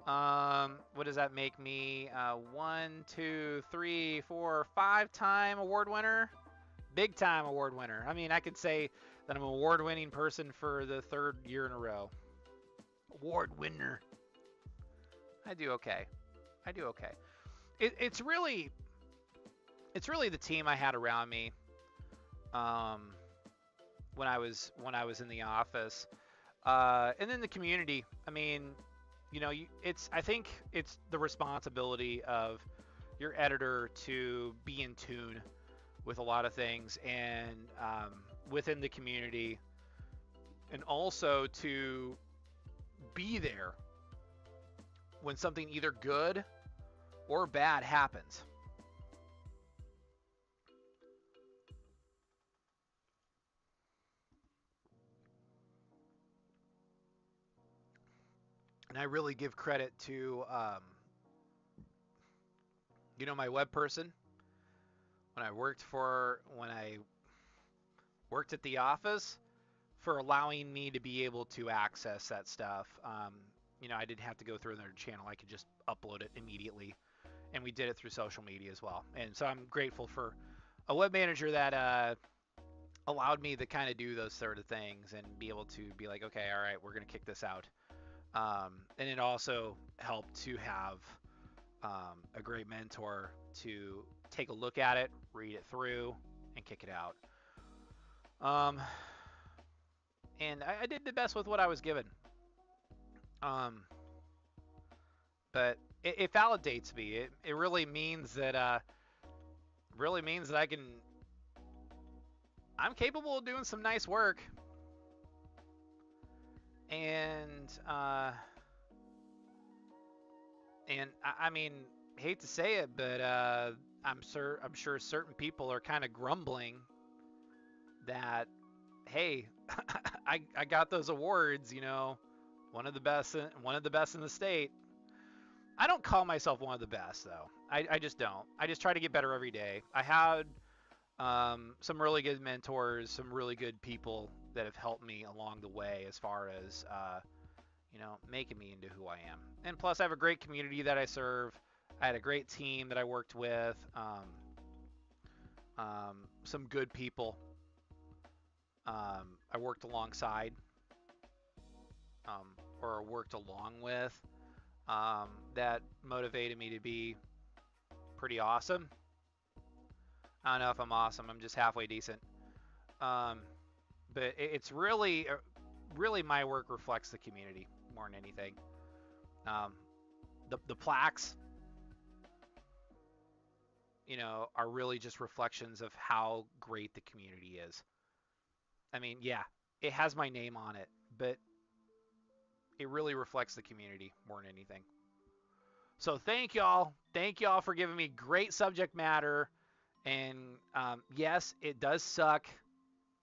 what does that make me? 1, 2, 3, 4, 5-time award winner. Big time award winner. I mean, I could say that I'm an award-winning person for the 3rd year in a row. Award winner. I do okay. It's really the team I had around me. When I was in the office, and then the community. I mean, I think it's the responsibility of your editor to be in tune with a lot of things and within the community, and also to be there when something either good or bad happens. And I really give credit to, my web person. When I worked at the office, for allowing me to be able to access that stuff. I didn't have to go through another channel. I could just upload it immediately. And we did it through social media as well. And so I'm grateful for a web manager that allowed me to kind of do those sort of things and be able to be like, okay, all right, we're going to kick this out. And it also helped to have a great mentor to take a look at it, read it through, and kick it out. And I did the best with what I was given. But it validates me. It really means that I'm capable of doing some nice work. And I mean, hate to say it, but I'm sure certain people are kind of grumbling that, hey, I got those awards, one of the best in the state. I don't call myself one of the best though. I just don't. I just try to get better every day. I had some really good mentors, some really good people that have helped me along the way as far as making me into who I am. And plus I have a great community that I serve. I had a great team that I worked with, some good people I worked alongside, or worked along with, that motivated me to be pretty awesome. I don't know if I'm awesome. I'm just halfway decent. But it's really my work reflects the community more than anything. The plaques, are really just reflections of how great the community is. I mean, yeah, it has my name on it, but it really reflects the community more than anything. So thank y'all. Thank y'all for giving me great subject matter. And yes, it does suck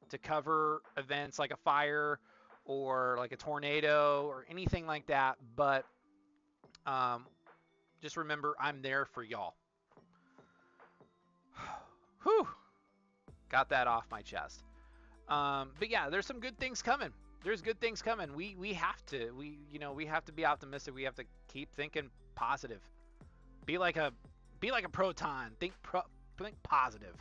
to cover events like a fire or like a tornado or anything like that. But just remember, I'm there for y'all. Whew. Got that off my chest. But yeah, there's some good things coming. There's good things coming. We have to be optimistic. We have to keep thinking positive. Be like Be like a proton. Think positive.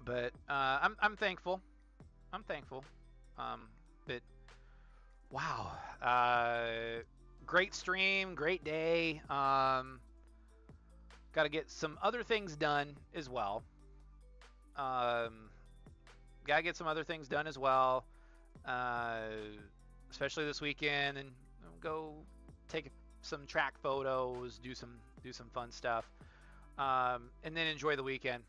But I'm thankful. I'm thankful. But wow, great stream, great day. Got to get some other things done as well. Gotta get some other things done as well, especially this weekend, and go take some track photos, do some fun stuff, and then enjoy the weekend,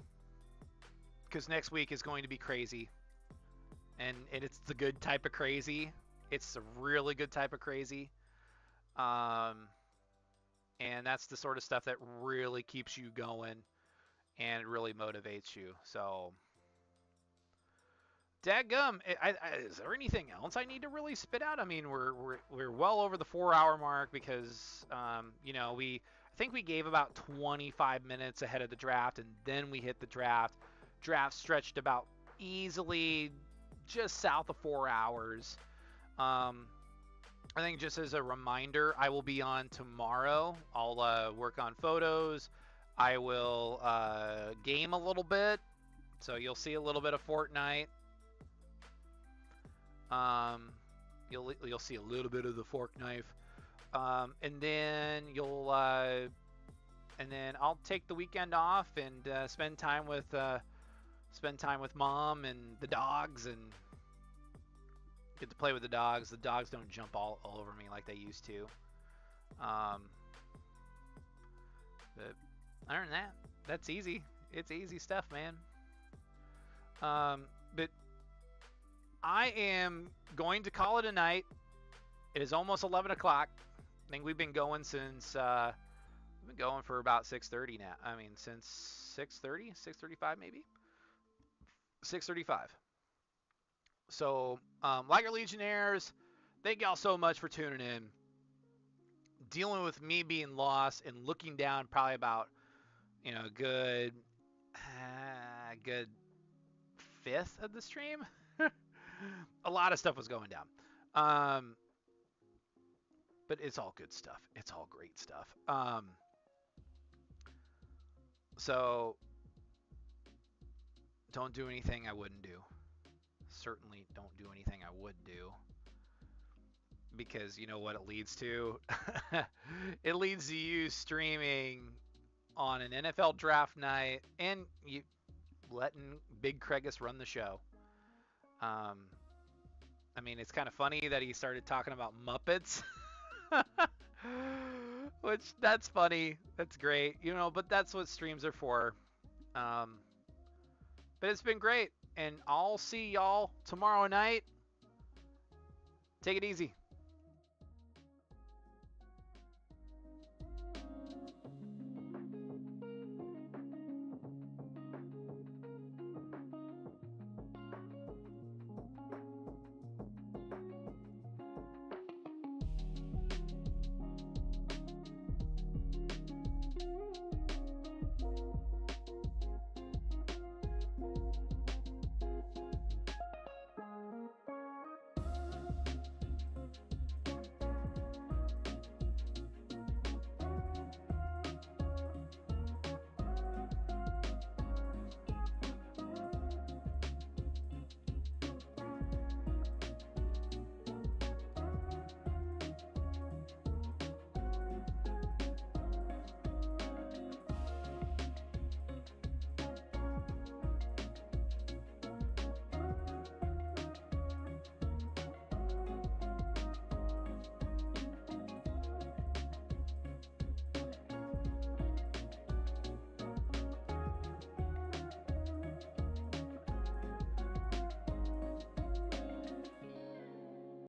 because next week is going to be crazy, and it's the good type of crazy. It's a really good type of crazy, and that's the sort of stuff that really keeps you going and really motivates you. So dadgum, is there anything else I need to really spit out? I mean, we're well over the 4-hour mark because I think we gave about 25 minutes ahead of the draft, and then we hit the draft. Draft stretched about easily just south of 4 hours. I think just as a reminder, I will be on tomorrow. I'll work on photos. I will game a little bit, so you'll see a little bit of Fortnite. You'll see a little bit of the fork knife, and then I'll take the weekend off and spend time with mom and the dogs, and get to play with the dogs. The dogs don't jump all over me like they used to. But other than that, that's easy. It's easy stuff, man. But I am going to call it a night. It is almost 11 o'clock. I think we've been going since we've been going for about 6:30 now. I mean, since 6:30, 6:35 maybe. 6:35. So, Liger Legionnaires, thank y'all so much for tuning in. Dealing with me being lost and looking down probably about, good fifth of the stream. A lot of stuff was going down. But it's all good stuff. It's all great stuff. So don't do anything I wouldn't do. Certainly don't do anything I would do. Because you know what it leads to? It leads to you streaming on an NFL draft night and you letting Big Craigus run the show. I mean, it's kind of funny that he started talking about Muppets. Which, that's funny. That's great. But that's what streams are for. But it's been great. And I'll see y'all tomorrow night. Take it easy.